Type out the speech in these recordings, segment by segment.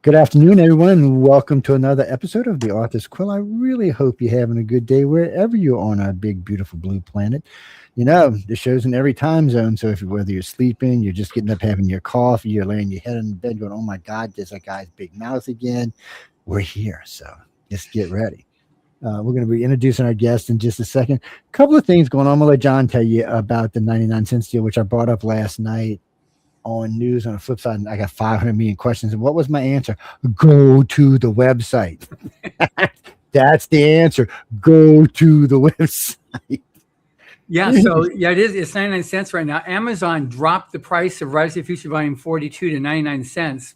Good afternoon, everyone, and welcome to another episode of the Author's Quill. I really hope you're having a good day wherever you're on our big, beautiful blue planet. You know, the show's in every time zone, so whether you're sleeping, you're just getting up having your coffee, you're laying your head in the bed going, oh my God, there's that guy's big mouth again. We're here, so just get ready. We're going to be introducing our guest in just a second. A couple of things going on. I'm going to let John tell you about the 99 cents deal, which I brought up last night on news. On the flip side, I got 500 million questions. And what was my answer? Go to the website. That's the answer. Go to the website. Yeah, so it is. It's 99 cents right now. Amazon dropped the price of Rise of the Future Volume 42 to 99 cents.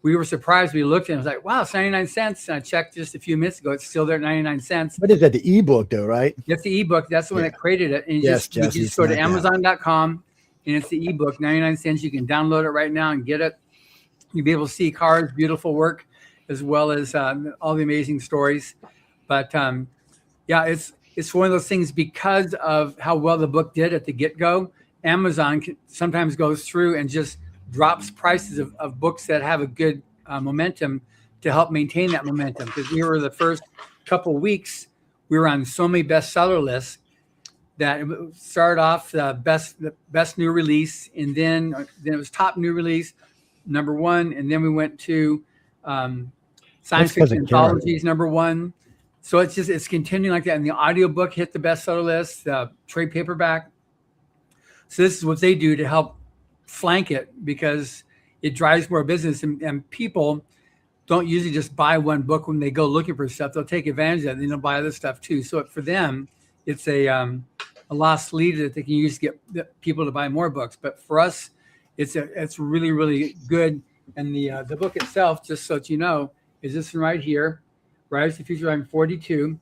We were surprised. We looked and it was like, wow, it's 99 cents. And I checked just a few minutes ago. It's still there at 99 cents. What is that? The ebook, though, right? It's the ebook. That's the one that created it. And you just go to Amazon.com. And it's the ebook, 99 cents. You can download it right now and get it. You'll be able to see Karah's beautiful work as well as all the amazing stories. But it's one of those things because of how well the book did at the get-go. Amazon sometimes goes through and just drops prices of books that have a good momentum to help maintain that momentum. Because we were the first couple weeks, we were on so many bestseller lists that it started off the best new release, and then it was top new release, #1, and then we went to science fiction anthologies, #1. So it's continuing like that. And the audiobook hit the bestseller list, the trade paperback. So this is what they do to help flank it because it drives more business, and people don't usually just buy one book when they go looking for stuff. They'll take advantage of it and they'll buy other stuff too. So for them, it's a lost lead that they can use to get people to buy more books. But for us, it's really, really good. And the book itself, just so that you know, is this one right here, Rise to the Future Volume 42.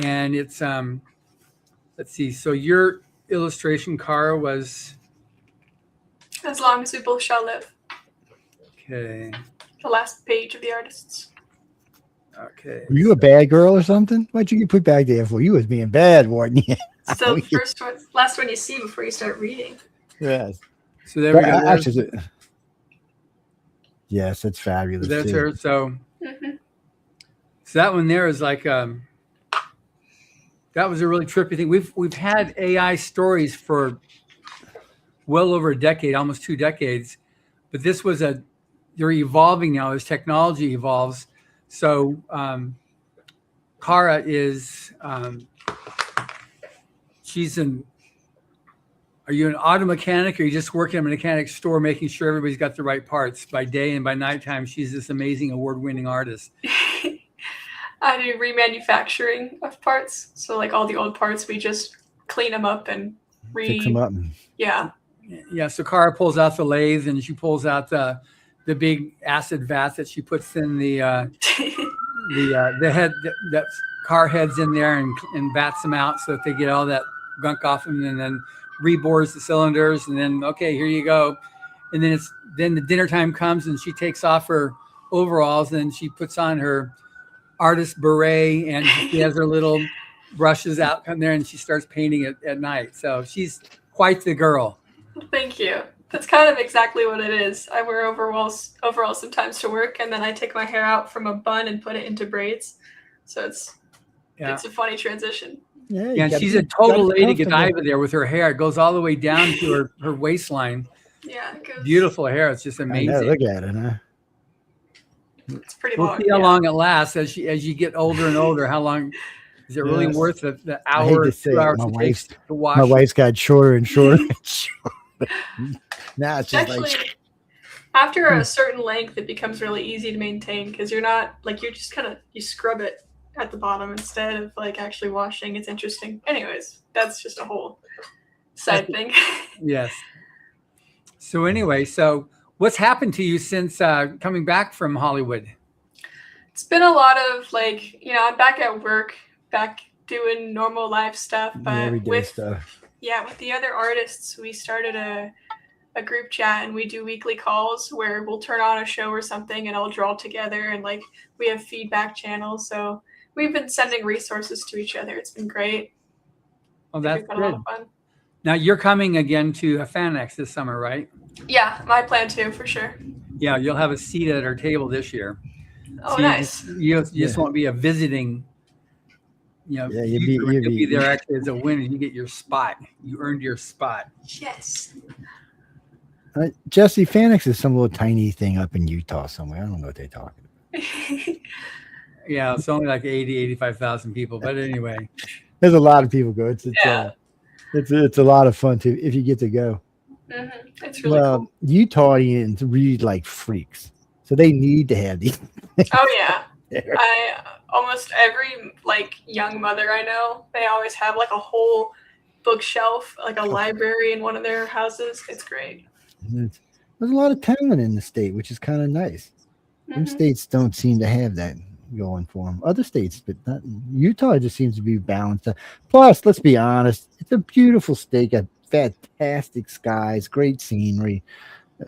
And it's, let's see. So your illustration, Karah, was? As Long as We Both Shall Live. Okay. The last page of the artists. Okay. Were you a bad girl or something? Why'd you get put back there for? You was being bad, weren't you? So the last one you see before you start reading. Yes. So there we go. Actually, yes, it's fabulous. That's her. So, so that one there is like that was a really trippy thing. We've had AI stories for well over a decade, almost 2 decades, but this was they're evolving now as technology evolves. So Karah is are you an auto mechanic, or are you just working at a mechanic store making sure everybody's got the right parts by day, and by nighttime she's this amazing award-winning artist? I do remanufacturing of parts. So like all the old parts, we just clean them up and fix them up. Yeah. Yeah. So Karah pulls out the lathe and she pulls out the big acid vat that she puts in the head that car heads in there and bats them out so that they get all that gunk off them, and then rebores the cylinders, and then okay, here you go. And then the dinner time comes and she takes off her overalls and she puts on her artist beret and she has her little brushes out come there and she starts painting it at night. So she's quite the girl. Thank you. That's kind of exactly what it is. I wear overalls sometimes to work, and then I take my hair out from a bun and put it into braids. So it's a funny transition. Yeah, she's a total Lady Godiva there with her hair. It goes all the way down to her waistline. Yeah, it goes. Beautiful hair. It's just amazing. I know, look at it, huh? It's pretty long. We'll see how long it lasts as you get older and older. How long is it really worth the hour, 2 hours it takes to wash? My wife's got shorter and shorter and shorter. Now it's just actually, like after a certain length, it becomes really easy to maintain because you're not like you scrub it at the bottom instead of like actually washing. It's interesting. Anyways, that's just a whole side thing. Yes. So anyway, what's happened to you since coming back from Hollywood? It's been a lot of I'm back at work, back doing normal life stuff, but with the other artists, we started a group chat and we do weekly calls where we'll turn on a show or something and I'll draw together, and we have feedback channels. So we've been sending resources to each other. It's been great. Oh, that's good. A lot of fun. Now you're coming again to FanX this summer, right? Yeah, my plan too, for sure. Yeah, you'll have a seat at our table this year. Oh, so nice. You just won't be a visiting. You'll you'll be there actually as a winner. You get your spot. You earned your spot. Yes. Jesse, Fanix is some little tiny thing up in Utah somewhere. I don't know what they're talking about. Yeah, it's only like 85,000 people. But anyway. There's a lot of people go. It's a lot of fun too if you get to go. Mm-hmm. It's really cool. Utahnians read like freaks, so they need to have these. Oh yeah, almost every like young mother I know, they always have like a whole bookshelf, like a library in one of their houses. It's great. There's a lot of talent in the state, which is kind of nice. Some states don't seem to have that going for them. Other states, but not Utah, just seems to be balanced. Plus, let's be honest, it's a beautiful state, got fantastic skies, great scenery.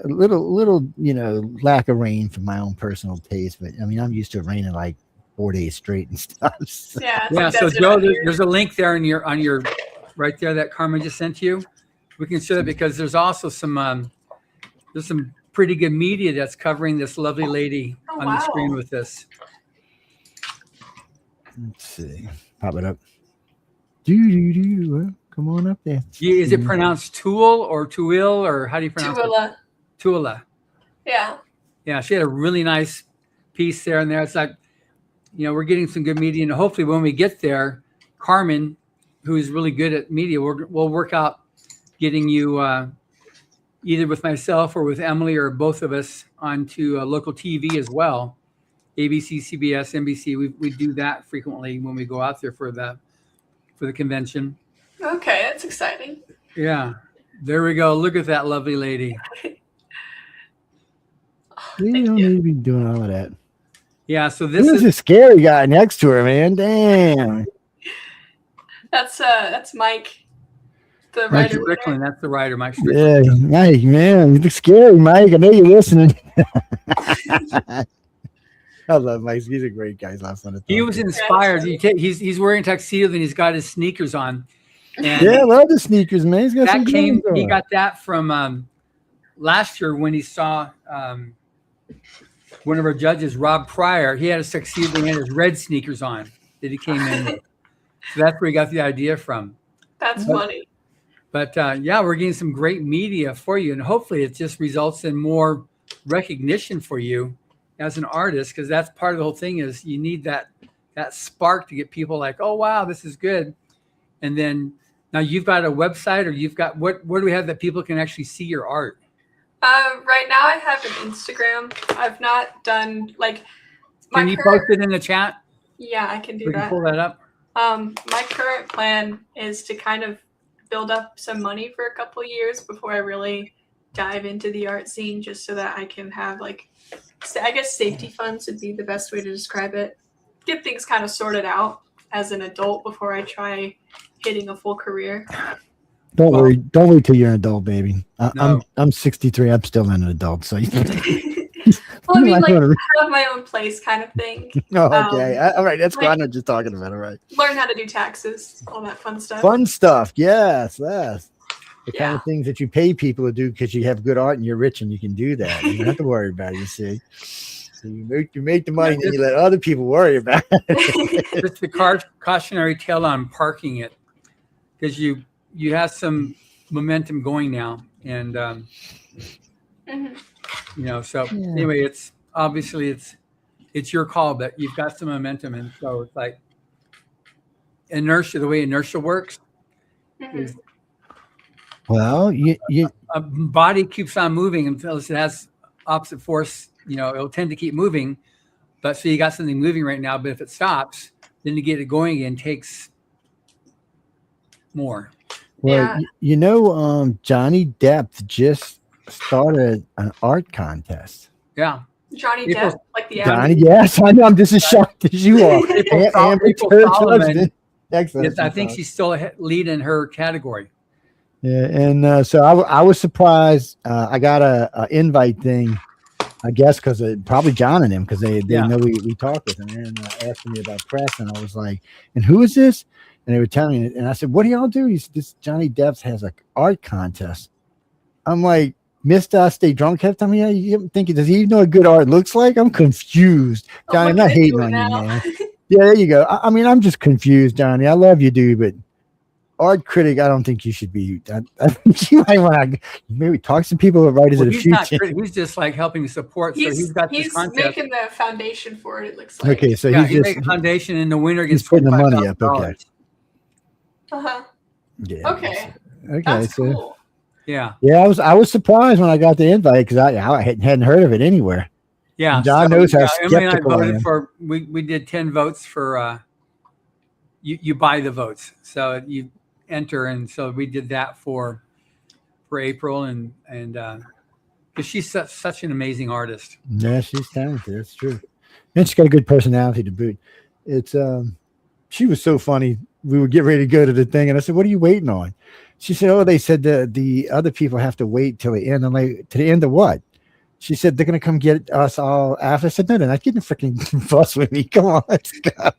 A little, lack of rain for my own personal taste, but I mean, I'm used to it raining like 4 days straight and stuff. So. Yeah. So Joe, there's a link there on your right there that Carmen just sent you. We can show it because there's also some there's some pretty good media that's covering this lovely lady on the screen with this. Let's see. Pop it up. Well, come on up there. Is it pronounced Tool or Tuil or how do you pronounce it? Tula. Yeah. Yeah, she had a really nice piece there and there. It's like, we're getting some good media, and hopefully when we get there, Carmen, who's really good at media, we'll work out getting you either with myself or with Emily or both of us onto local TV as well. ABC, CBS, NBC. We do that frequently when we go out there for the convention. Okay, that's exciting. Yeah, there we go. Look at that lovely lady. You don't need to be doing all of that. Yeah, so this is a scary guy next to her, man. Damn. That's Mike. The writer. Strickland, that's the writer, Mike Strickland. Yeah, Mike, man, you look scary, Mike. I know you're listening. I love Mike. He's a great guy. He's a lot of fun to talk He was inspired. He's wearing a tuxedo and he's got his sneakers on. And yeah, I love the sneakers, man. He's got some he got that from last year when he saw one of our judges, Rob Pryor. He had a tuxedo and his red sneakers on that he came in with. So that's where he got the idea from. That's funny. But we're getting some great media for you, and hopefully it just results in more recognition for you as an artist, because that's part of the whole thing is you need that spark to get people like, oh wow, this is good. And then now you've got a website, or you've got what do we have that people can actually see your art? Right now I have an Instagram. I've not done can you post it in the chat? Yeah, I can do that. We can pull that up. My current plan is to kind of build up some money for a couple of years before I really dive into the art scene, just so that I can have I guess safety funds would be the best way to describe it. Get things kind of sorted out as an adult before I try hitting a full career. Don't worry. Don't wait till you're an adult, baby. I'm 63. I'm still an adult. So. Well, I mean, have my own place kind of thing. Oh, okay. All right. That's what I'm just talking about. All right. Learn how to do taxes, all that fun stuff. Fun stuff. Yes. Yes. The kind of things that you pay people to do because you have good art and you're rich and you can do that. You don't have to worry about it, you see. So you make the money and then you let other people worry about it. It's the cautionary tale on parking it, because you have some momentum going now. And, so anyway, it's obviously it's your call, but you've got some momentum. And so it's like inertia, the way inertia works is, well, a body keeps on moving until it has opposite force. It'll tend to keep moving. But so you got something moving right now, but if it stops, then to get it going again takes more. Well, Johnny Depp just started an art contest. Yeah. Johnny Depp, like the Johnny, yes, I know. I'm just as shocked as you are. Excellent. I think she's still a lead in her category. Yeah, and so I was surprised. I got a invite thing, I guess, because probably John and him, because they know we talked with him, and asking me about press, and I was like, "And who is this?" And they were telling me, and I said, "What do y'all do?" This Johnny Depp has an art contest. I'm like, Mr. Stay Drunk half the time. Yeah, you thinking, does he even know what good art looks like? I'm confused. Johnny, I'm not hating on you, man. Yeah, there you go. I mean, I'm just confused, Johnny. I love you, dude, but art critic, I don't think you should be. I think you might want to maybe talk to some people who are writers of the future. He's just like helping support. He's making the foundation for it. It looks like. Okay, so he's making a foundation, and the winner gets putting the money up. Okay. Yeah. Okay. Okay. That's cool. Yeah. Yeah, I was surprised when I got the invite because I hadn't heard of it anywhere. Yeah. And John knows how skeptical Emily and I voted we did 10 votes for you buy the votes. So you enter, and so we did that for April and because she's such an amazing artist. Yeah, she's talented. That's true. And she's got a good personality to boot. It's she was so funny. We would get ready to go to the thing, and I said, "What are you waiting on?" She said, "Oh, they said the other people have to wait till the end." I'm like, "To the end of what?" She said, "They're going to come get us all after." I said, "No, they're not getting a freaking bus with me. Come on, let's go."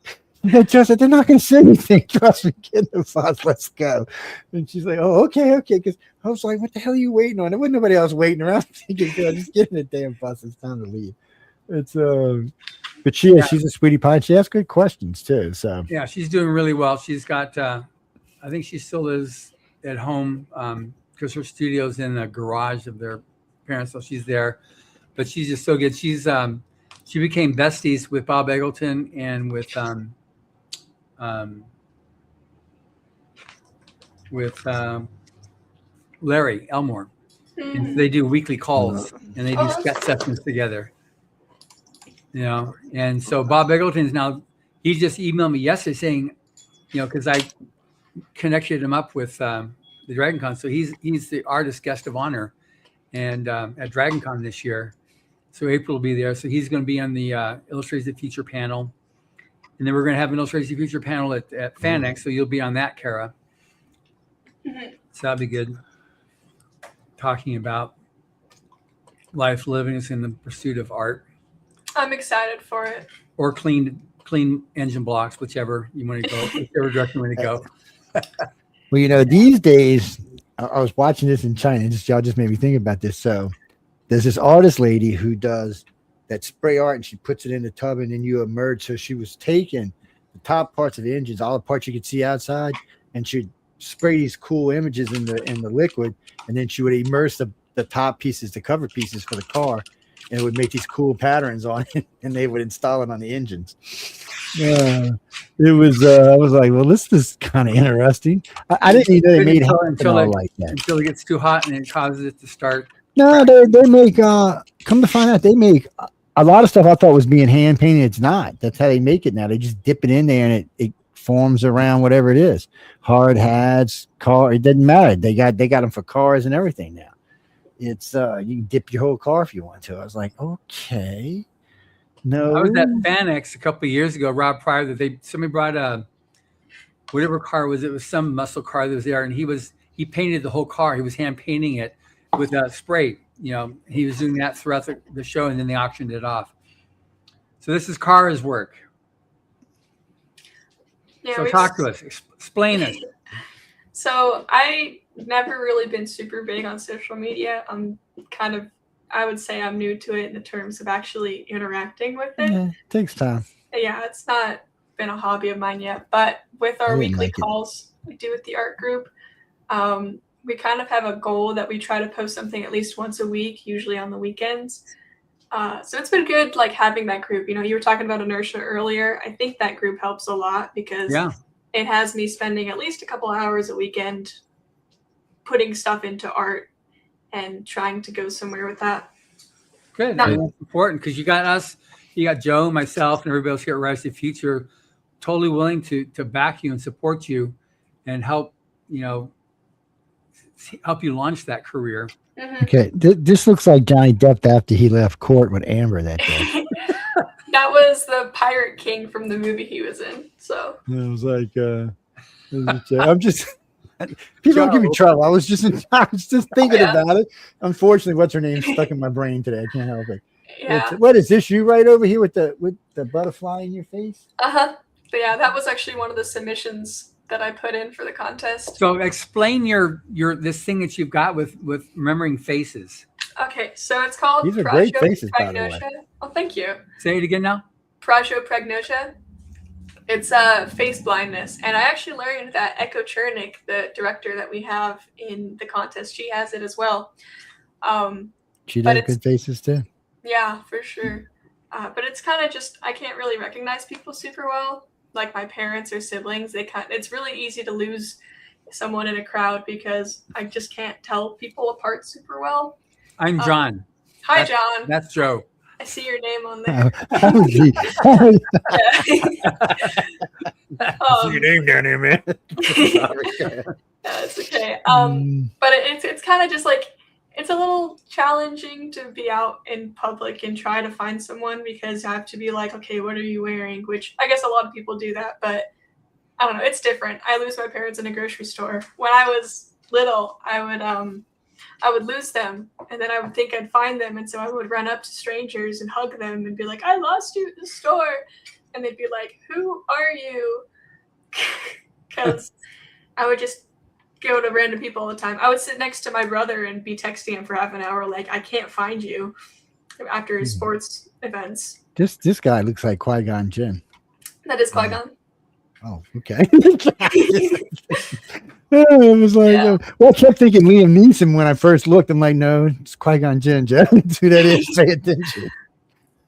Just said, "They're not going to say anything. Trust me, get in the bus. Let's go." And she's like, "Oh, okay." Because I was like, "What the hell are you waiting on?" There wasn't nobody else waiting around. Thinking, just get in the damn bus. It's time to leave. It's but she's a sweetie pie. She asks good questions too. So yeah, she's doing really well. She's got I think she still lives at home because her studio's in the garage of their parents, so she's there. But she's just so good. She's she became besties with Bob Eggleton and with Larry Elmore. And they do weekly calls and they do sketch sessions together. You know, and so Bob Eggleton's now, he just emailed me yesterday saying, you know, because I connected him up with the DragonCon. So he's the artist guest of honor and at DragonCon this year. So April will be there. So he's going to be on the Illustrators of the Future panel. And then we're going to have an Illustrators of the Future panel at FanX. So you'll be on that, Karah. So that'll be good. Talking about life living is in the pursuit of art. I'm excited for it. Or clean engine blocks, whichever you want to go, whichever direction you want to go. Well, you know, these days, I was watching this in China, and y'all just made me think about this. So there's this artist lady who does that spray art, and she puts it in the tub, and then you emerge. So she was taking the top parts of the engines, all the parts you could see outside, and she'd spray these cool images in the liquid, and then she would immerse the top pieces, the cover pieces for the car, and it would make these cool patterns on it, and they would install it on the engines. It was I was like, well, this is kind of interesting. I didn't even know they made until it gets too hot and it causes it to start. No, they make come to find out they make a lot of stuff I thought was being hand painted. It's not. That's how they make it now. They just dip it in there and it forms around whatever it is. Hard hats, car, it doesn't matter. They got them for cars and everything now. It's you can dip your whole car if you want to. I was like, okay. No. I was at FanX a couple of years ago, Rob Pryor, that somebody brought a whatever car it was some muscle car that was there, and he painted the whole car. He was hand painting it with a spray. You know, he was doing that throughout the show, and then they auctioned it off. So this is Karah's work. Yeah, so talk to us, explain it. So I never really been super big on social media. I would say I'm new to it in the terms of actually interacting with it. Yeah, it takes time. Yeah, it's not been a hobby of mine yet, but with our weekly calls we do with the art group, we kind of have a goal that we try to post something at least once a week, usually on the weekends. So it's been good, like having that group. You know, you were talking about inertia earlier. I think that group helps a lot because it has me spending at least a couple hours a weekend putting stuff into art and trying to go somewhere with that. Good. That's important because you got us, you got Joe, myself, and everybody else here at Rise to the Future totally willing to back you and support you and help you launch that career. Mm-hmm. Okay, this looks like Johnny Depp after he left court with Amber that day. That was the Pirate King from the movie he was in. So I was like, I'm just people don't give me trouble. I was just thinking about it. Unfortunately, what's her name stuck in my brain today. I can't help it. Yeah. What is this? You right over here with the butterfly in your face? But yeah, that was actually one of the submissions that I put in for the contest. So explain your this thing that you've got with remembering faces. Okay, so it's called These are great faces, by the way. Oh, thank you. Say it again now. Prosopagnosia. It's face blindness, and I actually learned that Echo Chernik, the director that we have in the contest, she has it as well. She does good faces too. Yeah, for sure. But it's kind of just, I can't really recognize people super well, like my parents or siblings. It's really easy to lose someone in a crowd because I just can't tell people apart super well. I'm John. Hi, John. That's Joe. I see your name on there. See your name down there, man. Yeah, it's okay. But it's kind of just like, it's a little challenging to be out in public and try to find someone because you have to be like, okay, what are you wearing? Which I guess a lot of people do that, but I don't know. It's different. I lose my parents in a grocery store. When I was little, I would lose them, and then I would think I'd find them, and so I would run up to strangers and hug them and be like, I lost you at the store. And they'd be like, who are you? Because I would just go to random people all the time. I would sit next to my brother and be texting him for half an hour like, I can't find you, after his sports events. This guy looks like Qui-Gon Jinn. That is Qui-Gon. Oh, okay. It was like, well, I kept thinking Liam Neeson when I first looked. I'm like, no, it's Qui-Gon Jinn, Jeff. That's who that is. Pay attention.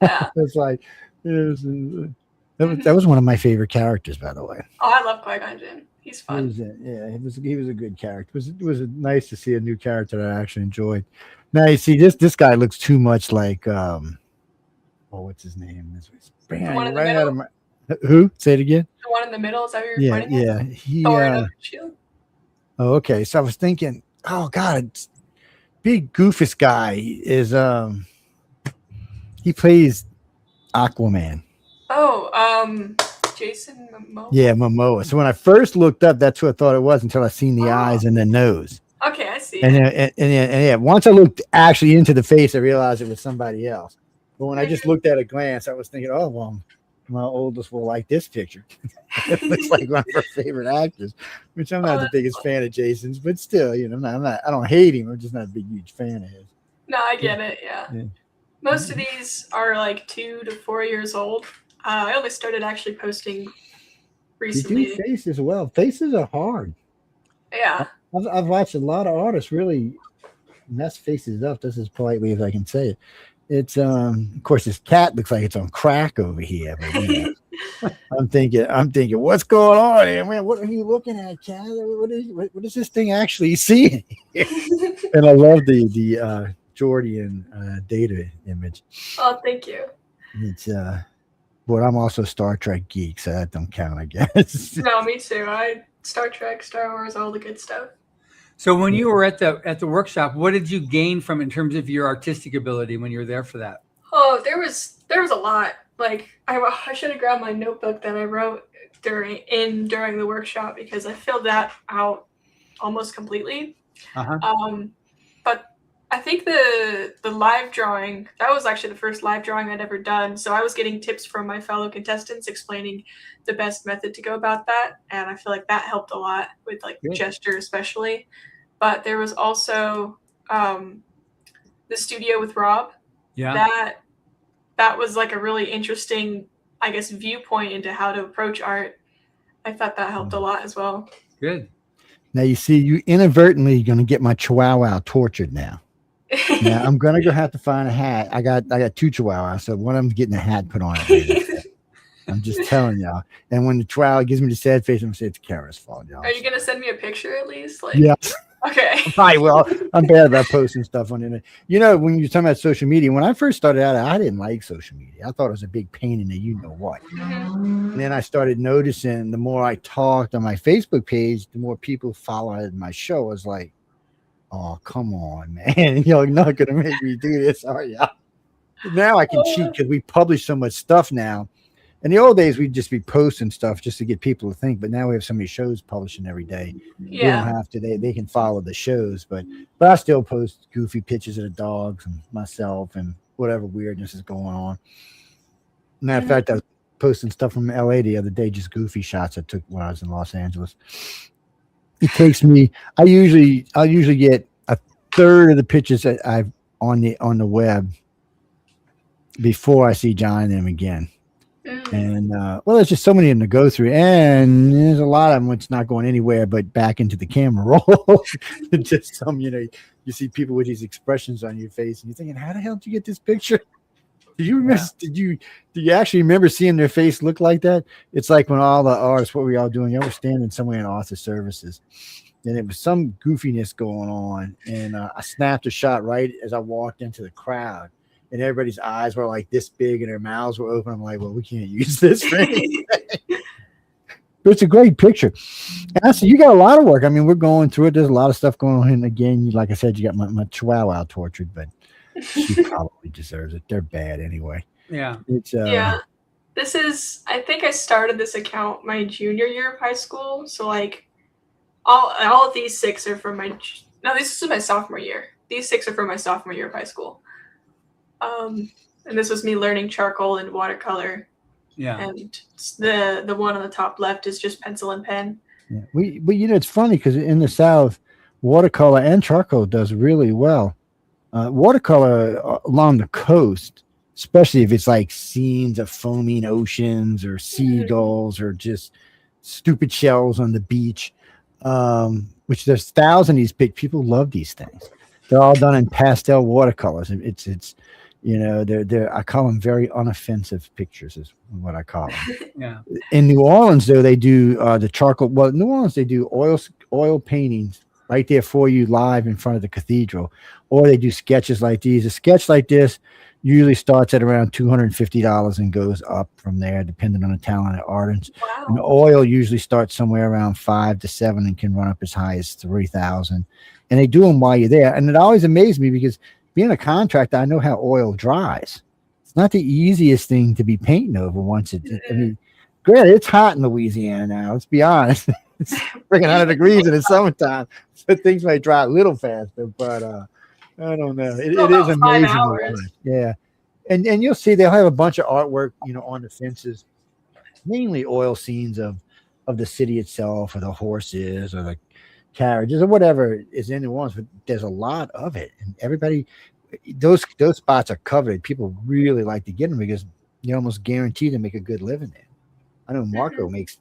Yeah. It's like, that was one of my favorite characters, by the way. Oh, I love Qui-Gon Jinn. He's fun. He was a good character. It was nice to see a new character that I actually enjoyed. Now you see this guy looks too much like what's his name? Right out of my who? Say it again. The one in the middle, is that what you're pointing at? Yeah. Oh, okay. So I was thinking, oh God, big goofus guy is he plays Aquaman. Oh, Jason Momoa. Yeah, Momoa. So when I first looked up, that's who I thought it was until I seen the eyes and the nose. Okay, I see. And once I looked actually into the face, I realized it was somebody else. But when I just looked at a glance, I was thinking, oh well, my oldest will like this picture. It looks like one of her favorite actors, which I'm not the biggest fan of Jason's, but still, I don't hate him. I'm just not a big, huge fan of his. No, I get it. Yeah. Most of these are like 2 to 4 years old. I only started actually posting recently. You do faces well. Faces are hard. Yeah. I've watched a lot of artists really mess faces up. This is politely as I can say it. It's of course this cat looks like it's on crack over here. But, I'm thinking, what's going on here, man? What are you looking at, cat? What is this thing actually seeing? And I love the Jordian data image. Oh, thank you. It's but I'm also a Star Trek geek, so that don't count, I guess. No, me too. Star Trek, Star Wars, all the good stuff. So when you were at the workshop, what did you gain from in terms of your artistic ability when you were there for that? Oh, there was a lot. Like I should have grabbed my notebook that I wrote during the workshop because I filled that out almost completely. But I think the live drawing, that was actually the first live drawing I'd ever done. So I was getting tips from my fellow contestants explaining the best method to go about that. And I feel like that helped a lot with gesture especially. But there was also the studio with Rob. Yeah. That was like a really interesting, I guess, viewpoint into how to approach art. I thought that helped a lot as well. Good. Now you see, you inadvertently going to get my Chihuahua tortured now. Now I'm gonna have to find a hat. I got 2 Chihuahuas, so one of them's getting a hat put on it. I'm just telling y'all. And when the Chihuahua gives me the sad face, I'm gonna say it's Karah's fault, y'all. Are you gonna send me a picture at least? Yeah. Okay. I will. I'm bad about posting stuff on the internet. When you're talking about social media, when I first started out, I didn't like social media. I thought it was a big pain in the you-know-what. And then I started noticing the more I talked on my Facebook page, the more people followed my show. I was like, oh, come on, man. You're not going to make me do this, are you? Now I can cheat because we publish so much stuff now. In the old days, we'd just be posting stuff just to get people to think. But now we have so many shows publishing every day. Yeah. You don't have to. They can follow the shows. But I still post goofy pictures of the dogs and myself and whatever weirdness is going on. Matter of fact, posting stuff from LA the other day, just goofy shots I took when I was in Los Angeles. It takes me. I'll usually get a third of the pictures that I've on the web before I see John and them again. And well, there's just so many of them to go through, and there's a lot of them which not going anywhere but back into the camera roll. Just some, you see people with these expressions on your face, and you're thinking, how the hell did you get this picture? Do you remember? Do you actually remember seeing their face look like that? It's like when all the artists, what were we all doing? You were standing somewhere in author services, and it was some goofiness going on, and I snapped a shot right as I walked into the crowd. And everybody's eyes were like this big and their mouths were open. I'm like, well, we can't use this for anything. But it's a great picture. And I said, you got a lot of work. I mean, we're going through it. There's a lot of stuff going on. And again, like I said, you got my chihuahua tortured, but she probably deserves it. They're bad anyway. Yeah. It's This is, I think I started this account my junior year of high school. So like all of these 6 are from this is my sophomore year. These 6 are from my sophomore year of high school. And this was me learning charcoal and watercolor. Yeah. And the one on the top left is just pencil and pen. Yeah. But it's funny because in the South, watercolor and charcoal does really well. Watercolor along the coast, especially if it's like scenes of foaming oceans or seagulls or just stupid shells on the beach, which there's thousands of these big people love these things. They're all done in pastel watercolors. It's they're I call them very unoffensive pictures is what I call them. Yeah. In New Orleans, though, they do the charcoal. Well, in New Orleans, they do oil paintings right there for you live in front of the cathedral, or they do sketches like these. A sketch like this usually starts at around $250 and goes up from there, depending on the talented artist. Wow. And oil usually starts somewhere around 5 to 7 and can run up as high as 3,000. And they do them while you're there. And it always amazed me because being a contractor, I know how oil dries. It's not the easiest thing to be painting over once I mean, granted, it's hot in Louisiana now. Let's be honest. It's freaking 100 degrees in the summertime. So things might dry a little faster, but I don't know. It is amazing. Yeah. And you'll see they'll have a bunch of artwork, on the fences, mainly oil scenes of the city itself or the horses or the carriages or whatever is in New Orleans, but there's a lot of it, and everybody, those spots are coveted. People really like to get them because you're almost guaranteed to make a good living there. I know Marco makes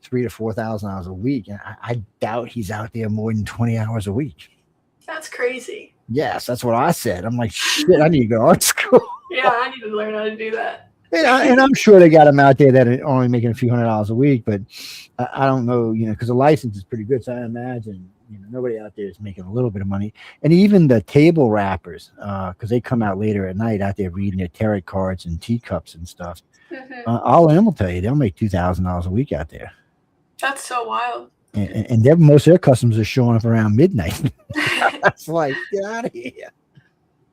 $3,000 to $4,000 a week, and I doubt he's out there more than 20 hours a week. That's crazy. Yes, that's what I said. I'm like, shit, I need to go to art school. Yeah, I need to learn how to do that. And I'm sure they got them out there that are only making a few $100s a week, but I don't know, because the license is pretty good. So I imagine, nobody out there is making a little bit of money. And even the table wrappers, because they come out later at night out there reading their tarot cards and teacups and stuff. All of them will tell you they'll make $2,000 a week out there. That's so wild. And most of their customers are showing up around midnight. That's like, get out of here.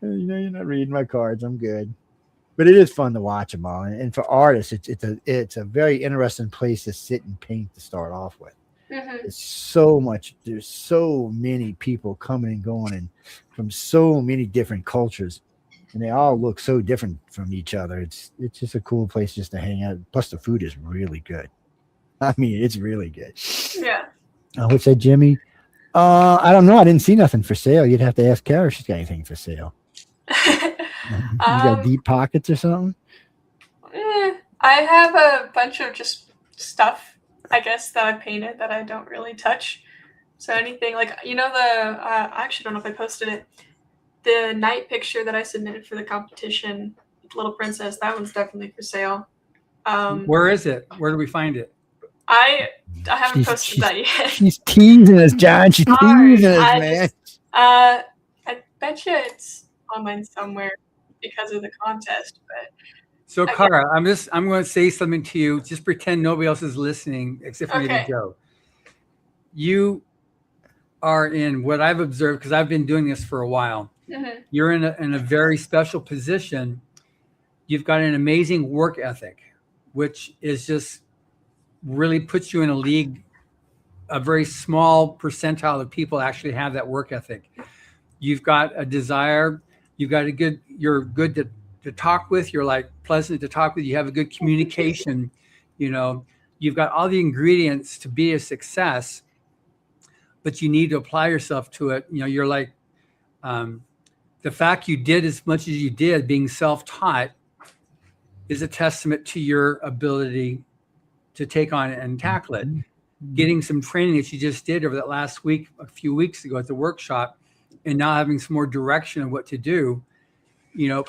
You're not reading my cards. I'm good. But it is fun to watch them all, and for artists, it's a very interesting place to sit and paint to start off with. There's so many people coming and going, and from so many different cultures, and they all look so different from each other. It's just a cool place just to hang out. Plus, the food is really good. I mean, it's really good. Yeah. What's that, Jimmy? I don't know. I didn't see nothing for sale. You'd have to ask Karah if she's got anything for sale. You got deep pockets or something? I have a bunch of just stuff, I guess, that I painted that I don't really touch. So anything like, I actually don't know if I posted it. The night picture that I submitted for the competition, Little Princess, that one's definitely for sale. Where is it? Where do we find it? I haven't posted that yet. She's teasing us, John. She's teasing us, man. I bet you it's online somewhere because of the contest. But so, Karah, I'm going to say something to you. Just pretend nobody else is listening except for maybe Joe. You are in what I've observed, because I've been doing this for a while. You're in a very special position. You've got an amazing work ethic, which is just really puts you in a league. A very small percentile of people actually have that work ethic. You've got a desire. You've got you're good to to talk with. You're like pleasant to talk with. You have a good communication. You know, you've got all the ingredients to be a success, but you need to apply yourself to it. You know, you're like, the fact you did as much as you did, being self-taught, is a testament to your ability to take on it and tackle it. Getting some training that you just did over that last week, a few weeks ago at the workshop, and now having some more direction of what to do. You know,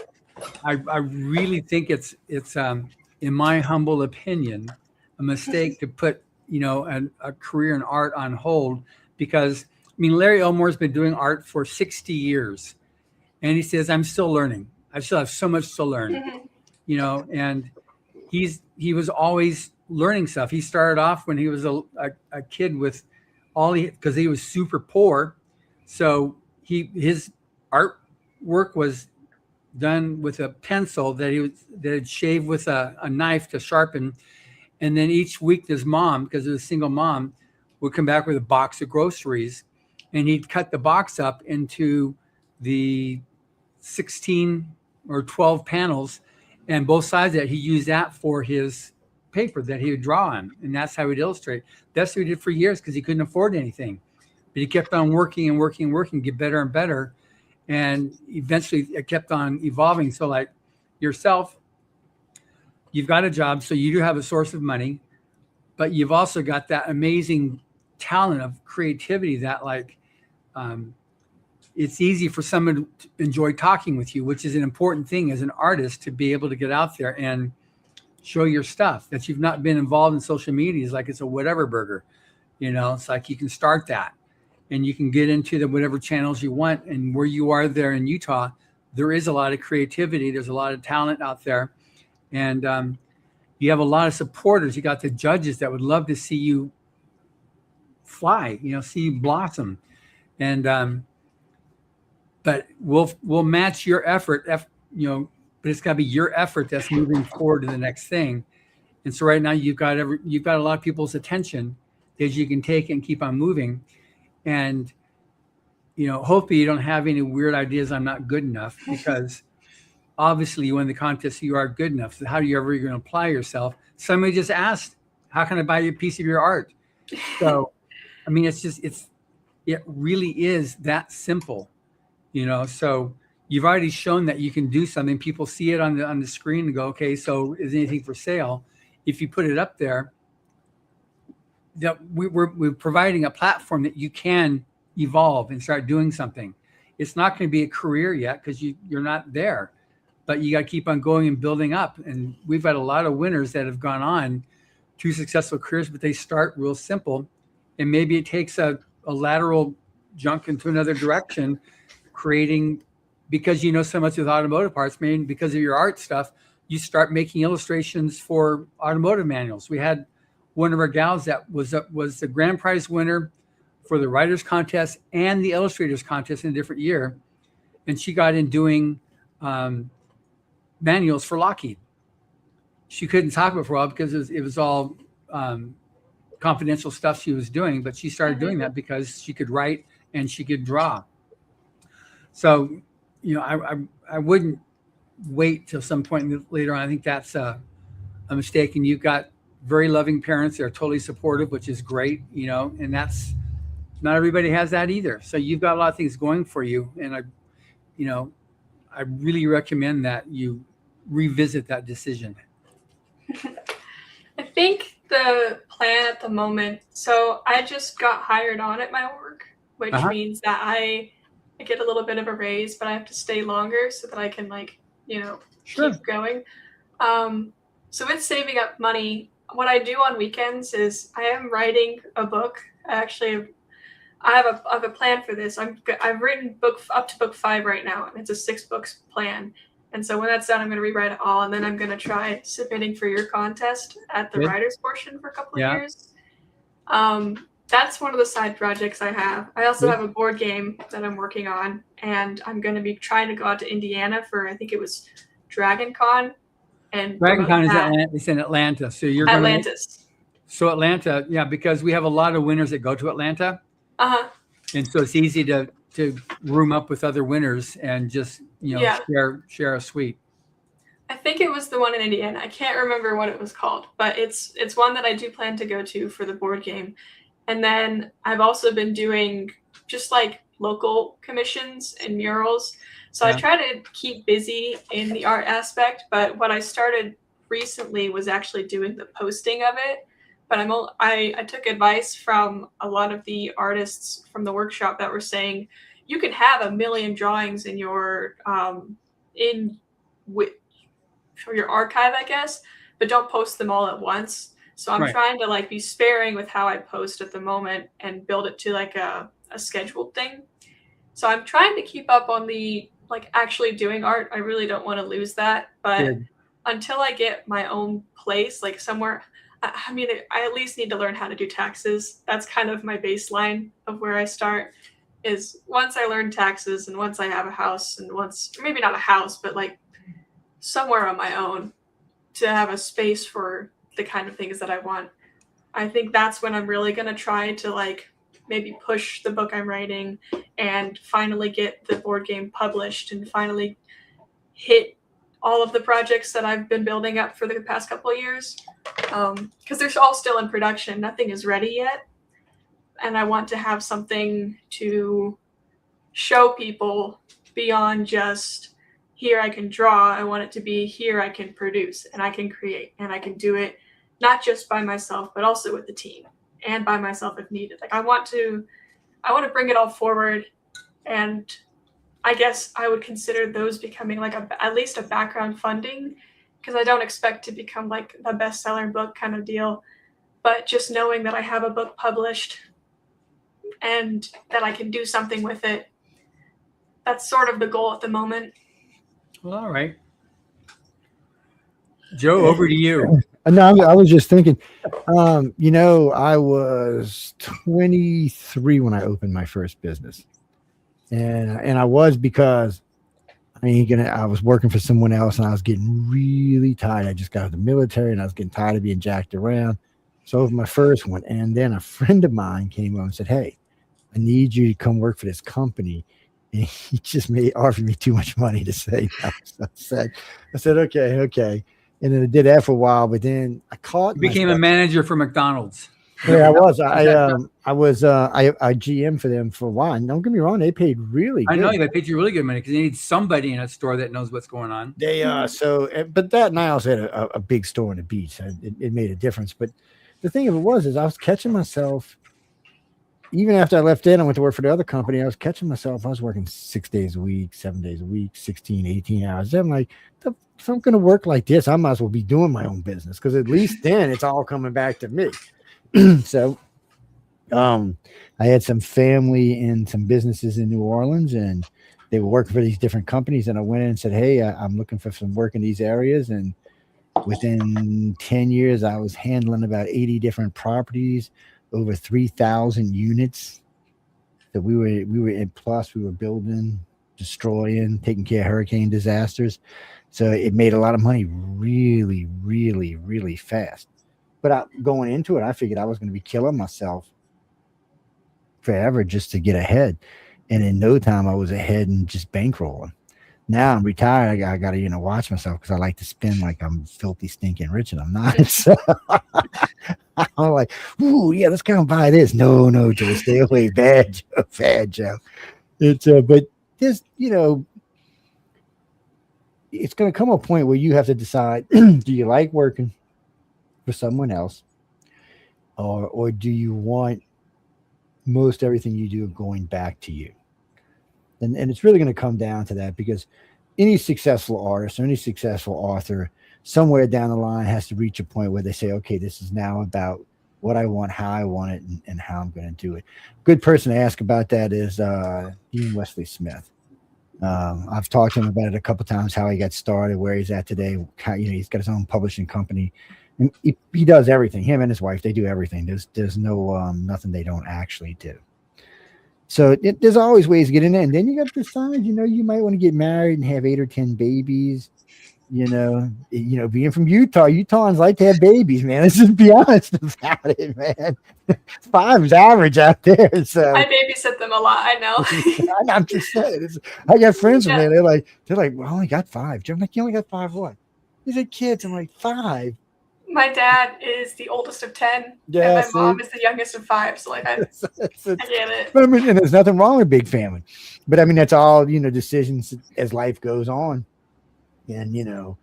I really think it's in my humble opinion, a mistake to put, you know, a career in art on hold, because I mean, Larry Elmore's been doing art for 60 years, and he says, I'm still learning. I still have so much to learn, you know, and he was always learning stuff. He started off when he was a kid with because he was super poor. So his artwork was done with a pencil that had shaved with a knife to sharpen. And then each week his mom, because it was a single mom, would come back with a box of groceries, and he'd cut the box up into the 16 or 12 panels, and both sides of that, he used that for his paper that he would draw on, and that's how he'd illustrate. That's what he did for years, because he couldn't afford anything. But he kept on working and working and working, get better and better, and eventually it kept on evolving. So like yourself, you've got a job, so you do have a source of money, but you've also got that amazing talent of creativity that like, it's easy for someone to enjoy talking with you, which is an important thing as an artist, to be able to get out there and show your stuff. That you've not been involved in social media is like it's a whatever burger, you know. It's like you can start that, and you can get into the whatever channels you want. And where you are there in Utah, there is a lot of creativity. There's a lot of talent out there, and you have a lot of supporters. You got the judges that would love to see you fly, you know, see you blossom, and but we'll match your effort, you know. But it's got to be your effort that's moving forward to the next thing. And so right now you've got a lot of people's attention that you can take and keep on moving. And, you know, hopefully you don't have any weird ideas. I'm not good enough, because obviously you win the contest, so you are good enough. So how are you ever going to apply yourself? Somebody just asked, how can I buy you a piece of your art? So, I mean, it really is that simple, you know. So you've already shown that you can do something. People see it on the screen and go, okay, so is anything for sale? If you put it up there, that we're providing a platform that you can evolve and start doing something. It's not going to be a career yet, because you're not there, but you got to keep on going and building up. And we've had a lot of winners that have gone on to successful careers, but they start real simple, and maybe it takes a lateral jump into another direction, creating, because you know so much with automotive parts, maybe because of your art stuff, you start making illustrations for automotive manuals. We had one of our gals that was the grand prize winner for the writers contest and the illustrators contest in a different year, and she got in doing manuals for Lockheed. She couldn't talk about it for a while because it was all confidential stuff she was doing, but she started doing that because she could write and she could draw. So, you know, I wouldn't wait till some point later on. I think that's a mistake. And you've got very loving parents that are totally supportive, which is great, you know, and that's not everybody has that either. So you've got a lot of things going for you. And I really recommend that you revisit that decision. I think the plan at the moment, so I just got hired on at my work, which means that I get a little bit of a raise, but I have to stay longer so that I can, like, you know, keep going. So it's saving up money. What I do on weekends is I am writing a book. I have a plan for this. I've written up to book 5 right now, and it's a 6 books plan. And so when that's done, I'm going to rewrite it all, and then I'm going to try submitting for your contest at the writers portion for a couple of years. That's one of the side projects I have. I also have a board game that I'm working on, and I'm going to be trying to go out to Indiana for, I think it was Dragon Con. And Dragon Con is in Atlanta. So you're Atlantis. So Atlanta, yeah, because we have a lot of winners that go to Atlanta. And so it's easy to room up with other winners and just, you know, share a suite. I think it was the one in Indiana. I can't remember what it was called, but it's one that I do plan to go to for the board game. And then I've also been doing just like local commissions and murals. So I try to keep busy in the art aspect, but what I started recently was actually doing the posting of it. But I took advice from a lot of the artists from the workshop that were saying you can have 1 million drawings in your for your archive, I guess, but don't post them all at once. So I'm trying to like be sparing with how I post at the moment and build it to like a scheduled thing. So I'm trying to keep up on the like actually doing art. I really don't want to lose that, but until I get my own place, like somewhere, I mean, I at least need to learn how to do taxes. That's kind of my baseline of where I start. Is once I learn taxes and once I have a house and once, maybe not a house, but like somewhere on my own to have a space for the kind of things that I want. I think that's when I'm really going to try to like maybe push the book I'm writing and finally get the board game published and finally hit all of the projects that I've been building up for the past couple of years. Because they're all still in production. Nothing is ready yet. And I want to have something to show people beyond just here I can draw. I want it to be here I can produce and I can create and I can do it not just by myself, but also with the team and by myself if needed. Like I want to bring it all forward, and I guess I would consider those becoming like at least a background funding, because I don't expect to become like the bestseller book kind of deal, but just knowing that I have a book published and that I can do something with it. That's sort of the goal at the moment. Well, all right. Joe, over to you. No, I was just thinking, I was 23 when I opened my first business. And I was because I was working for someone else and I was getting really tired. I just got out of the military and I was getting tired of being jacked around. So I opened my first one. And then a friend of mine came over and said, "Hey, I need you to come work for this company." And he just offered me too much money to say no. So I said, okay. And then I did that for a while, but then I caught. You became a manager for McDonald's. Yeah, I was. I was I GM for them for a while. And don't get me wrong, they paid really good. I know they paid you really good money because they need somebody in a store that knows what's going on. But that, and I also had a big store on the beach. It made a difference. But the thing of it was I was catching myself. Even after I left in, I went to work for the other company. I was catching myself. I was working 6 days a week, 7 days a week, 16, 18 hours. I'm like, if I'm going to work like this, I might as well be doing my own business, because at least then it's all coming back to me. So I had some family and some businesses in New Orleans, and they were working for these different companies. And I went in and said, "Hey, I'm looking for some work in these areas." And within 10 years, I was handling about 80 different properties, over 3,000 units that we were in. Plus we were building, destroying, taking care of hurricane disasters. So it made a lot of money really, really, really fast. But going into it, I figured I was going to be killing myself forever just to get ahead. And in no time I was ahead and just bankrolling. Now I'm retired. I got to, watch myself, because I like to spend like I'm filthy, stinking rich, and I'm not. So I'm like, "Ooh, yeah, let's go and buy this." No, Joe, stay away. Bad Joe. It's but there's, it's going to come a point where you have to decide: do you like working for someone else, or do you want most everything you do going back to you? And it's really going to come down to that, because any successful artist or any successful author somewhere down the line has to reach a point where they say, "Okay, this is now about what I want, how I want it, and how I'm going to do it." Good person to ask about that is Dean Wesley Smith. I've talked to him about it a couple of times, how he got started, where he's at today. He's got his own publishing company, and he does everything. Him and his wife, they do everything. There's no nothing they don't actually do. So there's always ways to get in there. And then you got to decide, you might want to get married and have 8 or 10 babies. Being from Utah, Utahns like to have babies, man. Let's just be honest about it, man. 5 is average out there. So I babysit them a lot. I know. I'm just saying. I got friends, man. They're like, "Well, I only got 5." I'm like, "You only got 5 what?" He said, kids. I'm like, 5. My dad is the oldest of 10, yeah, and my mom is the youngest of 5. So like, I get it. But I mean, and there's nothing wrong with big family. But I mean, that's all, decisions as life goes on. And,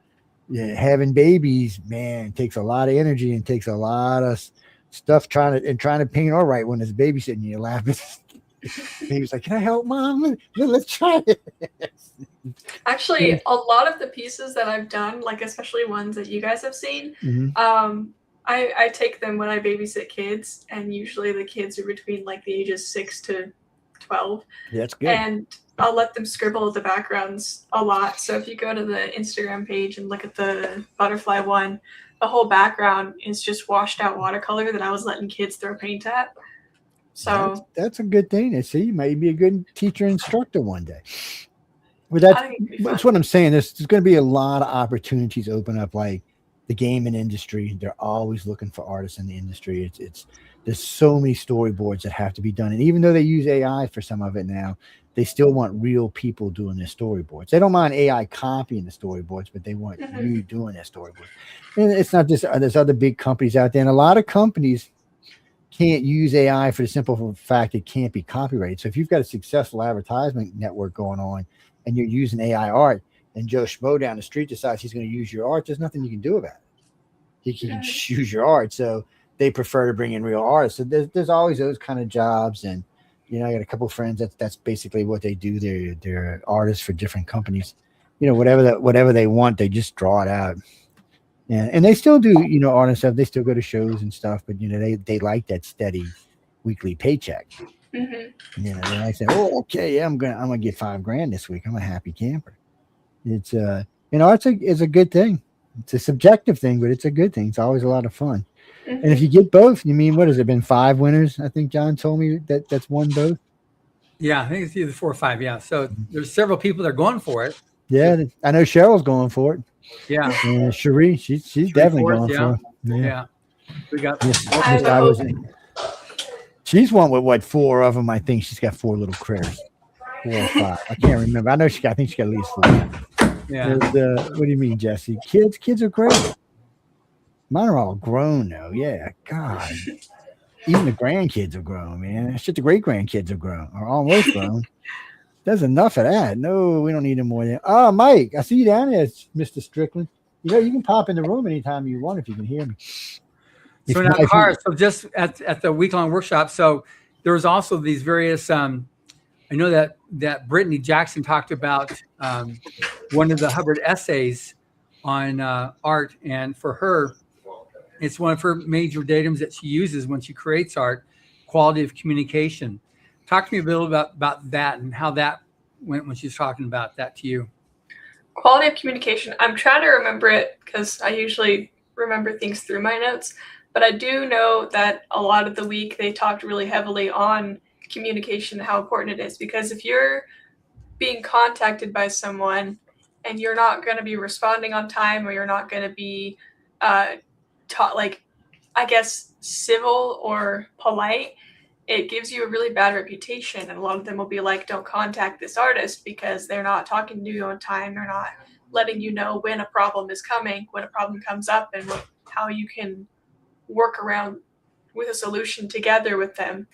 having babies, man, takes a lot of energy and takes a lot of stuff trying to paint all right when there's babysitting you laughing. He was like, "Can I help, Mom? Let's try it." Actually, a lot of the pieces that I've done, like especially ones that you guys have seen, I take them when I babysit kids, and usually the kids are between like the ages 6 to 12. That's good. And I'll let them scribble the backgrounds a lot. So if you go to the Instagram page and look at the butterfly one, the whole background is just washed out watercolor that I was letting kids throw paint at. So that's a good thing. See, you might be a good teacher instructor one day. Well, that's what I'm saying. There's going to be a lot of opportunities open up, like the gaming industry. They're always looking for artists in the industry. There's so many storyboards that have to be done, and even though they use AI for some of it now, they still want real people doing their storyboards. They don't mind AI copying the storyboards, but they want you doing their storyboards. And it's not just there's other big companies out there, and a lot of companies can't use AI for the simple fact it can't be copyrighted. So if you've got a successful advertisement network going on and you're using AI art, and Joe Schmo down the street decides he's going to use your art, there's nothing you can do about it. He can use your art. So they prefer to bring in real artists. So there's always those kind of jobs. And, I got a couple of friends that's basically what they do. They're artists for different companies. Whatever they want, they just draw it out. And they still do, art and stuff. They still go to shows and stuff, but they like that steady weekly paycheck. And I say, oh, okay, yeah, I'm gonna get $5,000 this week. I'm a happy camper. It's art's a good thing. It's a subjective thing, but it's a good thing. It's always a lot of fun. And if you get both, what has it been 5 winners? I think John told me that's won both. Yeah, I think it's either 4 or 5. Yeah, so there's several people that are going for it. Yeah, I know Cheryl's going for it. Yeah, Cherie, she's definitely going for it. Yeah. We got she's one with what 4 of them. I think she's got 4 little critters, 4 or 5. I can't remember. I think she got at least 4. Yeah. What do you mean, Jesse? Kids are great. Mine are all grown though. Yeah, God. Even the grandkids are grown, man. Shit, the great grandkids are grown, or almost grown. There's enough of that. No, we don't need any more. Oh, Mike, I see you down there, Mr. Strickland. You can pop in the room anytime you want if you can hear me. So now, Karah, so just at the week-long workshop, so there was also these various. I know that Brittany Jackson talked about one of the Hubbard essays on art, and for her, it's one of her major datums that she uses when she creates art: quality of communication. Talk to me a little about that and how that went when she was talking about that to you. Quality of communication. I'm trying to remember it because I usually remember things through my notes, but I do know that a lot of the week they talked really heavily on communication, how important it is, because if you're being contacted by someone and you're not going to be responding on time, or you're not going to be civil or polite, it gives you a really bad reputation. And a lot of them will be like, don't contact this artist because they're not talking to you on time. They're not letting you know when a problem is coming, when a problem comes up, and how you can work around with a solution together with them.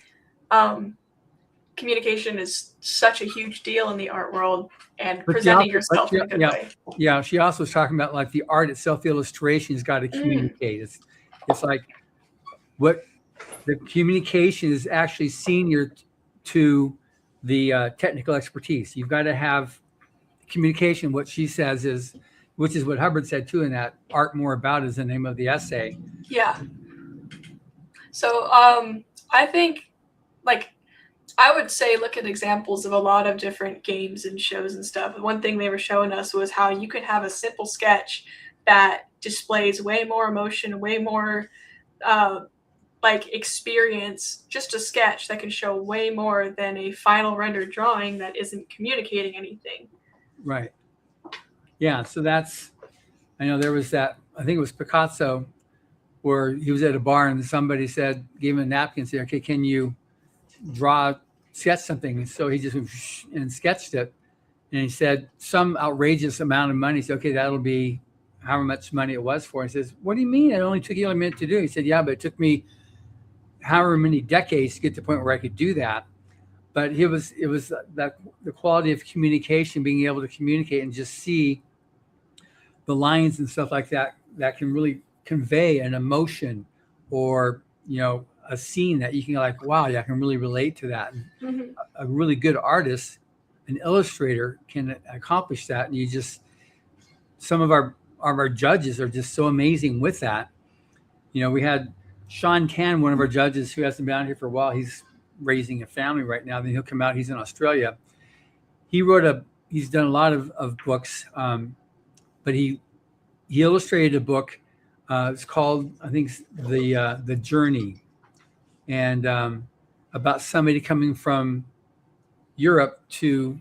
Communication is such a huge deal in the art world, and presenting yourself in a good way. Yeah, she also was talking about like the art itself, the illustration has got to communicate. It's like what the communication is actually senior to the technical expertise. You've got to have communication. What she says is, which is what Hubbard said too, in that Art More About is the name of the essay. Yeah. So I think, I would say look at examples of a lot of different games and shows and stuff. One thing they were showing us was how you could have a simple sketch that displays way more emotion, way more experience, just a sketch that can show way more than a final rendered drawing that isn't communicating anything. Right. Yeah. So I know there was that, I think it was Picasso, where he was at a bar and somebody gave him a napkin and said, okay, can you sketch something? And so he just went and sketched it. And he said some outrageous amount of money. He said, okay, that'll be however much money it was for. He says, "What do you mean? It only took you a minute to do?" He said, "Yeah, but it took me however many decades to get to the point where I could do that." But it was that the quality of communication, being able to communicate and just see the lines and stuff like that that can really convey an emotion, or a scene that you can like, wow, yeah, I can really relate to that. Mm-hmm. A really good artist, an illustrator, can accomplish that. And you just, some of our judges are just so amazing with that. We had Sean Tan, one of our judges, who hasn't been out here for a while. He's raising a family right now. Then he'll come out. He's in Australia. He's done a lot of books, but he illustrated a book. It's called, I think, the Journey, and about somebody coming from Europe to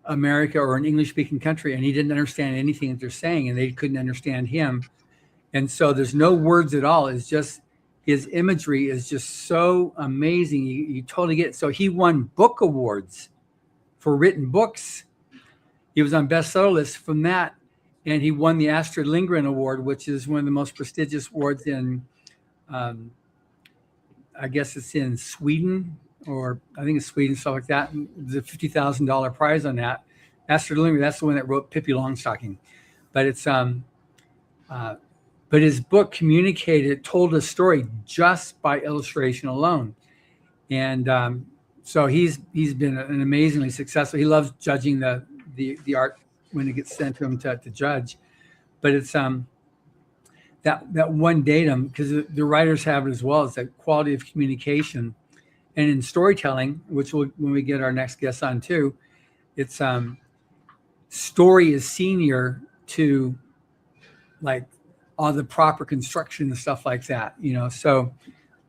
America or an English-speaking country, and he didn't understand anything that they're saying, and they couldn't understand him. And so there's no words at all. It's just his imagery is just so amazing. You totally get it. So he won book awards for written books. He was on bestseller lists from that. And he won the Astrid Lindgren Award, which is one of the most prestigious awards in, I guess it's in Sweden, or I think it's Sweden, stuff like that. There's a $50,000 prize on that. Astrid Lindgren, that's the one that wrote Pippi Longstocking. But it's but his book told a story just by illustration alone. And so he's been an amazingly successful. He loves judging the art when it gets sent to him to judge. But it's that one datum, because the writers have it as well, is that quality of communication. And in storytelling, which when we get our next guest on too, it's story is senior to like all the proper construction and stuff like that, so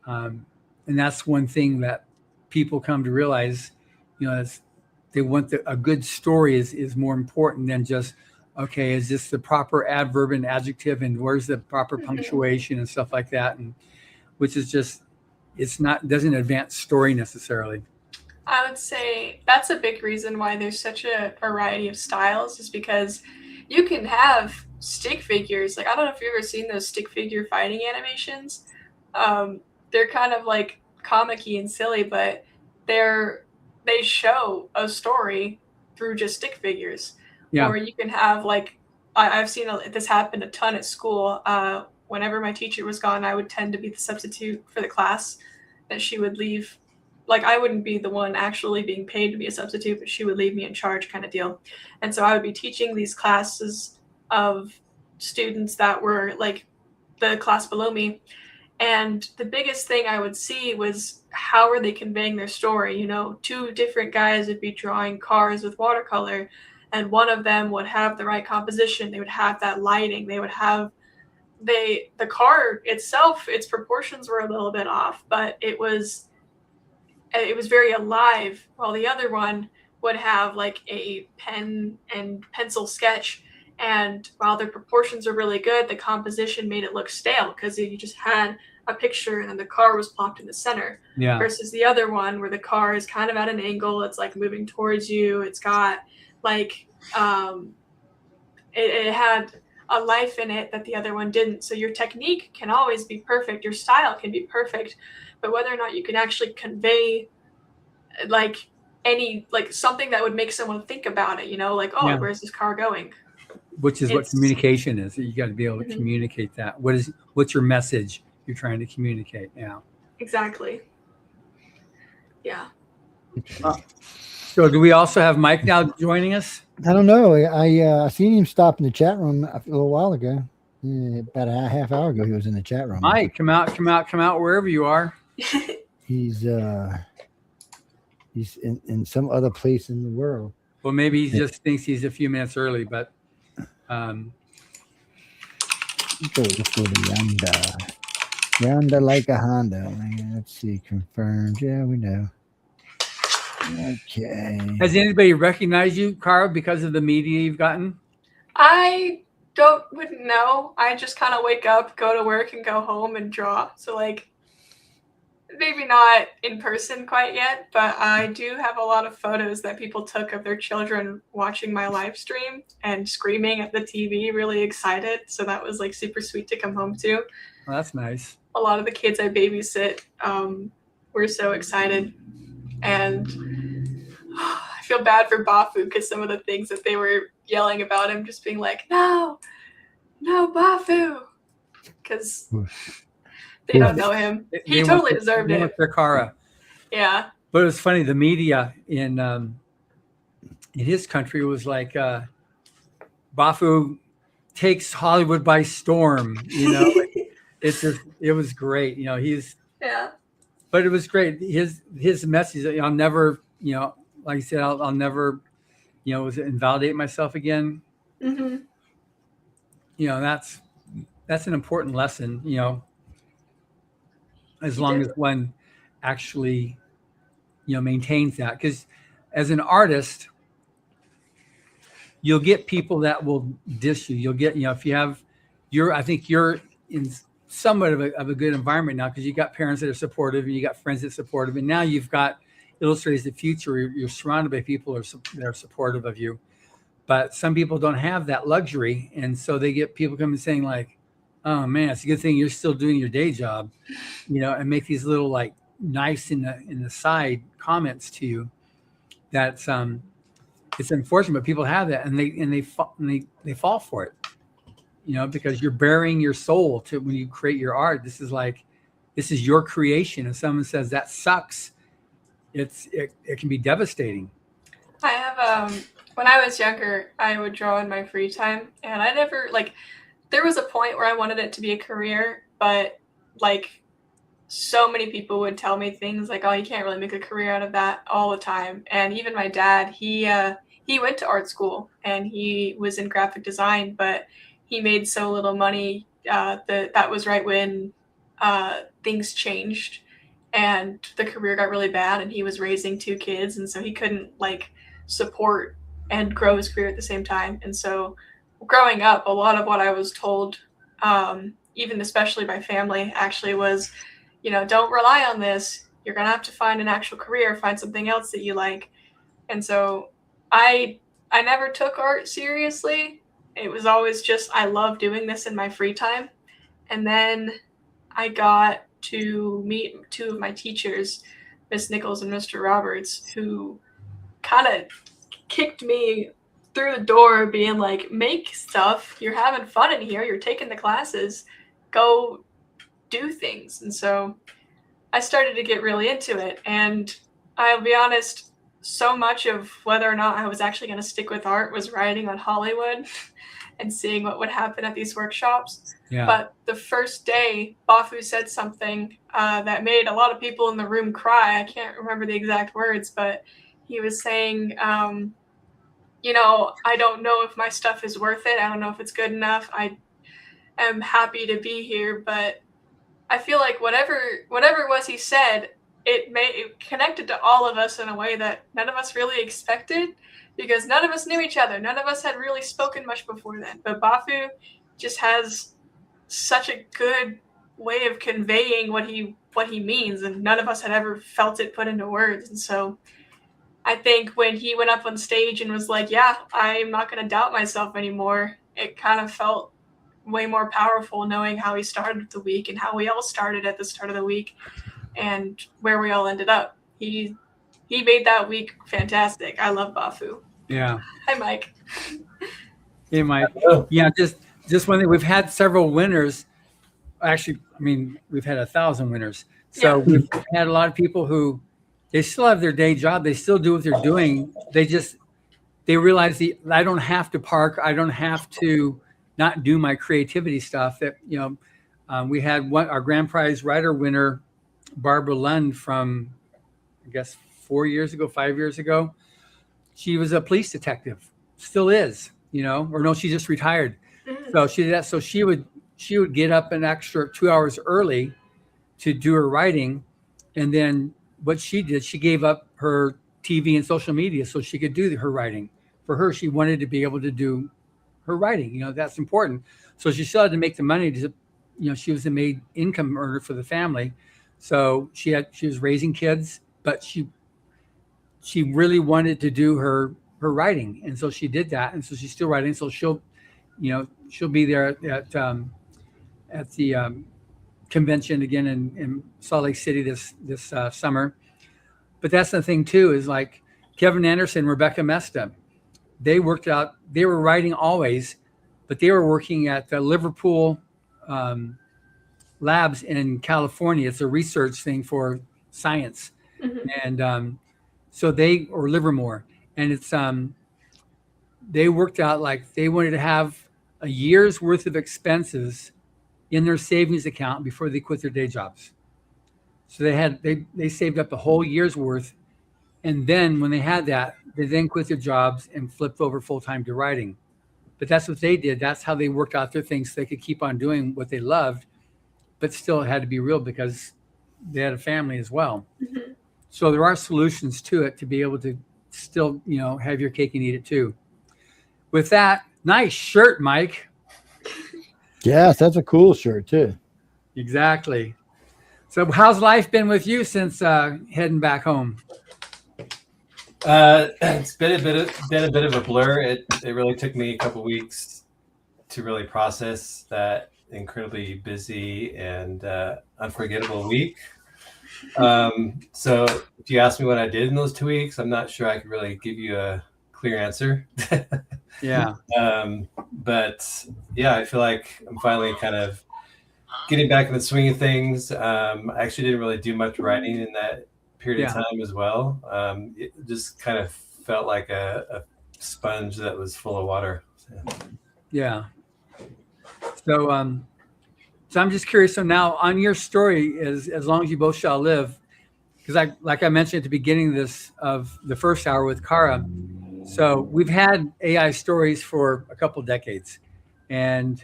and that's one thing that people come to realize, is they want a good story is more important than just, okay, is this the proper adverb and adjective, and where's the proper punctuation and stuff like that, and which is just, doesn't advance story necessarily. I would say that's a big reason why there's such a variety of styles, is because you can have stick figures. Like, I don't know if you've ever seen those stick figure fighting animations. They're kind of like comic-y and silly, but they show a story through just stick figures. Yeah. Or you can have, like, I've seen this happen a ton at school. Whenever my teacher was gone, I would tend to be the substitute for the class, that she would leave. Like, I wouldn't be the one actually being paid to be a substitute, but she would leave me in charge, kind of deal. And so I would be teaching these classes of students that were like the class below me. And the biggest thing I would see was, how are they conveying their story? Two different guys would be drawing cars with watercolor, and one of them would have the right composition. They would have that lighting. They would have the car itself, its proportions were a little bit off, but it was very alive, while the other one would have like a pen and pencil sketch. And while their proportions are really good, the composition made it look stale, because you just had a picture and then the car was plopped in the center. Yeah. Versus the other one, where the car is kind of at an angle, it's like moving towards you. It's got like it had a life in it that the other one didn't. So your technique can always be perfect, your style can be perfect, but whether or not you can actually convey like something that would make someone think about it, like, oh, yeah, where's this car going? Which is what communication is. You got to be able to communicate that. What's your message you're trying to communicate? Yeah. Exactly. Yeah. So do we also have Mike now joining us? I don't know. I seen him stop in the chat room a little while ago. About a half hour ago, he was in the chat room. Mike, come out wherever you are. He's in some other place in the world. Well, maybe he just thinks he's a few minutes early, but let's go to Yonder like a Honda. Let's see, confirmed. Yeah, we know. Okay. Has anybody recognized you, Karah, because of the media you've gotten? I wouldn't know. I just kind of wake up, go to work, and go home and draw. So like, maybe not in person quite yet, but I do have a lot of photos that people took of their children watching my live stream and screaming at the TV, really excited. So that was like super sweet to come home to. Well, that's nice. A lot of the kids I babysit were so excited. And I feel bad for Bafu because some of the things that they were yelling about him, just being like, no, Bafu. Because they don't know him. He totally deserved it. For Karah. Yeah. But it was funny. The media in his country was like, Bafu takes Hollywood by storm. You know, it was great. You know, yeah. But it was great. His message. I'll never, you know, like I said, I'll never, you know, invalidate myself again. Mm-hmm. You know, that's an important lesson. You know. As long as one actually, you know, maintains that. Because as an artist, you'll get people that will diss you. You'll get, you know, if you have, I think you're in somewhat of a good environment now because you got parents that are supportive and you got friends that are supportive. And now you've got Illustrators of the future. You're surrounded by people that are supportive of you. But some people don't have that luxury. And so they get people coming saying like, oh man, it's a good thing you're still doing your day job, you know, and make these little like knives in the side comments to you. That's it's unfortunate, but people have that, and they fall for it, you know, because you're burying your soul to when you create your art. This is your creation, and someone says that sucks. It can be devastating. I have when I was younger, I would draw in my free time, and I never like. There was a point where I wanted it to be a career, but like so many people would tell me things like, oh, you can't really make a career out of that all the time. And even my dad, he went to art school and he was in graphic design, but he made so little money that was right when things changed and the career got really bad and he was raising 2 kids. And so he couldn't like support and grow his career at the same time. And so growing up, a lot of what I was told, even especially by family, actually was, you know, don't rely on this. You're going to have to find an actual career, find something else that you like. And so I never took art seriously. It was always just, I love doing this in my free time. And then I got to meet 2 of my teachers, Miss Nichols and Mr. Roberts, who kind of kicked me through the door being like, make stuff, you're having fun in here, you're taking the classes, go do things. And so I started to get really into it, and I'll be honest, so much of whether or not I was actually going to stick with art was writing on Hollywood and seeing what would happen at these workshops. Yeah. But the first day, Bafu said something that made a lot of people in the room cry. I can't remember the exact words, but he was saying, you know, I don't know if my stuff is worth it. I don't know if it's good enough. I am happy to be here, but I feel like whatever it was he said, it connected to all of us in a way that none of us really expected, because none of us knew each other. None of us had really spoken much before then. But Bafu just has such a good way of conveying what he means, and none of us had ever felt it put into words. And so I think when he went up on stage and was like, yeah, I'm not going to doubt myself anymore, it kind of felt way more powerful knowing how he started the week and how we all started at the start of the week and where we all ended up. He made that week fantastic. I love Bafu. Yeah. Hi, Mike. Hey, Mike. Yeah, just one thing. We've had several winners. Actually, I mean, we've had 1,000 winners. So we've had a lot of people who they still have their day job. They still do what they're doing. They realize I don't have to park. I don't have to not do my creativity stuff. That, you know, we had our grand prize writer winner, Barbara Lund, from, I guess, 5 years ago. She was a police detective, still is, you know, or no, she just retired. So she did that. So she would get up an extra 2 hours early to do her writing. And then what she did, she gave up her TV and social media so she could do her writing. For her, she wanted to be able to do her writing. You know, that's important. So she still had to make the money to, you know, she was the main income earner for the family. So she was raising kids, but she really wanted to do her writing, and so she did that, and so she's still writing. So she'll be there at the convention again in Salt Lake City this summer. But that's the thing too, is like Kevin Anderson, Rebecca Mesta, they were writing always, but they were working at the Liverpool labs in California. It's a research thing for science. And so or Livermore, and it's they worked out like they wanted to have a year's worth of expenses in their savings account before they quit their day jobs. So they saved up the whole year's worth, and then when they had that, they then quit their jobs and flipped over full-time to writing. But that's what they did. That's how they worked out their things so they could keep on doing what they loved, but still it had to be real because they had a family as well. So there are solutions to it to be able to still, have your cake and eat it too. With that, nice shirt, Mike. Yes, that's a cool shirt too. Exactly. So how's life been with you since heading back home? It's been a bit of a blur. It really took me a couple weeks to really process that incredibly busy and unforgettable week. So if you ask me what I did in those 2 weeks, I'm not sure I could really give you a clear answer. Yeah. But yeah, I feel like I'm finally kind of getting back in the swing of things. I actually didn't really do much writing in that period of time as well. It just kind of felt like a sponge that was full of water. Yeah. So I'm just curious. So now on your story, as long as you both shall live, because like I mentioned at the beginning of the first hour with Karah, so we've had AI stories for a couple of decades, and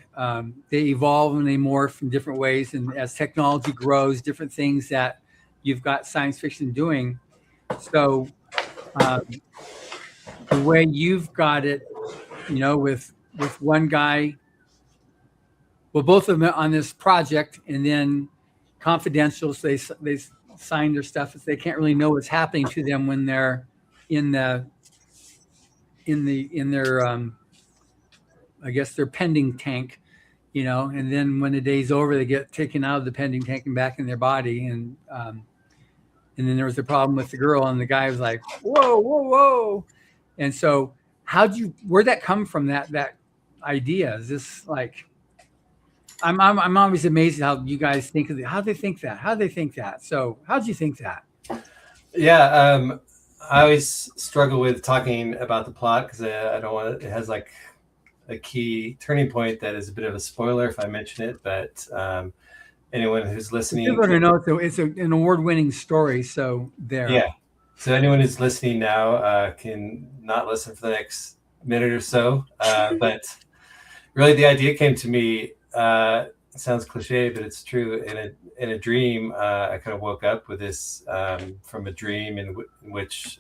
they evolve and they morph in different ways. And as technology grows, different things that you've got science fiction doing. So the way you've got it, with one guy, well, both of them on this project, and then confidential. So they sign their stuff. They can't really know what's happening to them when they're in their I guess their pending tank, and then when the day's over, they get taken out of the pending tank and back in their body. And then there was the problem with the girl, and the guy was like, whoa, whoa, whoa. And so where'd that come from, that idea? Is this like, I'm always amazed at how you guys think of it. How'd they think that? So how'd you think that? Yeah. I always struggle with talking about the plot because I don't want it has like a key turning point that is a bit of a spoiler if I mention it, but anyone who's listening, people don't know it's an award-winning story. So there. Yeah. So anyone who's listening now can not listen for the next minute or so. But really, the idea came to me. It sounds cliche, but it's true. In a dream, I kind of woke up with this from a dream in which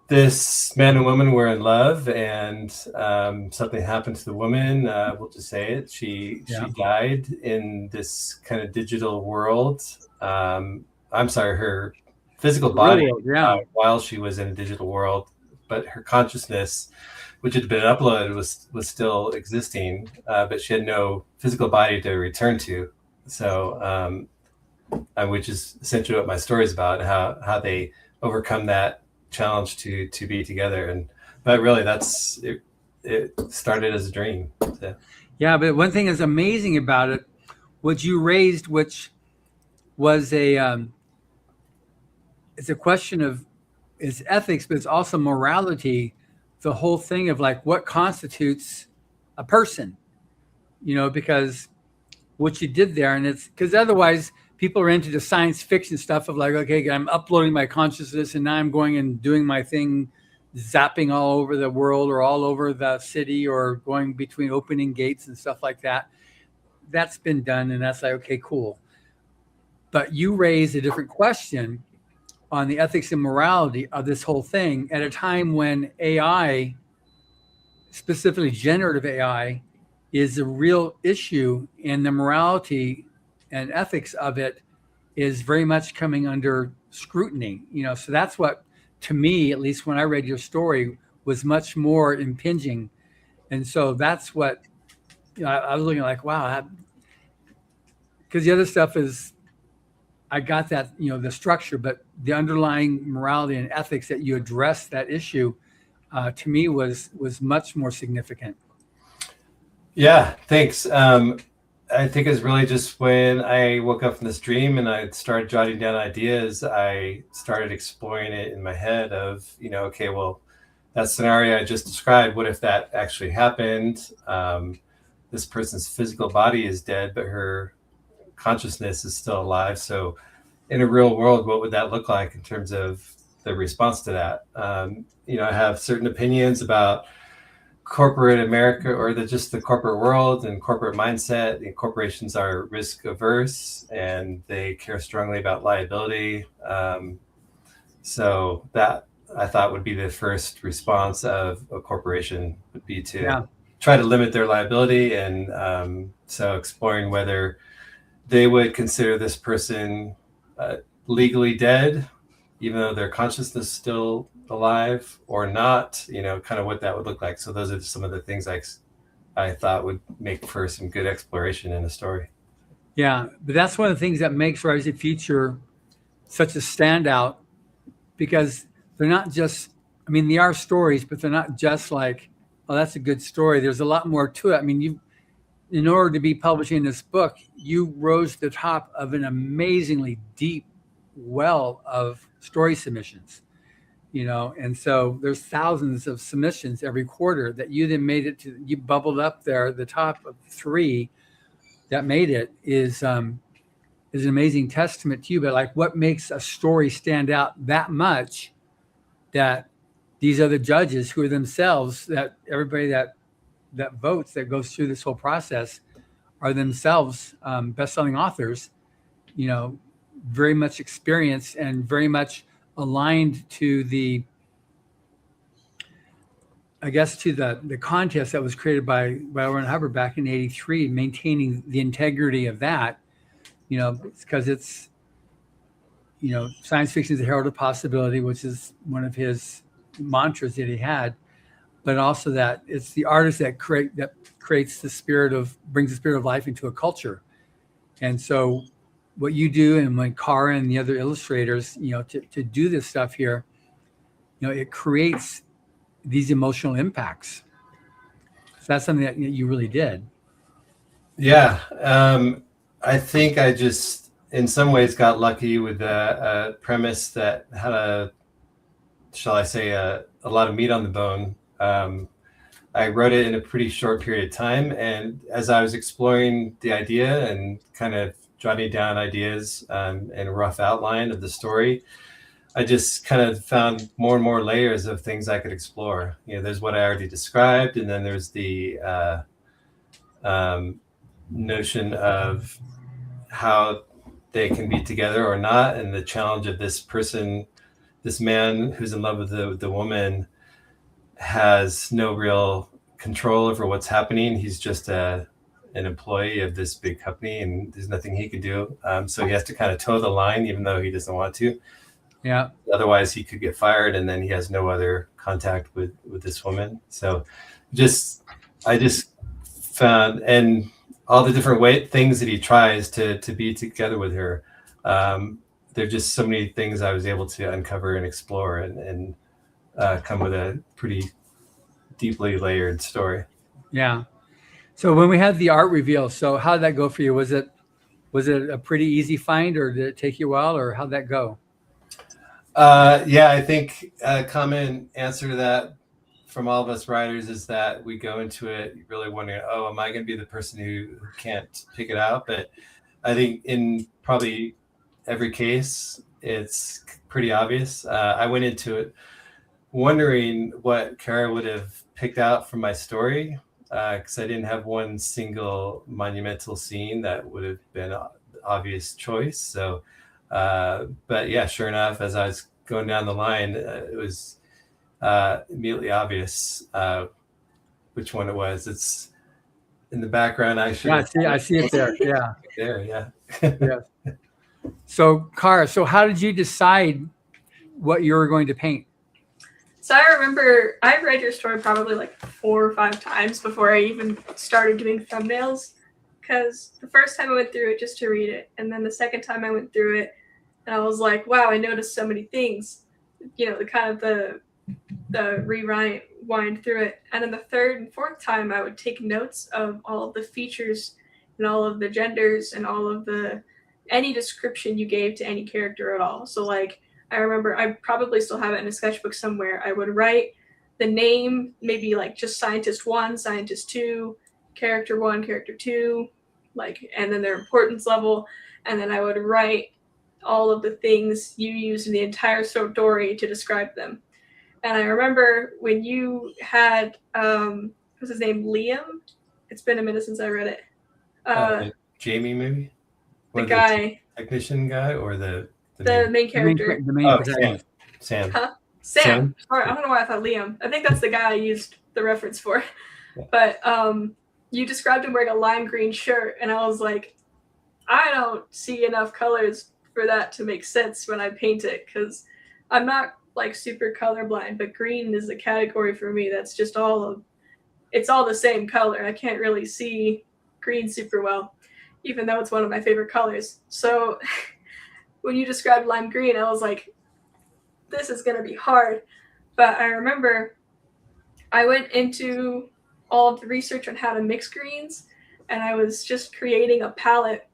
this man and woman were in love, and something happened to the woman. We'll just say it. She died in this kind of digital world. I'm sorry, her physical body while she was in a digital world, but her consciousness, which had been uploaded, was still existing, but she had no physical body to return to. So, which is essentially what my story is about, and how they overcome that challenge to be together. But really, that's it. It started as a dream. So. Yeah, but one thing that's amazing about it, what you raised, which was it's a question of it's ethics, but it's also morality. The whole thing of like what constitutes a person, because what you did there, and it's because otherwise people are into the science fiction stuff of like, okay, I'm uploading my consciousness and now I'm going and doing my thing, zapping all over the world or all over the city or going between opening gates and stuff like that. That's been done, and that's like, okay, cool. But you raise a different question on the ethics and morality of this whole thing at a time when AI, specifically generative AI, is a real issue, and the morality and ethics of it is very much coming under scrutiny. So that's what, to me, at least when I read your story, was much more impinging. And so that's what I was looking like, wow, because the other stuff is, I got that, the structure, but the underlying morality and ethics that you address that issue, to me was much more significant. Yeah, thanks. I think it's really just when I woke up from this dream and I started jotting down ideas, I started exploring it in my head of, okay, well, that scenario I just described, what if that actually happened? This person's physical body is dead, but her consciousness is still alive. So in a real world, what would that look like in terms of the response to that? I have certain opinions about corporate America, or just the corporate world and corporate mindset. The corporations are risk averse and they care strongly about liability. So that I thought would be the first response of a corporation, would be to try to limit their liability. And so exploring whether they would consider this person legally dead, even though their consciousness is still alive, or not, kind of what that would look like. So those are some of the things I thought would make for some good exploration in a story. Yeah, but that's one of the things that makes Rise of the Future such a standout, because they're not just, they are stories, but they're not just like, oh, that's a good story. There's a lot more to it. In order to be publishing this book, you rose to the top of an amazingly deep well of story submissions, and so there's thousands of submissions every quarter that you then made it to, you bubbled up there. The top of 3 that made it is an amazing testament to you. But like, what makes a story stand out that much that these other judges, who are themselves, that everybody that votes, that goes through this whole process, are themselves best-selling authors, very much experienced and very much aligned to the contest that was created by Warren Hubbard back in '83, maintaining the integrity of that, because it's, science fiction is the herald of possibility, which is one of his mantras that he had, but also that it's the artist that creates the spirit of, brings the spirit of life into a culture. And so what you do, and when Karah and the other illustrators, to do this stuff here, it creates these emotional impacts. So that's something that you really did. Yeah. I think I just, in some ways, got lucky with a premise that had a lot of meat on the bone. I wrote it in a pretty short period of time. And as I was exploring the idea and kind of jotting down ideas and a rough outline of the story, I just kind of found more and more layers of things I could explore. There's what I already described, and then there's the notion of how they can be together or not, and the challenge of this person, this man who's in love with the woman, has no real control over what's happening. He's just an employee of this big company, and there's nothing he can do. So he has to kind of toe the line, even though he doesn't want to. Yeah. Otherwise, he could get fired, and then he has no other contact with this woman. So, I just found, and all the different things that he tries to be together with her. There are just so many things I was able to uncover and explore, and come with a pretty deeply layered story. Yeah. So when we had the art reveal, so how did that go for you? Was it a pretty easy find, or did it take you a while, or how'd that go? Yeah, I think a common answer to that from all of us writers is that we go into it really wondering, oh, am I going to be the person who can't pick it out? But I think in probably every case, it's pretty obvious. I went into it wondering what Karah would have picked out from my story, because I didn't have one single monumental scene that would have been an obvious choice. So, but yeah, sure enough, as I was going down the line, it was immediately obvious which one it was. It's in the background. I see it there. Yeah. There, yeah. Yes. So, Karah, so how did you decide what you were going to paint? So I remember I read your story probably like 4 or 5 times before I even started doing thumbnails. Because the first time I went through it just to read it, and then the second time I went through it, and I was like, wow, I noticed so many things. You know, the kind of the rewind through it. And then the third and fourth time, I would take notes of all of the features and all of the genders and all of any description you gave to any character at all. So like, I remember, I probably still have it in a sketchbook somewhere. I would write the name, maybe like just scientist 1, scientist 2, character 1, character 2, like, and then their importance level. And then I would write all of the things you used in the entire story to describe them. And I remember when you had, what's his name, Liam? It's been a minute since I read it. Jamie, maybe? Or the guy. Technician guy, or the main character. The main protagonist. Sam. Huh? Sam. Or, I don't know why I thought Liam. I think that's the guy I used the reference for. Yeah. But you described him wearing a lime green shirt, and I was like, I don't see enough colors for that to make sense when I paint it, because I'm not like super colorblind, but green is a category for me that's just it's all the same color. I can't really see green super well, even though it's one of my favorite colors. So when you described lime green, I was like, this is going to be hard. But I remember I went into all of the research on how to mix greens, and I was just creating a palette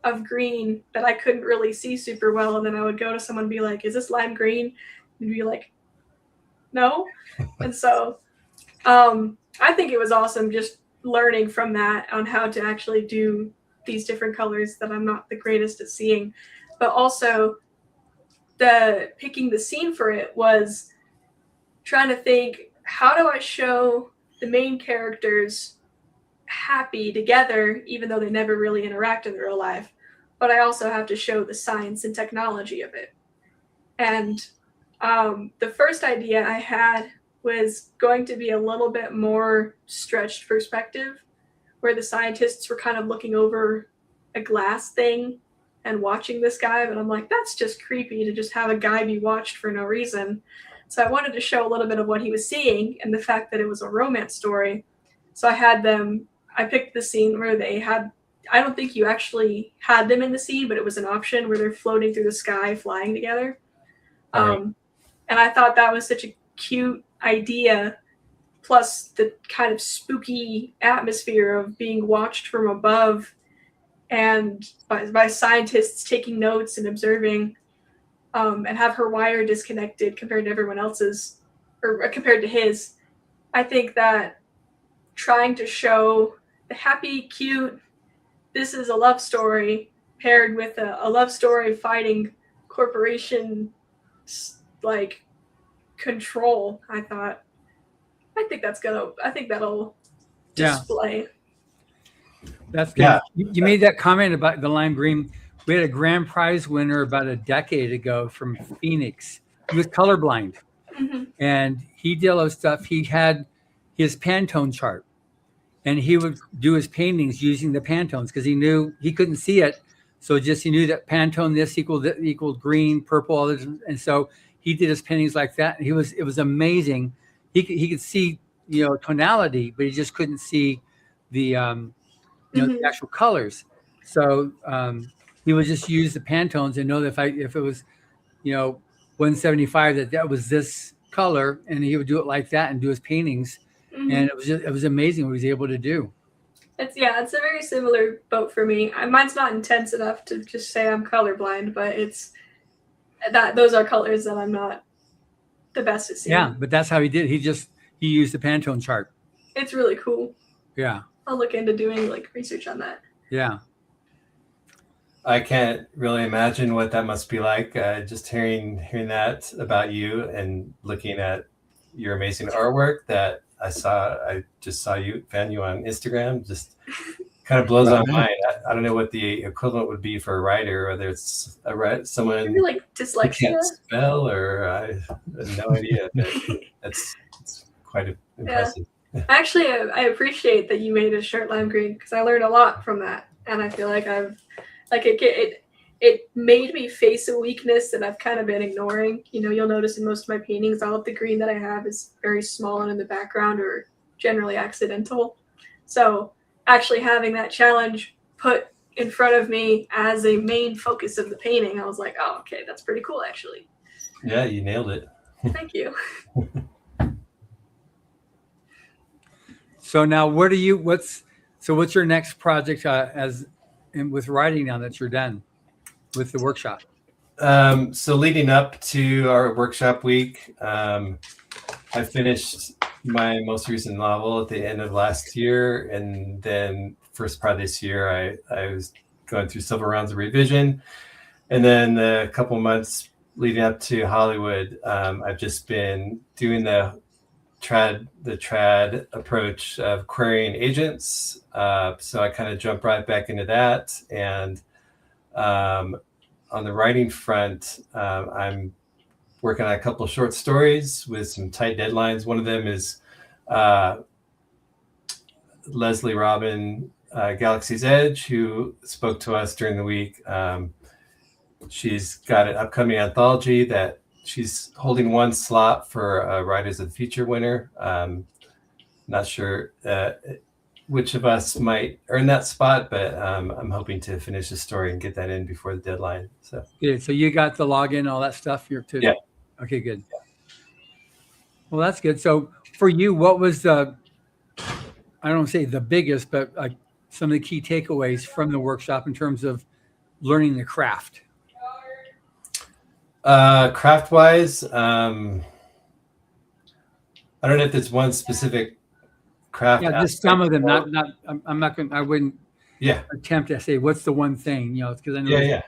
of green that I couldn't really see super well. And then I would go to someone and be like, is this lime green? And be like, no. And so I think it was awesome just learning from that on how to actually do these different colors that I'm not the greatest at seeing. But also picking the scene for it was trying to think, how do I show the main characters happy together, even though they never really interact in real life? But I also have to show the science and technology of it. And the first idea I had was going to be a little bit more stretched perspective, where the scientists were kind of looking over a glass thing and watching this guy. But I'm like, that's just creepy to just have a guy be watched for no reason. So I wanted to show a little bit of what he was seeing and the fact that it was a romance story. So I picked the scene where they had, I don't think you actually had them in the scene, but it was an option where they're floating through the sky, flying together. Right. And I thought that was such a cute idea, plus the kind of spooky atmosphere of being watched from above and by scientists taking notes and observing, and have her wire disconnected compared to everyone else's, or compared to his. I think that trying to show the happy, cute, this is a love story paired with a love story fighting corporation like control, I think that'll display. That's good. Yeah. You made that comment about the lime green. We had a grand prize winner about a decade ago from Phoenix. He was colorblind. Mm-hmm. And he did all those stuff. He had his Pantone chart, and he would do his paintings using the Pantones because he knew he couldn't see it. So he knew that Pantone this equaled green, purple, all this, and so he did his paintings like that. And it was amazing. He could see, tonality, but he just couldn't see the the actual colors. So he would just use the Pantones and know that if it was 175 that was this color, and he would do it like that and do his paintings. Mm-hmm. And it was amazing what he was able to do. It's a very similar boat for me. Mine's not intense enough to just say I'm colorblind, but it's those are colors that I'm not the best at seeing. Yeah, but that's how he did. He used the Pantone chart. It's really cool. Yeah. I'll look into doing research on that. Yeah. I can't really imagine what that must be like. Just hearing that about you and looking at your amazing artwork that I just found you on Instagram. Just kind of blows my mind. I don't know what the equivalent would be for a writer, whether it's someone maybe like dyslexia, who can't spell, or I have no idea. It's quite impressive. Yeah. Actually, I appreciate that you made a shirt lime green because I learned a lot from that, and I feel like I've Like it made me face a weakness that I've kind of been ignoring. You know, you'll notice in most of my paintings, all of the green that I have is very small and in the background or generally accidental. So actually having that challenge put in front of me as a main focus of the painting, I was like, oh, okay, that's pretty cool, actually. Yeah, you nailed it. Thank you. So now, what's your next project with writing now that you're done with the workshop? So leading up to our workshop week, I finished my most recent novel at the end of last year, and then first part of this year, I was going through several rounds of revision, and then a couple months leading up to Hollywood, I've just been doing the trad approach of querying agents. So I kind of jumped right back into that, and on the writing front, I'm working on a couple of short stories with some tight deadlines. One of them is Leslie Robin, Galaxy's Edge, who spoke to us during the week. She's got an upcoming anthology that she's holding one slot for Writers of the Future winner. Not sure which of us might earn that spot, but I'm hoping to finish the story and get that in before the deadline. So good. So you got the login, all that stuff. Yeah. Okay, good. Well, that's good. So for you, what was I don't want to say the biggest, but some of the key takeaways from the workshop in terms of learning the craft? Craft wise, I don't know if there's one specific craft. Yeah, just some of them. I wouldn't Yeah. attempt to say what's the one thing, because I know. Yeah.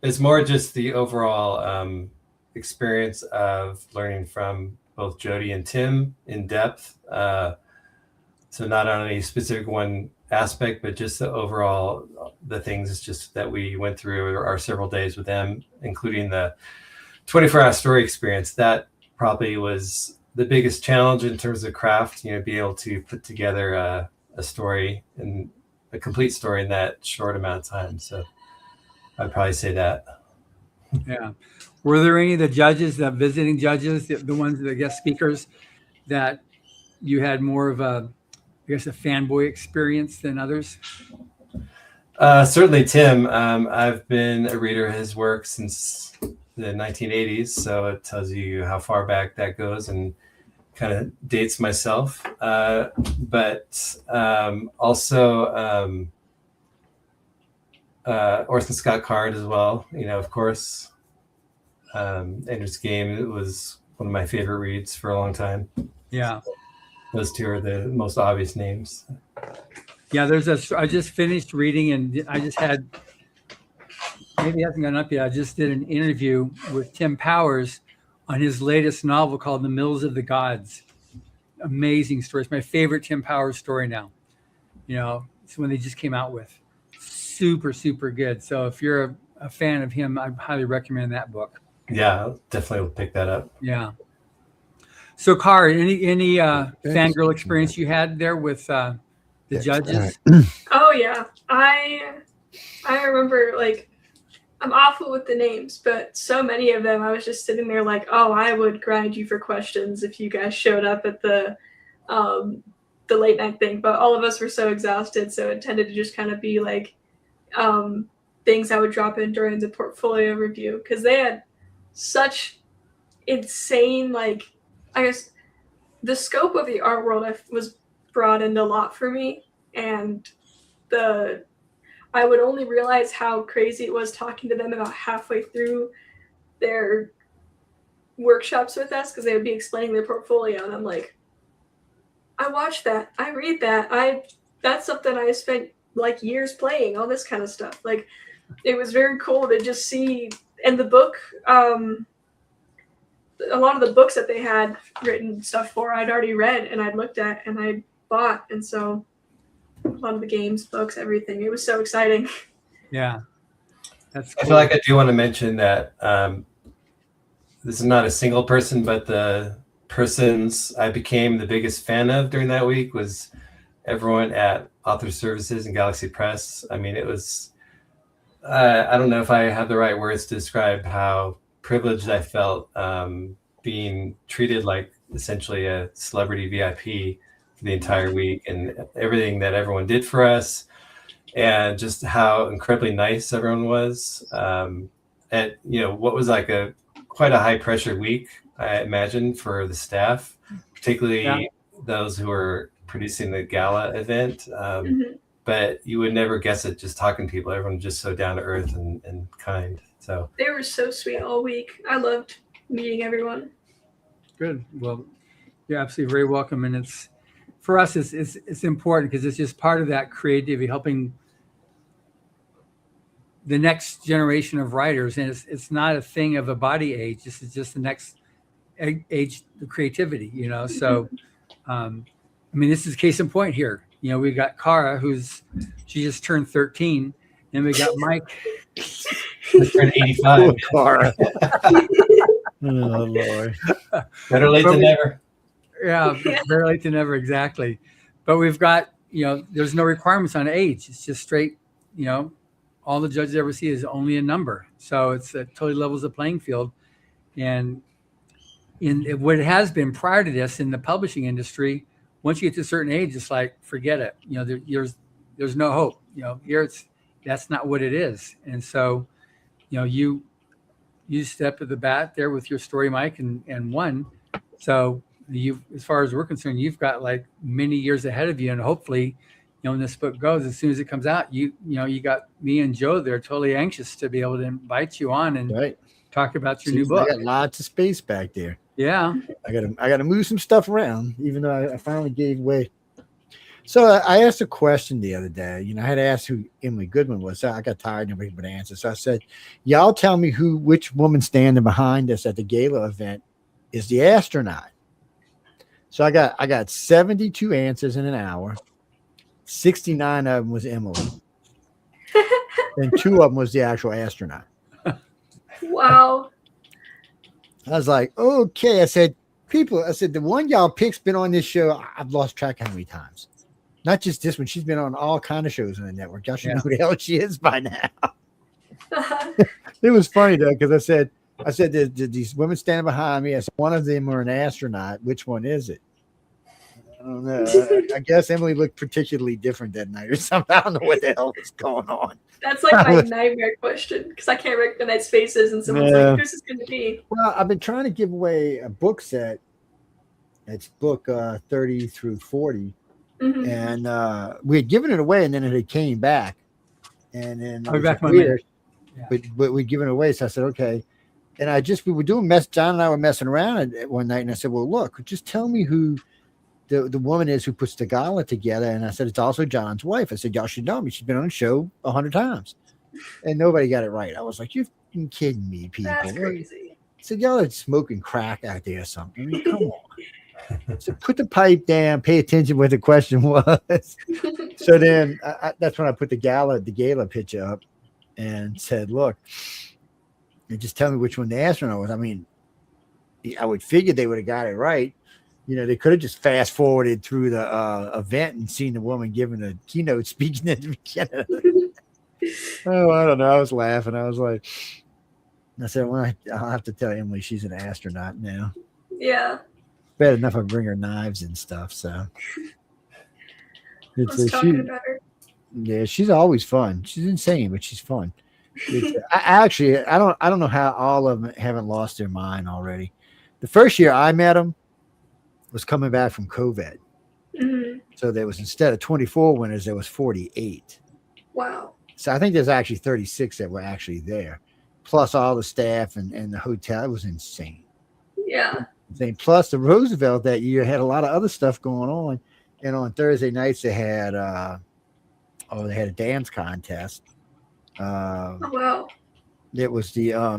It's more just the overall experience of learning from both Jody and Tim in depth. So not on any specific one aspect, but just the overall, the things just that we went through our several days with them, including the 24-hour story experience. That probably was the biggest challenge in terms of craft, be able to put together a story and a complete story in that short amount of time. So I'd probably say that. Yeah. Were there any of the judges, the visiting judges, the ones, the guest speakers, that you had more of a fanboy experience than others? Certainly Tim. I've been a reader of his work since the 1980s, so it tells you how far back that goes and kind of dates myself. But also Orson Scott Card as well, of course. Ender's Game, it was one of my favorite reads for a long time. Yeah. Those two are the most obvious names. Yeah, I just finished reading, and I just had, maybe it hasn't gone up yet, I just did an interview with Tim Powers on his latest novel called The Mills of the Gods. Amazing story. It's my favorite Tim Powers story now. It's one they just came out with. Super, super good. So if you're a fan of him, I highly recommend that book. Yeah, definitely will pick that up. Yeah. So, Karah, any fangirl experience you had there with the judges? Oh yeah, I remember, I'm awful with the names, but so many of them, I was just sitting there like, oh, I would grind you for questions if you guys showed up at the late night thing. But all of us were so exhausted, so it tended to just kind of be things I would drop in during the portfolio review, because they had such insane, I guess the scope of the art world was broadened a lot for me, and I would only realize how crazy it was talking to them about halfway through their workshops with us, because they would be explaining their portfolio, and I'm like, I watch that, I read that, that's something I spent years playing, all this kind of stuff. It was very cool to just see. And the book, a lot of the books that they had written stuff for, I'd already read and I'd looked at and I bought. And so a lot of the games, books, everything, it was so exciting. Yeah. That's cool. I feel like I do want to mention that this is not a single person, but the persons I became the biggest fan of during that week was everyone at Author Services and Galaxy Press. I mean, it was I don't know if I have the right words to describe how privileged I felt being treated like essentially a celebrity VIP for the entire week, and everything that everyone did for us, and just how incredibly nice everyone was. And what was like quite a high pressure week, I imagine, for the staff, particularly those who were producing the gala event. But you would never guess it just talking to people. Everyone just so down to earth and kind. So they were so sweet all week. I loved meeting everyone. Good. Well, you're absolutely very welcome. And it's, for us, it's important because it's just part of that creativity, helping the next generation of writers. And it's not a thing of a body age. This is just the next age, the creativity, So, this is case in point here. We got Karah, she just turned 13, and we got Mike. Turned 85. Karah. Oh, Lord. Better late than never. Yeah, better late than never, exactly. But we've got, there's no requirements on age. It's just straight, all the judges ever see is only a number. So it totally levels the playing field. And in what it has been prior to this in the publishing industry, once you get to a certain age, it's like, forget it. There's no hope. Here that's not what it is. And so, you step at the bat there with your story, Mike, and won. So as far as we're concerned, you've got like many years ahead of you, and hopefully, when this book goes, as soon as it comes out, you got me and Joe there totally anxious to be able to invite you on and talk about your new book. I got lots of space back there. Yeah, I got to move some stuff around, even though I finally gave way. So I asked a question the other day. I had asked who Emily Goodman was. So I got tired of nobody would answer. So I said, "Y'all tell me which woman standing behind us at the gala event is the astronaut." So I got 72 answers in an hour. 69 of them was Emily, and 2 of them was the actual astronaut. Wow. I was like, okay. I said, the one y'all pick's been on this show. I've lost track how many times. Not just this one. She's been on all kind of shows on the network. Y'all should know who the hell she is by now. It was funny though, because I said, there's these women standing behind me. I said, one of them are an astronaut. Which one is it? I don't know. I guess Emily looked particularly different that night or something. I don't know what the hell was going on. That's like my nightmare question, because I can't recognize faces, and someone's like, "Who's this going to be?" Well, I've been trying to give away a book set. It's book 30 through 40. Mm-hmm. And we had given it away, and then it came back. And then it was weird. But we'd given it away. So I said, okay. And we were doing John and I were messing around one night, and I said, well, look, just tell me who the woman is who puts the gala together. And I said, it's also John's wife. I said, y'all should know me. She's been on the show 100 times. And nobody got it right. I was like, you're kidding me, people. That's crazy. I said, y'all are smoking crack out there or something. I mean, come on. So put the pipe down, pay attention what the question was. So then that's when I put the gala picture up and said, look, and just tell me which one the astronaut was. I mean, I would figure they would have got it right. They could have just fast forwarded through the event and seen the woman giving a keynote speaking at the beginning. Oh, I don't know. I was laughing. I was like, I said, well, I'll have to tell Emily she's an astronaut now. Yeah. Bad enough I bring her knives and stuff. So it's talking about her. Yeah, she's always fun. She's insane, but she's fun. I don't know how all of them haven't lost their mind already. The first year I met them was coming back from COVID. Mm-hmm. So there was, instead of 24 winners, there was 48. Wow. So I think there's actually 36 that were actually there, plus all the staff and the hotel. It was insane. Yeah. Plus the Roosevelt that year had a lot of other stuff going on. And on Thursday nights they had a dance contest. Oh, wow. It was the I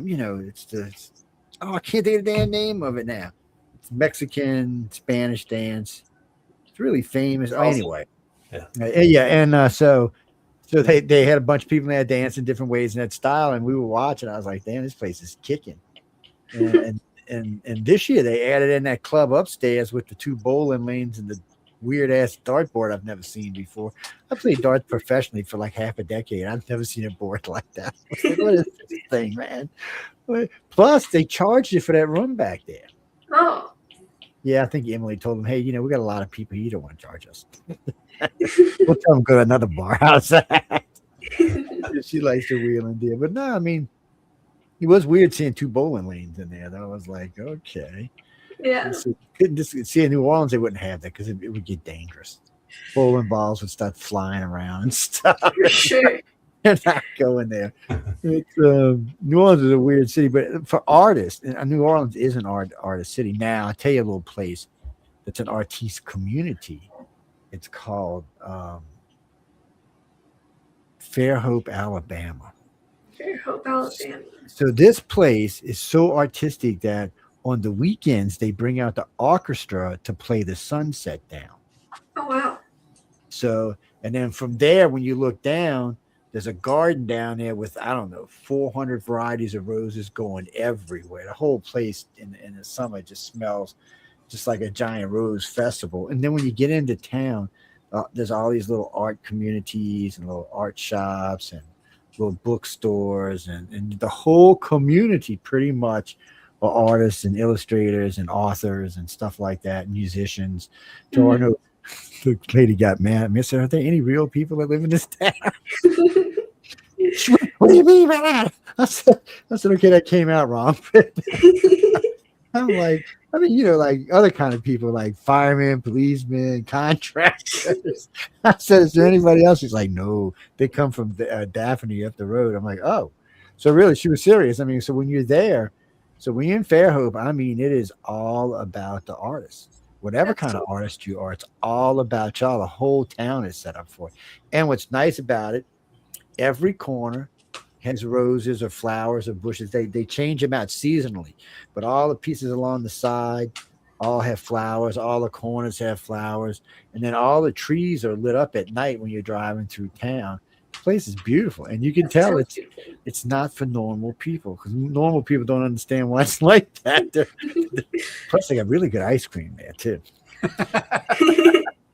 can't think of the damn name of it now. It's Mexican Spanish dance. It's really famous. Awesome. Anyway. Yeah. And so they had a bunch of people that dance in different ways in that style, and we were watching. I was like, damn, this place is kicking. And this year they added in that club upstairs with the 2 bowling lanes and the weird ass dartboard I've never seen before. I played darts professionally for like half a decade. I've never seen a board like that. I was like, what is this thing, man? Plus, they charged you for that room back there. Oh. Yeah, I think Emily told them, hey, we got a lot of people. You don't want to charge us. We'll tell them go to another bar. How's that? She likes the wheeling deal. But no, I mean, it was weird seeing 2 bowling lanes in there. Though I was like, okay. Yeah. So couldn't just see in New Orleans, they wouldn't have that because it would get dangerous. Bowling balls would start flying around and stuff. For sure. They're not going there. New Orleans is a weird city, but for artists, and New Orleans is an artist city. Now, I'll tell you a little place that's an artiste community. It's called Fairhope, Alabama. Fairhope, Alabama. So this place is so artistic that on the weekends, they bring out the orchestra to play the sunset down. Oh, wow. So, and then from there, when you look down, there's a garden down there with, 400 varieties of roses going everywhere. The whole place in the summer just smells just like a giant rose festival. And then when you get into town, there's all these little art communities and little art shops and little bookstores. And the whole community pretty much are artists and illustrators and authors and stuff like that, musicians. So I know the lady got mad. Mister, are there any real people that live in this town? What do you mean by that? I said, okay, that came out wrong. I'm like, like other kind of people, like firemen, policemen, contractors. I said, is there anybody else? She's like, no, they come from Daphne up the road. I'm like, oh, so really, she was serious. I mean, so when you're there, so when you're in Fairhope, I mean, it is all about the artists. Whatever kind of artist you are, it's all about y'all. The whole town is set up for it. And what's nice about it, every corner has roses or flowers or bushes. They change them out seasonally, but all the pieces along the side all have flowers. All the corners have flowers. And then all the trees are lit up at night when you're driving through town. The place is beautiful. And you can tell it's not for normal people because normal people don't understand why it's like that. Plus, they got really good ice cream there, too.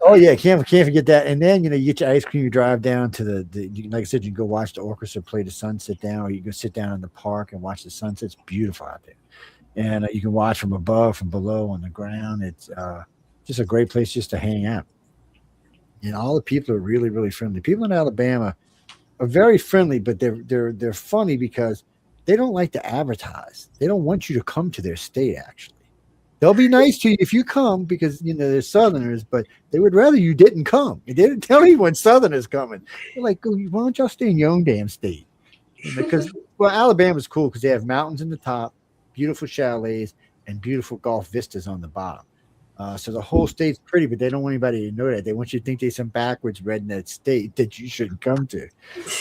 Oh, yeah. Can't forget that. And then, you get your ice cream. You drive down to the like I said, you can go watch the orchestra play the sunset down, or you can sit down in the park and watch the sunset. It's beautiful out there. And you can watch from above, from below, on the ground. It's just a great place just to hang out. And all the people are really, really friendly. People in Alabama are very friendly, but they're funny because they don't like to advertise. They don't want you to come to their state, actually. They'll be nice to you if you come because, they're Southerners, but they would rather you didn't come. They didn't tell anyone Southerners coming. They're like, why don't y'all stay in your own damn state? Because, Alabama's cool because they have mountains in the top, beautiful chalets, and beautiful golf vistas on the bottom. So the whole state's pretty, but they don't want anybody to know that. They want you to think there's some backwards redneck state that you shouldn't come to.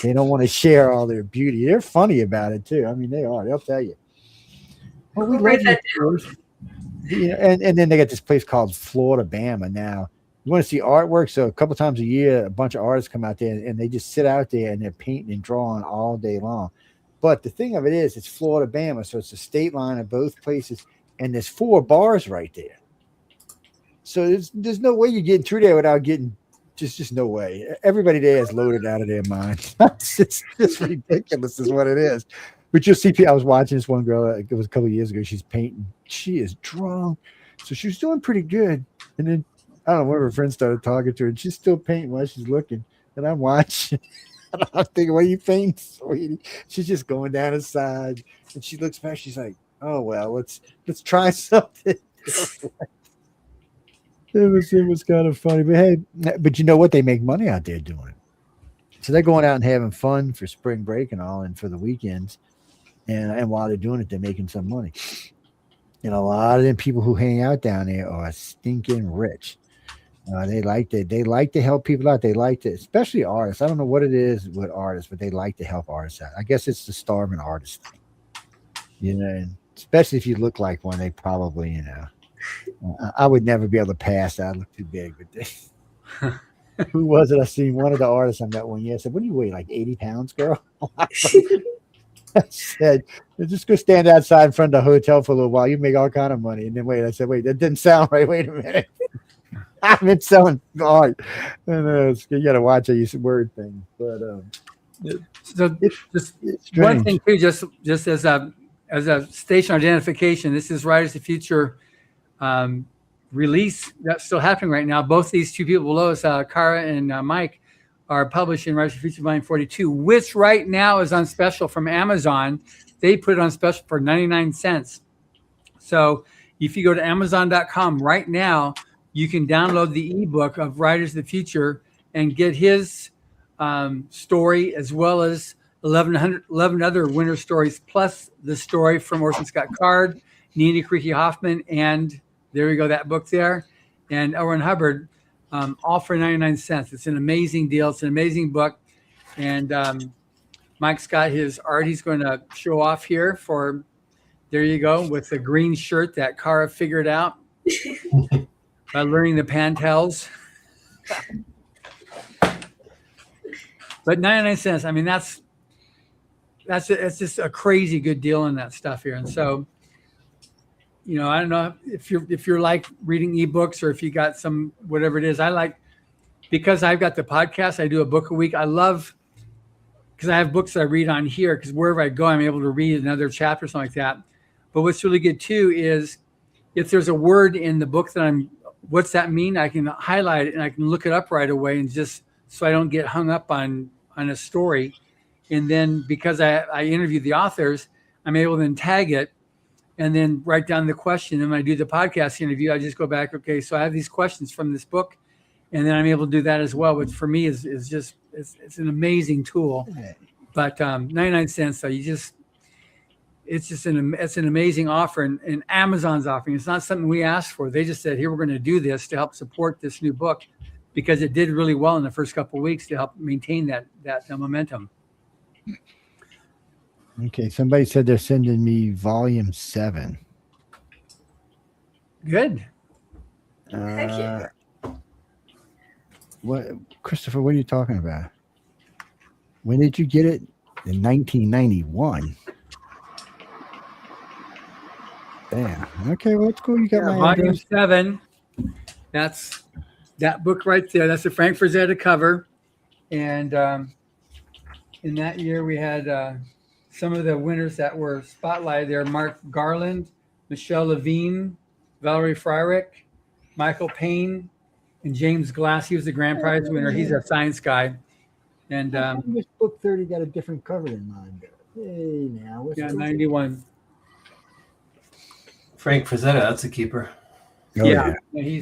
They don't want to share all their beauty. They're funny about it, too. I mean, they are. They'll tell you. Well, we love you. And then they got this place called Florida Bama. Now, you want to see artwork? So a couple times a year, a bunch of artists come out there and they just sit out there and they're painting and drawing all day long. But the thing of it is, it's Florida Bama, so it's a state line of both places, and there's 4 bars right there. So there's no way you're getting through there without getting just no way. Everybody there is loaded out of their minds. It's ridiculous, is what it is. But you'll see. I was watching this one girl. It was a couple of years ago. She's painting. She is drunk, so she was doing pretty good. And then I don't know. One of her friends started talking to her, and she's still painting while she's looking. And I'm watching. And I'm thinking, "What are you painting, sweetie?" She's just going down the side, and she looks back. She's like, "Oh well, let's try something." It was kind of funny, but hey, you know what? They make money out there doing it. So they're going out and having fun for spring break and all, and for the weekends. And while they're doing it, they're making some money. And a lot of them people who hang out down there are stinking rich. They like to help people out. They like to, especially artists. I don't know what it is with artists, but they like to help artists out. I guess it's the starving artist thing. And especially if you look like one, they probably, I would never be able to pass that. I look too big. But who was it? I seen one of the artists I met one year. I said, "What do you weigh, like 80 pounds, girl?" I said, "Just go stand outside in front of the hotel for a little while. You make all kind of money." And then I said, "Wait, that didn't sound right. Wait a minute." I've been selling art. You got to watch these word things. But so just one thing too, just as a station identification, this is Writers of the Future release that's still happening right now. Both these two people below us, Karah and Mike, are publishing Writers of the Future Volume 42, which right now is on special from Amazon. They put it on special for 99 cents. So if you go to Amazon.com right now, you can download the ebook of Writers of the Future and get his story, as well as 11 other winter stories, plus the story from Orson Scott Card, Nina Creaky Hoffman, and there you go, that book there, and Owen Hubbard, all for 99 cents. It's an amazing deal. It's an amazing book. And Mike's got his art he's going to show off here for, there you go, with the green shirt that Karah figured out by learning the pantels. But 99 cents, I mean, that's just a crazy good deal in that stuff here. And so, you know, I don't know if you're like reading ebooks, or if you got some, whatever it is. I like, because I've got the podcast, I do a book a week. I love, because I have books that I read on here, because wherever I go, I'm able to read another chapter or something like that. But what's really good too is if there's a word in the book that what's that mean? I can highlight it and I can look it up right away, and just so I don't get hung up on a story. And then because I interview the authors, I'm able to then tag it and then write down the question. And when I do the podcast interview, I just go back, okay, so I have these questions from this book, and then I'm able to do that as well, which for me is just, it's an amazing tool. But 99 cents, so it's an amazing offer, and Amazon's offering. It's not something we asked for. They just said, here, we're going to do this to help support this new book, because it did really well in the first couple of weeks to help maintain that momentum. Okay, somebody said they're sending me volume 7. Good. Thank you. What, Christopher? What are you talking about? When did you get it? In 1991. Damn. Okay, well, that's cool. You got my volume address. 7. That's that book right there. That's the Frank Frazetta cover, and in that year we had some of the winners that were spotlighted there: Mark Garland, Michelle Levine, Valerie Fryrick, Michael Payne, and James Glass. He was the grand prize winner. He's a science guy. And this book 30 got a different cover than mine. Hey, now what's 91. Frank Frazetta, that's a keeper. Oh, yeah. He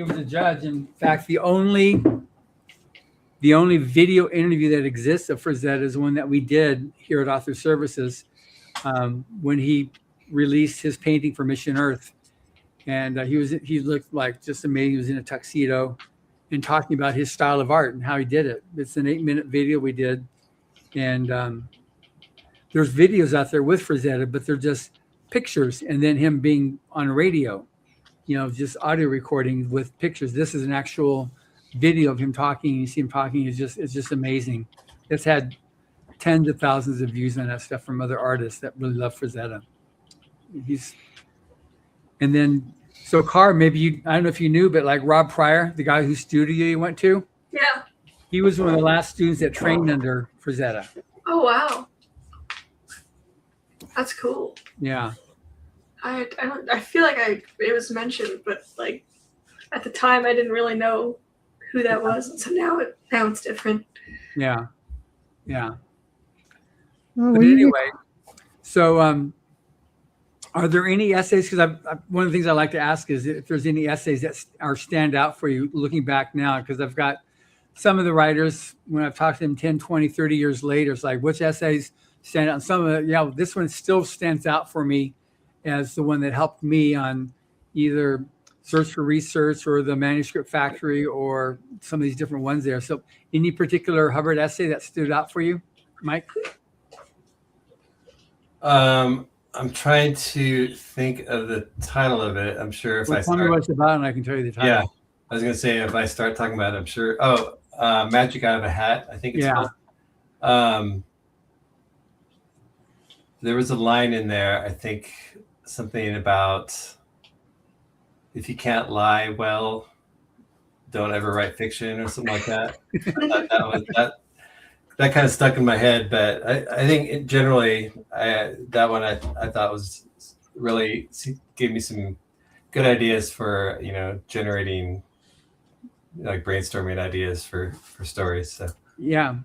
was a judge. In fact, the only video interview that exists of Frazetta is one that we did here at Author Services when he released his painting for Mission Earth, and he looked like just amazing. He was in a tuxedo and talking about his style of art and how he did it. It's an 8-minute video we did, and there's videos out there with Frazetta, but they're just pictures, and then him being on radio, just audio recording with pictures. This is an actual video of him talking. You see him talking. It's just amazing. It's had tens of thousands of views on that stuff from other artists that really love Frazetta. And then, so Karah, maybe I don't know if you knew, but like Rob Pryor, the guy whose studio you went to, yeah, he was one of the last students that trained under Frazetta. Oh wow, that's cool. Yeah. I feel like it was mentioned, but like at the time I didn't really know who that was, and so now it's different. Yeah. Oh, But anyway, so are there any essays? Because one of the things I like to ask is if there's any essays that stand out for you looking back now, because I've got some of the writers, when I've talked to them 10, 20, 30 years later, it's like, which essays stand out? And some of it, this one still stands out for me as the one that helped me on either Search for Research or the Manuscript Factory or some of these different ones there. So any particular Hubbard essay that stood out for you, Mike? I'm trying to think of the title of it. I'm sure if I tell me what it's about and I can tell you the title. Yeah, I was going to say, if I start talking about it, I'm sure. Magic Out of a Hat, I think it's called. There was a line in there, I think something about if you can't lie well, don't ever write fiction or something like that. That kind of stuck in my head, but I think generally that one I thought was really gave me some good ideas for, you know, generating, like brainstorming ideas for stories. So yeah,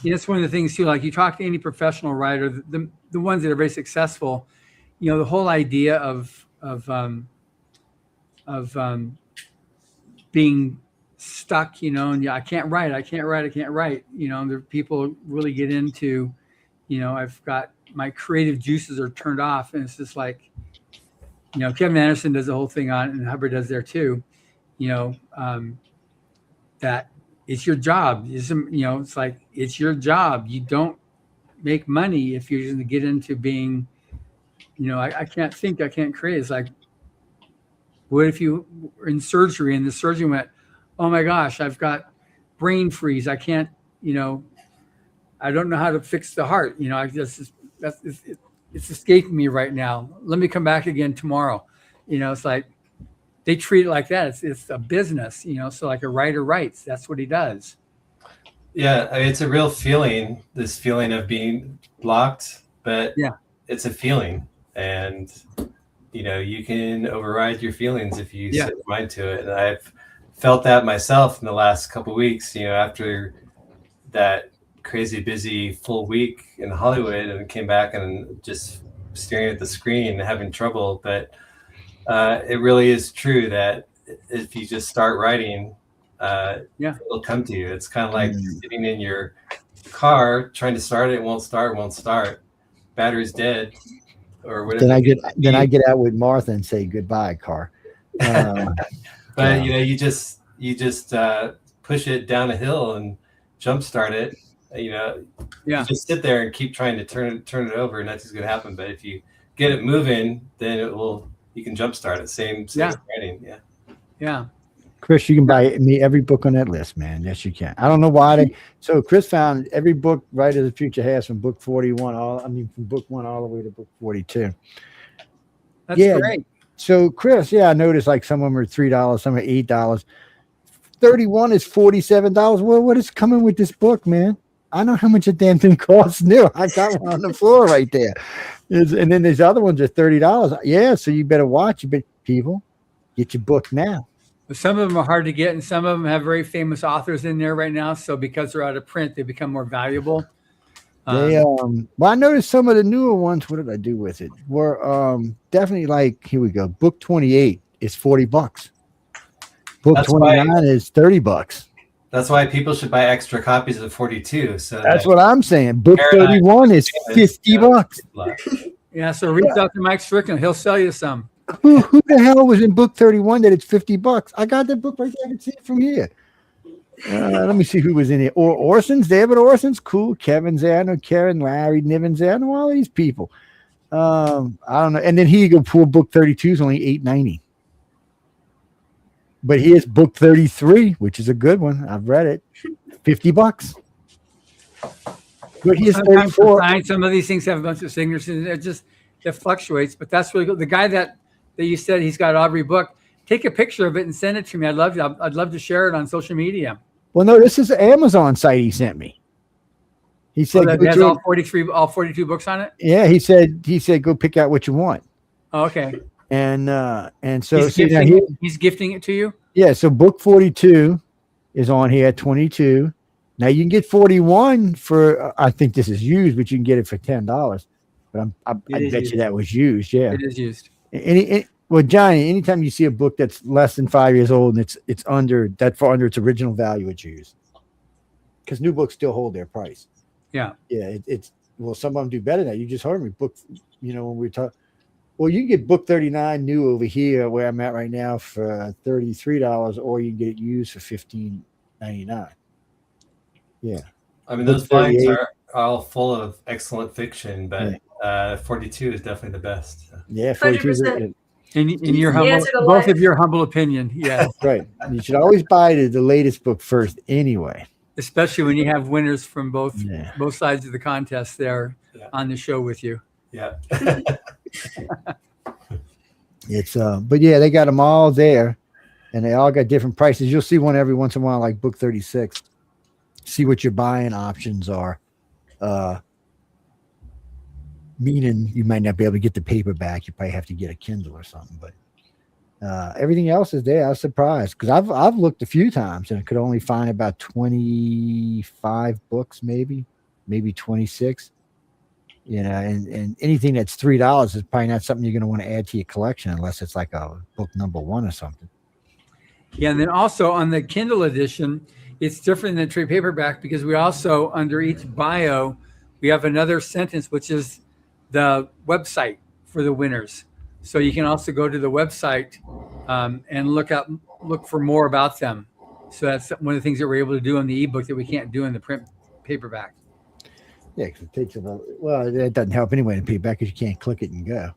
that's one of the things too. Like you talk to any professional writer, the ones that are very successful, you know, the whole idea of being stuck, you know, and I can't write. You know, there people really get into, you know, I've got my creative juices are turned off, and it's just like, you know, Kevin Anderson does the whole thing on it, and Hubbard does there too. You know, that it's your job. You know, it's like it's your job. You don't make money if you're going to get into being, you know, I can't think, I can't create. It's like, what if you were in surgery and the surgeon went, oh my gosh, I've got brain freeze. I can't, you know, I don't know how to fix the heart. You know, it's escaping me right now. Let me come back again tomorrow. You know, it's like they treat it like that. It's a business, you know. So like a writer writes, that's what he does. Yeah, I mean, it's a real feeling. This feeling of being blocked, but yeah, it's a feeling, and you know, you can override your feelings if you set your mind to it. And I've felt that myself in the last couple of weeks. You know, after that crazy busy full week in Hollywood, and came back and just staring at the screen and having trouble. But it really is true that if you just start writing, it'll come to you. It's kind of like sitting in your car trying to start it, won't start. Battery's dead, or whatever. Then I get out with Martha and say goodbye, car. But you know, you just push it down a hill and jumpstart it. You know, you just sit there and keep trying to turn it over, and nothing's going to happen. But if you get it moving, then you can jumpstart it. Same writing. Yeah. Chris, you can buy me every book on that list, man. Yes, you can. I don't know why so Chris found every book Writer of the Future has from book 41, from book 1 all the way to book 42. That's great. So Chris, I noticed like some of them are $3, some are $8. 31 is $47. Well, what is coming with this book, man? I know how much a damn thing costs new. I got one on the floor right there. And then there's other ones are $30. Yeah, so you better watch it. But people, get your book now. Some of them are hard to get, and some of them have very famous authors in there right now. So because they're out of print, they become more valuable. Well, I noticed some of the newer ones. What did I do with it? Were definitely like, here we go. Book 28 is $40. Book 29 is $30. That's why people should buy extra copies of 42. So that's what I'm saying. Book 31 is $50. Yeah, so reach out to Mike Strickland. He'll sell you some. Who the hell was in book 31 that it's $50? I got that book right there. I can see it from here. Let me see who was in here. Orson's, David Orson's, cool. Kevin's there. I know Karen, Larry, Niven's there. I know all these people. I don't know. And then here you go. Poor book 32 is only $8.90. But here's book 33, which is a good one. I've read it. $50. But here's 34. Some of these things have a bunch of signatures. It fluctuates. But that's really good. The guy that you said he's got Aubrey book, take a picture of it and send it to me. I'd love to share it on social media. Well, no, this is an Amazon site he sent me. He said that has all 42 books on it. Yeah, he said go pick out what you want. Oh, okay. And so he's gifting it to you. Yeah, so book 42 is on here at 22. Now you can get 41 for I think this is used, but you can get it for $10. But I bet you that was used. Yeah, it is used. Well, Johnny, anytime you see a book that's less than 5 years old and it's under its original value, it's used. Because new books still hold their price. Yeah. Yeah, well, some of them do better now. You just heard me. Book, when we talk. Well, you can get book 39 new over here where I'm at right now for $33, or you can get it used for $15.99. Yeah. I mean, those volumes are all full of excellent fiction, but 42 is definitely the best. Yeah, 42 is in your humble, both of your humble opinion. Yeah. Right. You should always buy the latest book first anyway. Especially when you have winners from both sides of the contest there on the show with you. Yeah. It's but yeah, they got them all there, and they all got different prices. You'll see one every once in a while, like book 36. See what your buying options are. Meaning you might not be able to get the paperback. You probably have to get a Kindle or something. But everything else is there. I was surprised because I've looked a few times and I could only find about 25 books, maybe 26. And anything that's $3 is probably not something you're going to want to add to your collection unless it's like a book number 1 or something. Yeah, and then also on the Kindle edition, it's different than trade paperback because we also, under each bio, we have another sentence, which is the website for the winners. So you can also go to the website and look for more about them. So that's one of the things that we're able to do in the ebook that we can't do in the print paperback. Yeah, because it takes about, well, that doesn't help anyway in paperback because you can't click it and go.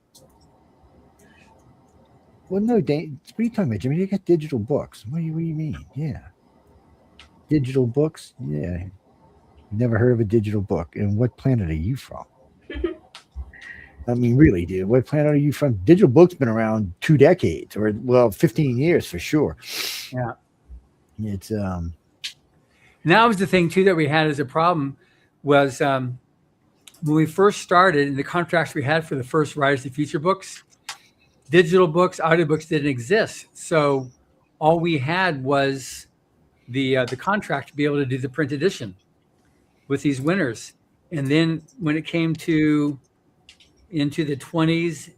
Well, no, Dan, what are you talking about, Jimmy? You got digital books. What do you mean? Yeah. Digital books? Yeah. Never heard of a digital book. And what planet are you from? I mean, really, dude, what planet are you from? Digital books been around 2 decades or, well, 15 years for sure. Yeah. It's, and that was the thing, too, that we had as a problem was when we first started and the contracts we had for the first Rise to Future books, digital books, audiobooks didn't exist. So all we had was the contract to be able to do the print edition with these winners. And then when it came to into the 20s,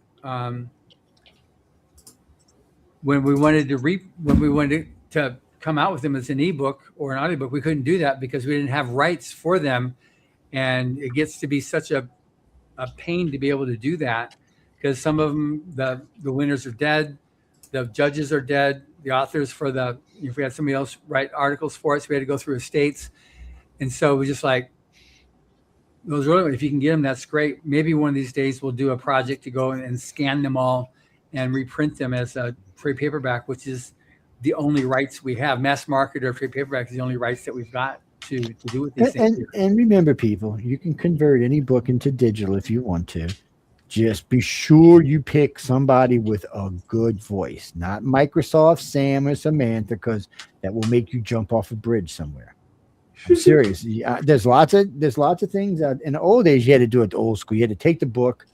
when we wanted to come out with them as an ebook or an audiobook, we couldn't do that because we didn't have rights for them. And it gets to be such a pain to be able to do that because some of them, the winners are dead, the judges are dead, the authors if we had somebody else write articles for us, we had to go through estates. And so we just like, those really, if you can get them, that's great. Maybe one of these days we'll do a project to go and scan them all and reprint them as a trade paperback, which is the only rights we have. Mass market or trade paperback is the only rights that we've got to do with these things. And remember, people, you can convert any book into digital if you want to. Just be sure you pick somebody with a good voice, not Microsoft Sam or Samantha, because that will make you jump off a bridge somewhere. I'm serious. There's lots of things. In the old days, you had to do it the old school. You had to take the book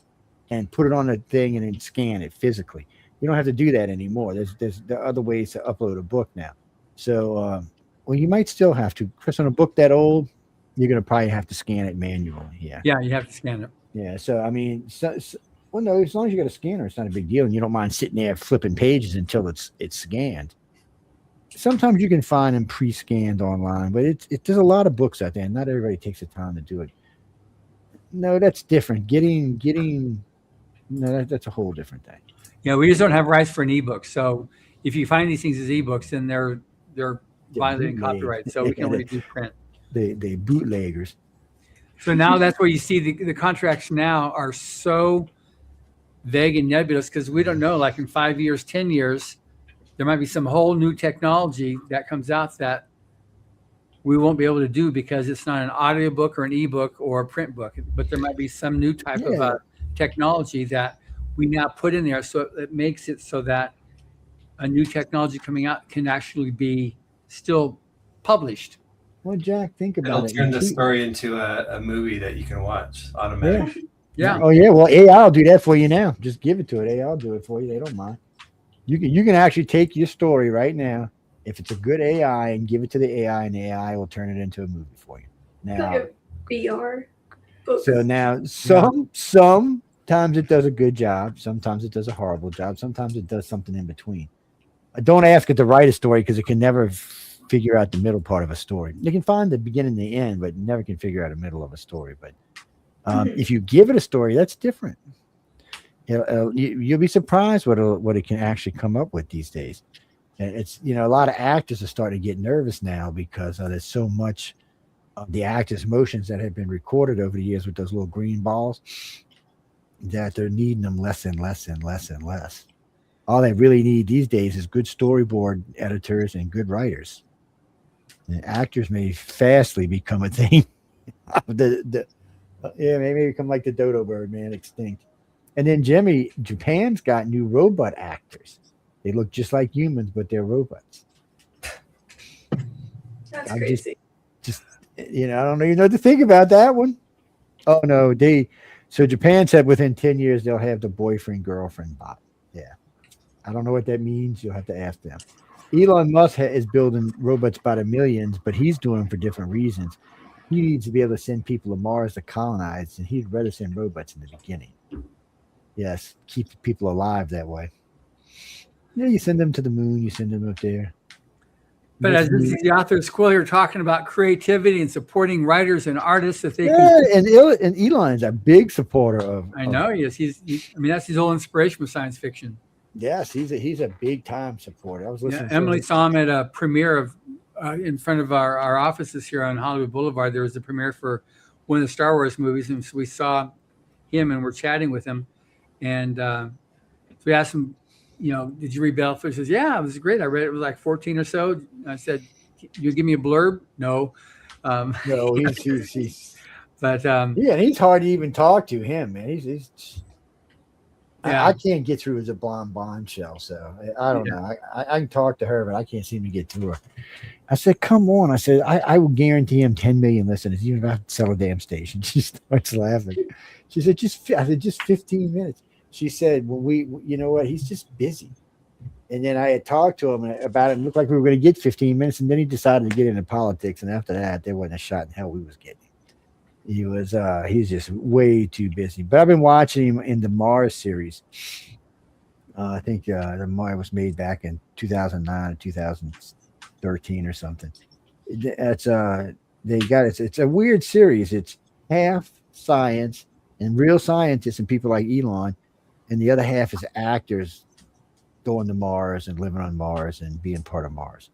and put it on a thing and then scan it physically. You don't have to do that anymore. There are other ways to upload a book now. So, well, you might still have to. Chris, on a book that old, you're going to probably have to scan it manually. Yeah. Yeah, you have to scan it. Yeah. So, I mean, well, no, as long as you got a scanner, it's not a big deal. And you don't mind sitting there flipping pages until it's scanned. Sometimes you can find them pre-scanned online, but there's a lot of books out there, and not everybody takes the time to do it. No, that's different. That's a whole different thing. Yeah, we just don't have rights for an ebook. So if you find these things as ebooks, then they're violating copyright. So we can only do print. They bootleggers. So now that's where you see the contracts now are so vague and nebulous because we don't know, like in 5 years, 10 years, there might be some whole new technology that comes out that we won't be able to do because it's not an audiobook or an ebook or a print book, but there might be some new type of technology that we now put in there. So it makes it so that a new technology coming out can actually be still published. Well, Jack, think about it. It'll turn the story into a movie that you can watch automatically. Yeah. Oh, yeah. Well, AI will do that for you now. Just give it to it. AI will do it for you. They don't mind. You can actually take your story right now, if it's a good AI, and give it to the AI, and the AI will turn it into a movie for you. Now, like a VR book. So now, sometimes it does a good job, sometimes it does a horrible job, sometimes it does something in between. Don't ask it to write a story because it can never figure out the middle part of a story. You can find the beginning and the end, but never can figure out the middle of a story. But if you give it a story, that's different. You'll be surprised what it can actually come up with these days. And it's, a lot of actors are starting to get nervous now because there's so much of the actors' motions that have been recorded over the years with those little green balls that they're needing them less and less and less and less. All they really need these days is good storyboard editors and good writers. And actors may fastly become a thing. Maybe become like the dodo bird, man, extinct. And then Jimmy, Japan's got new robot actors. They look just like humans, but they're robots. That's crazy. Just I don't even know what to think about that one. Oh no, so Japan said within 10 years they'll have the boyfriend girlfriend bot. Yeah, I don't know what that means. You'll have to ask them. Elon Musk is building robots by the millions, but he's doing them for different reasons. He needs to be able to send people to Mars to colonize, and he'd rather send robots in the beginning. Yes, keep the people alive that way. Yeah, you send them to the moon, you send them up there. But as the author's Quill, you're talking about creativity and supporting writers and artists that they can. And Elon is a big supporter of. I know he is. I mean, that's his whole inspiration with science fiction. Yes, he's a big time supporter. I was listening. Yeah, Emily saw him at a premiere of in front of our offices here on Hollywood Boulevard. There was a premiere for one of the Star Wars movies, and so we saw him and we're chatting with him, and so we asked him, did you read Battlefield? He says, yeah, it was great. I read it. It was like 14 or so. I said, you give me a blurb? No. No, he's but he's hard to even talk to him, man. He's yeah. I can't get through as a blonde bombshell, so I don't know. I can talk to her, but I can't seem to get through her. I said, come on. I said, I will guarantee him 10 million listeners. You don't have to sell a damn station. She starts laughing. She said, just 15 minutes. She said, well, you know what? He's just busy. And then I had talked to him about it. It looked like we were going to get 15 minutes. And then he decided to get into politics. And after that, there wasn't a shot in hell we was getting. He's just way too busy. But I've been watching him in the Mars series. I think the Mars was made back in 2009 or 2013 or something. It's a weird series. It's half science and real scientists and people like Elon, and the other half is actors going to Mars and living on Mars and being part of Mars.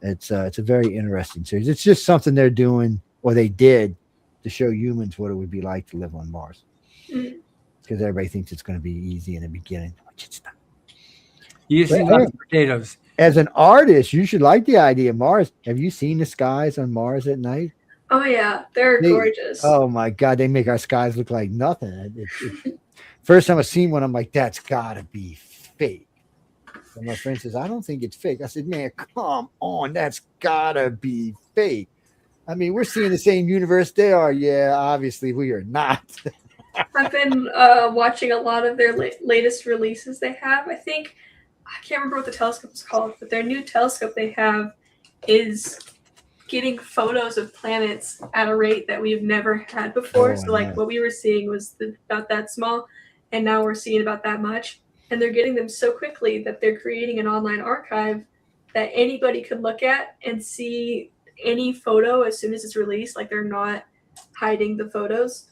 It's a very interesting series. It's just something they're doing, or they did, to show humans what it would be like to live on Mars. Because everybody thinks it's going to be easy in the beginning, which it's not. You see lots of potatoes. As an artist, you should like the idea of Mars. Have you seen the skies on Mars at night? Oh yeah, they're gorgeous. Oh my God, they make our skies look like nothing. First time I seen one, I'm like, that's gotta be fake. And my friend says, I don't think it's fake. I said, man, come on, that's gotta be fake. I mean, we're seeing the same universe they are. Yeah, obviously we are not. I've been watching a lot of their latest releases they have. I can't remember what the telescope is called, but their new telescope they have is getting photos of planets at a rate that we've never had before. So what we were seeing was about that small, and now we're seeing about that much. And they're getting them so quickly that they're creating an online archive that anybody could look at and see any photo as soon as it's released. Like, they're not hiding the photos.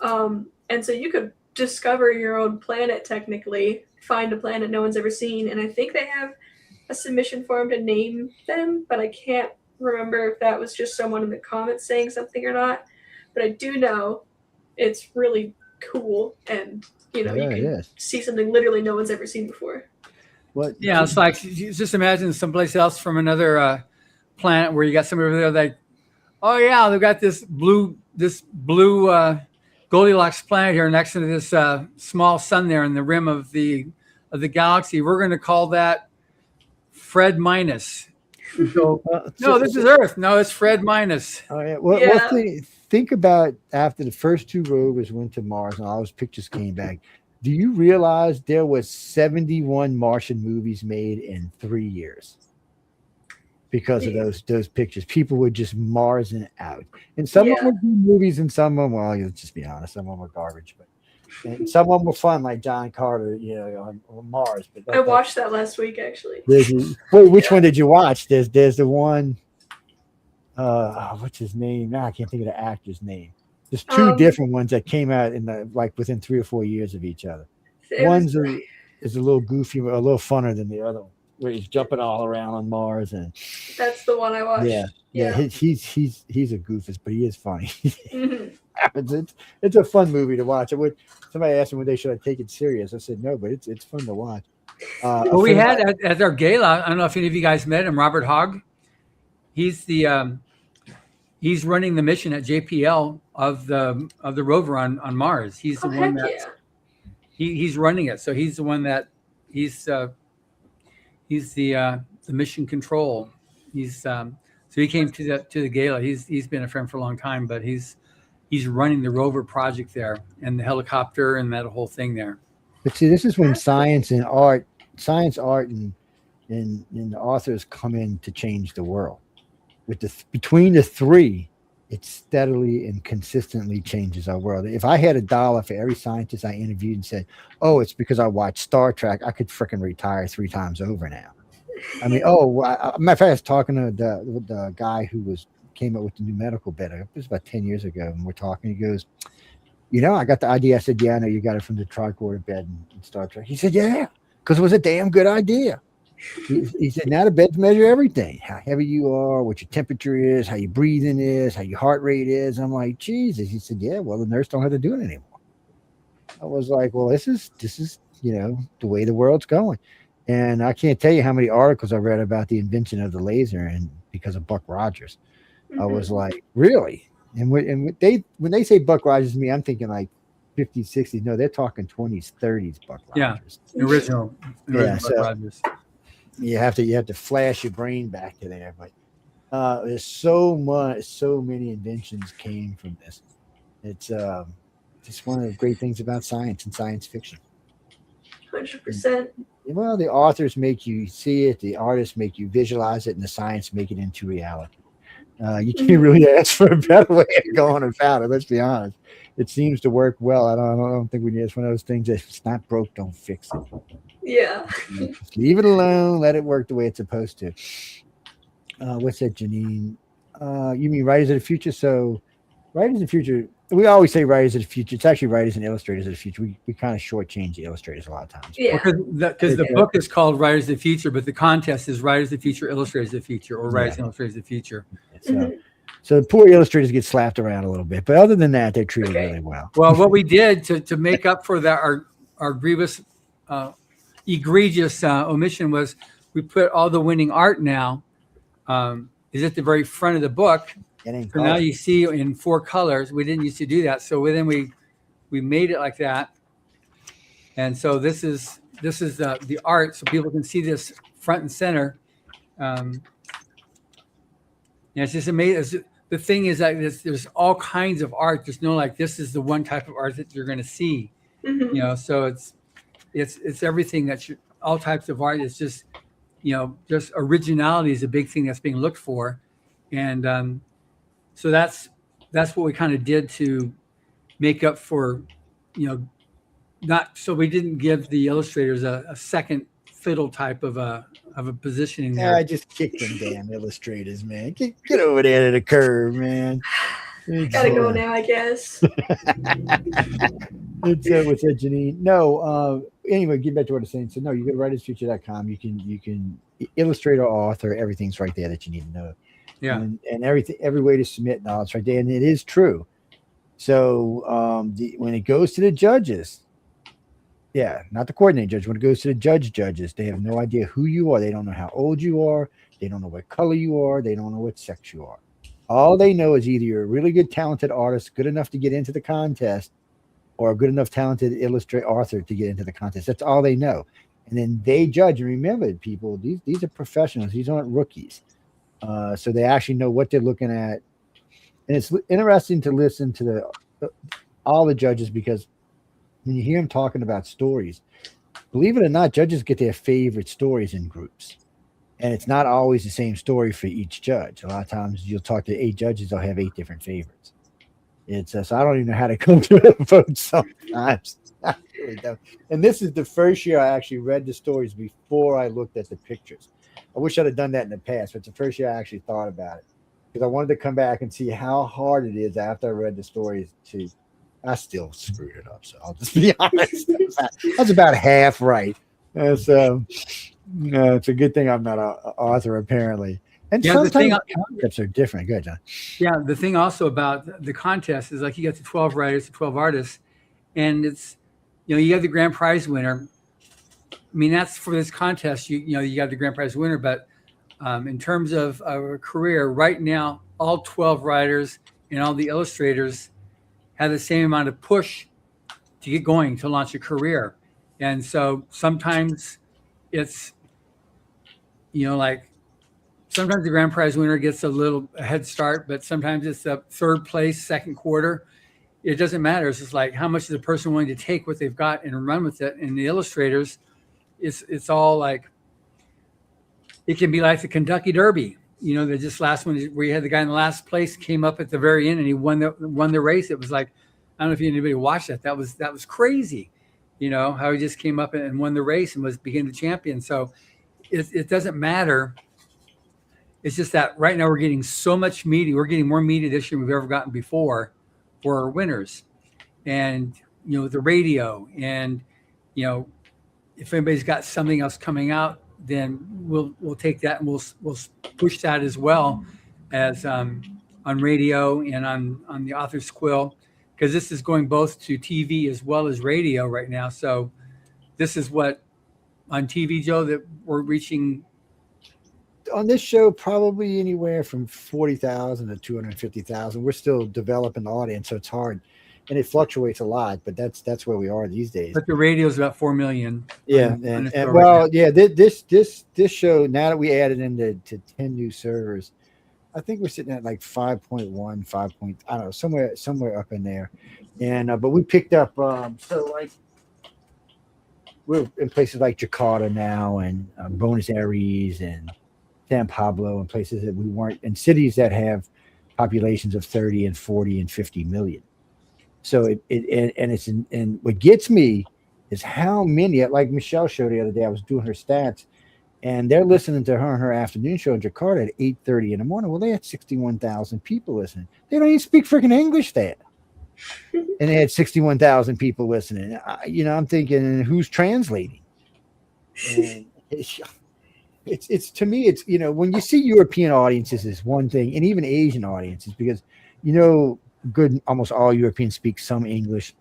And so you could discover your own planet, technically, find a planet no one's ever seen. And I think they have a submission form to name them, but I can't remember if that was just someone in the comments saying something or not. But I do know it's really cool, and you can see something literally no one's ever seen before. Yeah, it's like, you just imagine someplace else from another planet where you got somebody over there like, oh yeah, they've got this blue Goldilocks planet here next to this small sun there in the rim of the galaxy. We're going to call that Fred minus. So, no, this is Earth. No, it's Fred minus. Oh yeah. Well, think about after the first two rovers went to Mars and all those pictures came back. Do you realize there was 71 Martian movies made in 3 years? Because of those pictures, people were just Marsing out, and some of them were good movies, and some of them, well, let's just be honest, some of them were garbage. And some of them were fun, like John Carter, on Mars. But I watched that last week, actually. Which one did you watch? There's the one. What's his name? I can't think of the actor's name. There's two different ones that came out in within 3 or 4 years of each other. One's is a little goofy, a little funner than the other one, where he's jumping all around on Mars, and that's the one I watched. Yeah. He's a goofus, but he is funny. It's a fun movie to watch. Somebody asked me when they should I take it serious. I said no, but it's fun to watch. Well, we had at our gala. I don't know if any of you guys met him, Robert Hogg. He's running the mission at JPL of the rover on Mars. He's the one he's running it. So he's the one that he's the mission control. So he came to the gala. He's been a friend for a long time, but he's running the rover project there and the helicopter and that whole thing there. But see, this is when science, art, and the authors come in to change the world. Between the three, it steadily and consistently changes our world. If I had $1 for every scientist I interviewed and said, "Oh, it's because I watched Star Trek," I could freaking retire 3 times over now. I mean, matter of fact, I was talking to the guy who came up with the new medical bed. It was about 10 years ago, and we're talking. He goes, I got the idea. I said, "Yeah, I know you got it from the tricorder bed in Star Trek." He said, "Yeah, because it was a damn good idea." He said, "Now the beds measure everything: how heavy you are, what your temperature is, how your breathing is, how your heart rate is." I'm like, Jesus. He said, "Yeah, well, the nurse don't have to do it anymore." I was like, "Well, this is the way the world's going." And I can't tell you how many articles I read about the invention of the laser, and because of Buck Rogers, I was like, "Really?" And when they say Buck Rogers to me, I'm thinking like 50s, 60s. No, they're talking 20s, 30s. Buck Rogers. Yeah, original Buck Rogers. You have to flash your brain back to there, but there's so many inventions came from this. It's just one of the great things about science and science fiction. 100%. Well, the authors make you see it, the artists make you visualize it, and the science make it into reality. You can't really ask for a better way of going about it. Let's be honest. It seems to work well. I don't think we need. It's one of those things that if it's not broke, don't fix it. Yeah. Just leave it alone. Let it work the way it's supposed to. What's that, Janine? You mean Writers of the Future? So, Writers of the Future. We always say Writers of the Future. It's actually Writers and Illustrators of the Future. We kind of shortchange the illustrators a lot of times. Yeah. Because the book is called Writers of the Future, but the contest is Writers of the Future, Illustrators of the Future, or Writers and Illustrators of the Future. So poor illustrators get slapped around a little bit, but other than that, they're treated really well. Well, what we did to make up for that, our egregious omission was we put all the winning art now is at the very front of the book. So now you see in 4 colors. We didn't used to do that, so then we made it like that. And so this is the art, so people can see this front and center. It's just amazing. The thing is that there's all kinds of art. There's no like this is the one type of art that you're going to see. So it's everything all types of art. It's just just originality is a big thing that's being looked for, and so that's what we kind of did to make up for not so we didn't give the illustrators a second fiddle type of a positioning there. Yeah, I just kicked them damn illustrators, man. Get over there to the curve, man. Gotta go now, I guess. What's that, Janine? No. Anyway, get back to what I was saying. So no, you go to writersfuture.com. You can Illustrator, author, everything's right there that you need to know. Yeah, and every way to submit knowledge right there, and it is true. So when it goes to the judges, not the coordinating judge. When it goes to the judges, they have no idea who you are. They don't know how old you are. They don't know what color you are. They don't know what sex you are. All they know is either you're a really good, talented artist, good enough to get into the contest, or a good enough, talented author to get into the contest. That's all they know. And then they judge. And remember, people, these are professionals. These aren't rookies. So they actually know what they're looking at. And it's interesting to listen to all the judges, because when you hear them talking about stories, believe it or not, judges get their favorite stories in groups. And it's not always the same story for each judge. A lot of times you'll talk to 8 judges, they'll have 8 different favorites. It's so I don't even know how to come to a vote sometimes. I really don't. And this is the first year I actually read the stories before I looked at the pictures. I wish I'd have done that in the past, but it's the first year I actually thought about it, because I wanted to come back and see how hard it is after I read the stories to. I still screwed it up, so I'll just be honest. That's about half right. So it's a good thing I'm not an author, apparently. And sometimes concepts are different. Good, John. Yeah, the thing also about the contest is like you got the 12 writers, the 12 artists, and it's you have the grand prize winner. I mean, that's for this contest. You got the grand prize winner, but in terms of a career, right now, all 12 writers and all the illustrators have the same amount of push to get going, to launch a career. And so sometimes it's, like sometimes the grand prize winner gets a little head start, but sometimes it's a third place, second quarter. It doesn't matter. It's just like, how much is the person willing to take what they've got and run with it? And the illustrators, it's all like, it can be like the Kentucky Derby. The just last one where you had the guy in the last place came up at the very end and he won the race. It was like, I don't know if anybody watched that. That was crazy. How he just came up and won the race and became the champion. So it doesn't matter. It's just that right now we're getting so much media. We're getting more media this year than we've ever gotten before for our winners. And, the radio and, if anybody's got something else coming out, then we'll take that and we'll push that as well as on radio and on the Author's Quill, because this is going both to TV as well as radio right now. So this is what on TV, Joe, that we're reaching on this show, probably anywhere from 40,000 to 250,000. We're still developing the audience, so it's hard. And it fluctuates a lot, but that's where we are these days. But the radio is about 4 million. Yeah, and well, yeah, this show, now that we added into 10 new servers, I think we're sitting at like 5.1, 5. I don't know, somewhere up in there. And but we picked up so like we're in places like Jakarta now and Buenos Aires and San Pablo and places that we weren't, in cities that have populations of 30 and 40 and 50 million. So and what gets me is how many, like Michelle showed the other day, I was doing her stats, and they're listening to her on her afternoon show in Jakarta at 8:30 in the morning. Well, they had 61,000 people listening. They don't even speak freaking English there. And they had 61,000 people listening. I'm thinking, who's translating? And it's to me, it's, when you see European audiences is one thing, and even Asian audiences, because, almost all Europeans speak some English,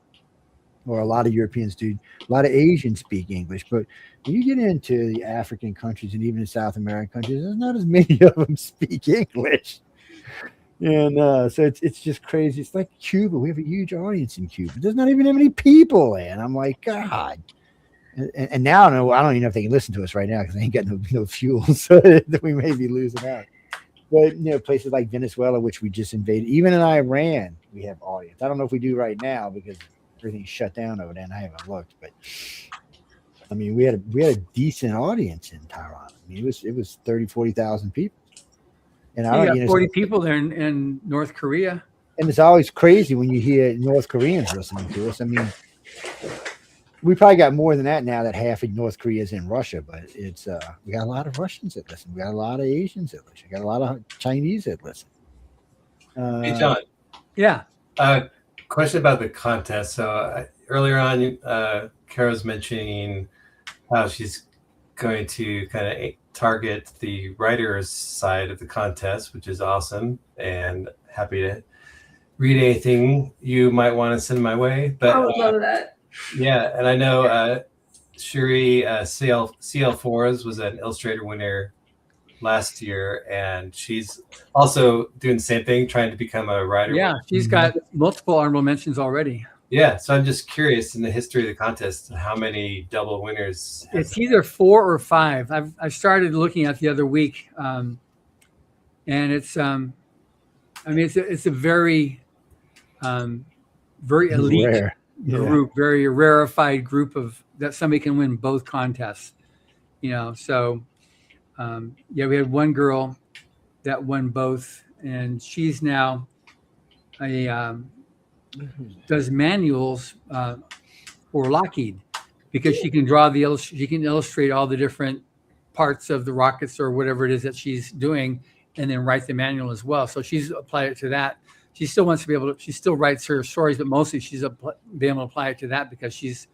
or a lot of Europeans do. A lot of Asians speak English, but when you get into the African countries and even the South American countries, there's not as many of them speak English. And so it's just crazy. It's like Cuba. We have a huge audience in Cuba. There's not even that many people there. And I'm like, God. And now I don't even know if they can listen to us right now because they ain't got no fuel. So we may be losing out. But, places like Venezuela, which we just invaded, even in Iran, we have audience. I don't know if we do right now because everything's shut down over there and I haven't looked. But, I mean, we had a decent audience in Tehran. I mean, it was 30, 40,000 people. And I don't, 40 people there in North Korea. And it's always crazy when you hear North Koreans listening to us. I mean, we probably got more than that now that half of North Korea is in Russia, but it's we got a lot of Russians that listen. We got a lot of Asians that listen. We got a lot of Chinese that listen. Hey, John. Yeah. Question about the contest. So earlier on, Karah's mentioning how she's going to kind of target the writer's side of the contest, which is awesome, and happy to read anything you might want to send my way. But I would love that. Yeah, and I know Shuri CL4s was an Illustrator winner last year, and she's also doing the same thing, trying to become a writer. Yeah, she's got multiple honorable mentions already. Yeah, so I'm just curious in the history of the contest, how many double winners? It's either 4 or 5. I started looking at the other week, and it's it's a very very elite. Rare. Group, very rarefied group of that somebody can win both contests, so we had one girl that won both, and she's now does manuals for Lockheed because she can she can illustrate all the different parts of the rockets or whatever it is that she's doing and then write the manual as well. So she's applied it to that. She still wants to be able to, she still writes her stories, but mostly she's been able to apply it to that because she's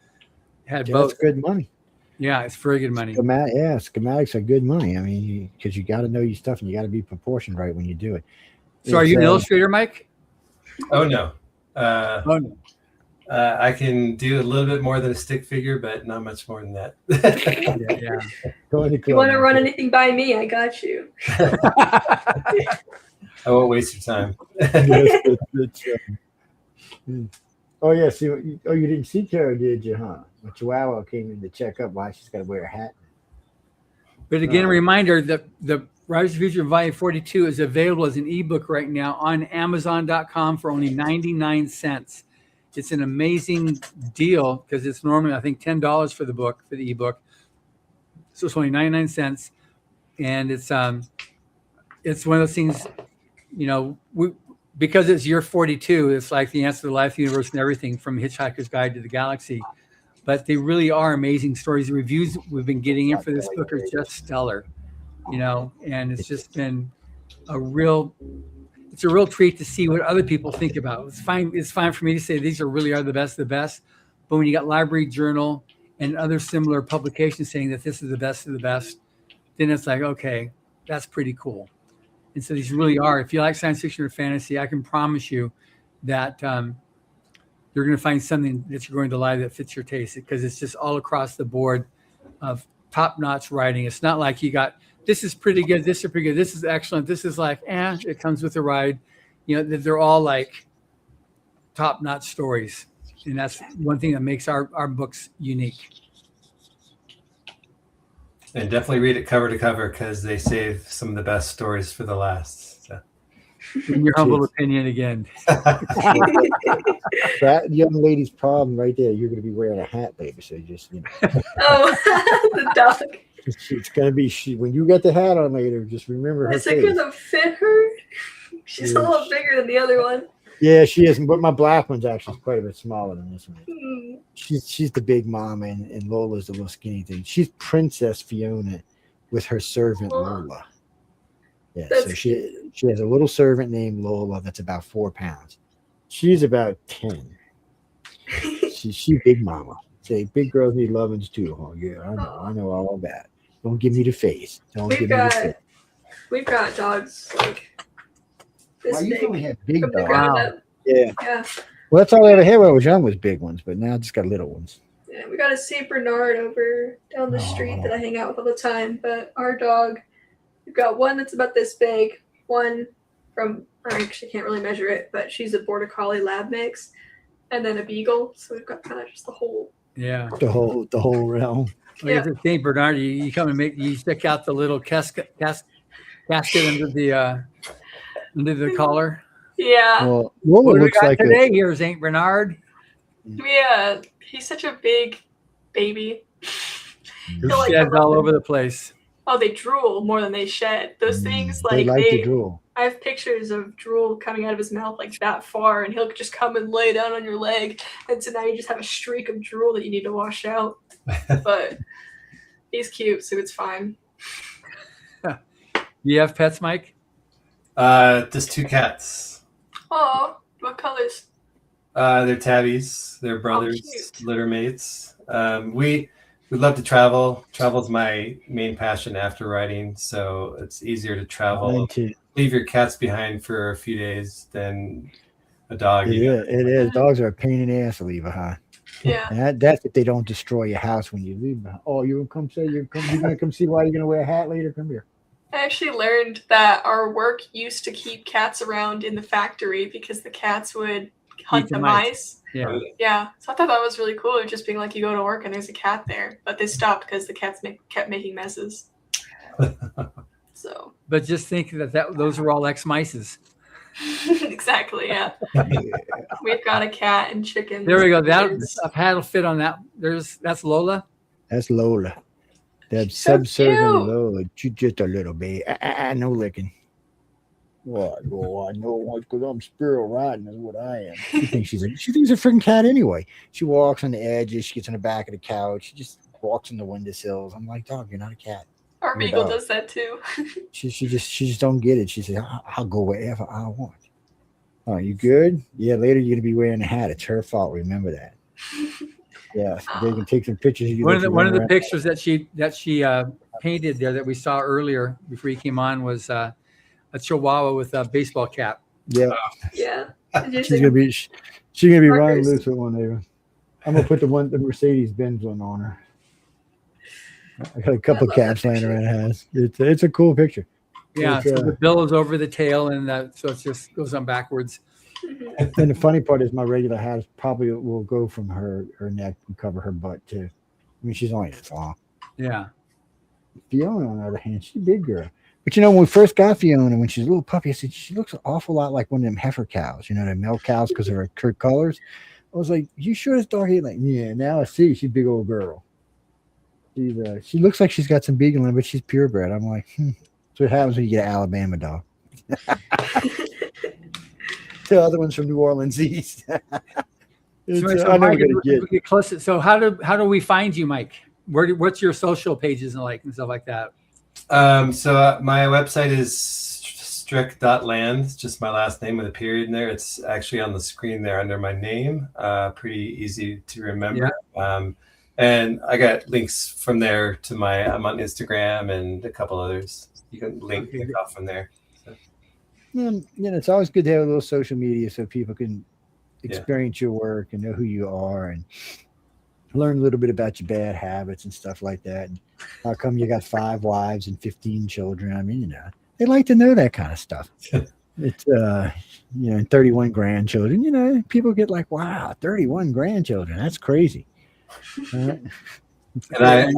had both. That's good money. Yeah, it's very good money. Schematics are good money. I mean, because you got to know your stuff and you got to be proportioned right when you do it. So are you an illustrator, Mike? Oh, no. I can do a little bit more than a stick figure, but not much more than that. Yeah. If you want to run anything by me, I got you. I won't waste your time. Oh yeah. See, you didn't see Karah, did you? Huh? When Chihuahua came in to check up, why she's got to wear a hat. But again, a reminder that the Rise of the Future Volume 42 is available as an ebook right now on Amazon.com for only 99 cents. It's an amazing deal because it's normally, I think, $10 for the book, for the ebook. So it's only 99 cents. And it's one of those things, because it's year 42, it's like the answer to life, the universe, and everything from Hitchhiker's Guide to the Galaxy. But they really are amazing stories. The reviews we've been getting in for this book are just stellar, and it's just been a real treat to see what other people think about. It's fine for me to say these really are the best of the best. But when you got Library Journal and other similar publications saying that this is the best of the best, then it's like, okay, that's pretty cool. And so these really are. If you like science fiction or fantasy, I can promise you that you're going to find something that you're going to like that fits your taste, because it's just all across the board of top-notch writing. It's not like you got, this is pretty good, this is pretty good, this is excellent, this is like, it comes with the ride. They're all like top-notch stories. And that's one thing that makes our books unique. And definitely read it cover to cover, because they save some of the best stories for the last. So. In your humble opinion again. That young lady's problem right there. You're going to be wearing a hat, baby. So just, Oh, the dog. It's going to be when you get the hat on later. Just remember her. Is it going to fit her? She's a little bigger than the other one. Yeah, she isn't. But my black one's actually quite a bit smaller than this one. She's the big mama, and Lola's the little skinny thing. She's Princess Fiona with her servant Lola. Yeah, so she has a little servant named Lola that's about 4 pounds. She's about 10. She big mama. Say big girls need lovings too. Oh yeah, I know all that. Don't give me the face. We've got dogs like this well, you big. only have big dogs. Wow. Yeah. Yeah. Well, that's all I ever had when I was young was big ones, but now I just got little ones. Yeah, we got a Saint Bernard over down the street that I hang out with all the time. But our dog, we've got one that's about this big, one I actually can't really measure it, but she's a Border Collie lab mix, and then a Beagle. So we've got kind of just the whole. Yeah. The whole realm. Well, yeah. Saint Bernard, you come and you stick out the little casket under the collar. Yeah. Well, what do we got today here, Saint Bernard? Yeah, he's such a big baby. He sheds all over the place. Oh, they drool more than they shed. Those things, they like to drool. I have pictures of drool coming out of his mouth like that far, and he'll just come and lay down on your leg, and so now you just have a streak of drool that you need to wash out. But he's cute, so it's fine. You have pets, Mike? Just 2 cats. Oh, what colors? They're tabbies. They're brothers, litter mates. We love to travel. Travel's my main passion after writing, so it's easier to travel. Leave your cats behind for a few days than a dog. It is. Dogs are a pain in the ass to leave behind. Yeah. And that's if they don't destroy your house when you leave behind. Oh, you're gonna come see why you're gonna wear a hat later? Come here. I actually learned that our work used to keep cats around in the factory because the cats would hunt the mice. Yeah. Yeah. So I thought that was really cool, just being like, you go to work and there's a cat there. But they stopped because the cats kept making messes. So. But just think that those are all ex-mices. Exactly, yeah. We've got a cat and chickens. There we go. A hat will fit on that. That's Lola. That's Lola. That subservient Lola. Just a little bit. No licking. What? Oh, I know because I'm sparrow riding is what I am. She thinks she's a freaking cat anyway. She walks on the edges. She gets on the back of the couch. She just walks on the windowsills. I'm like, dog, you're not a cat. Our Beagle does that too. she just don't get it. She said, I'll go wherever I want. Oh, you good? Yeah, later you're gonna be wearing a hat. It's her fault. Remember that. Yeah, they can take some pictures of you. One of the pictures that she painted there that we saw earlier before you came on was a Chihuahua with a baseball cap. Yeah. Yeah. She's gonna be running loose with one there. I'm gonna put the Mercedes Benz one on her. I got a couple of caps laying around the house. It's a cool picture. Yeah, so the bill is over the tail, and so it just goes on backwards. And the funny part is my regular hat probably will go from her neck and cover her butt too. I mean, she's only this long. Yeah. Fiona, on the other hand, she's a big girl. But when we first got Fiona, when she's a little puppy, I said she looks an awful lot like one of them heifer cows, the milk cows, because of her colors. I was like, "You sure it's dark hair?" Like, yeah. Now I see she's a big old girl. She looks like she's got some beagle in her, but she's purebred. I'm like, That's what happens when you get an Alabama dog. The other one's from New Orleans East. Get closer. So how do we find you, Mike? What's your social pages and stuff like that? So my website is strick.land. It's just my last name with a period in there. It's actually on the screen there under my name. Pretty easy to remember. Yeah. And I got links from there to I'm on Instagram and a couple others. You can link off from there. So. It's always good to have a little social media so people can experience your work and know who you are and learn a little bit about your bad habits and stuff like that. And how come you got 5 wives and 15 children? I mean, they like to know that kind of stuff. It's and 31 grandchildren. People get like, wow, 31 grandchildren. That's crazy. And I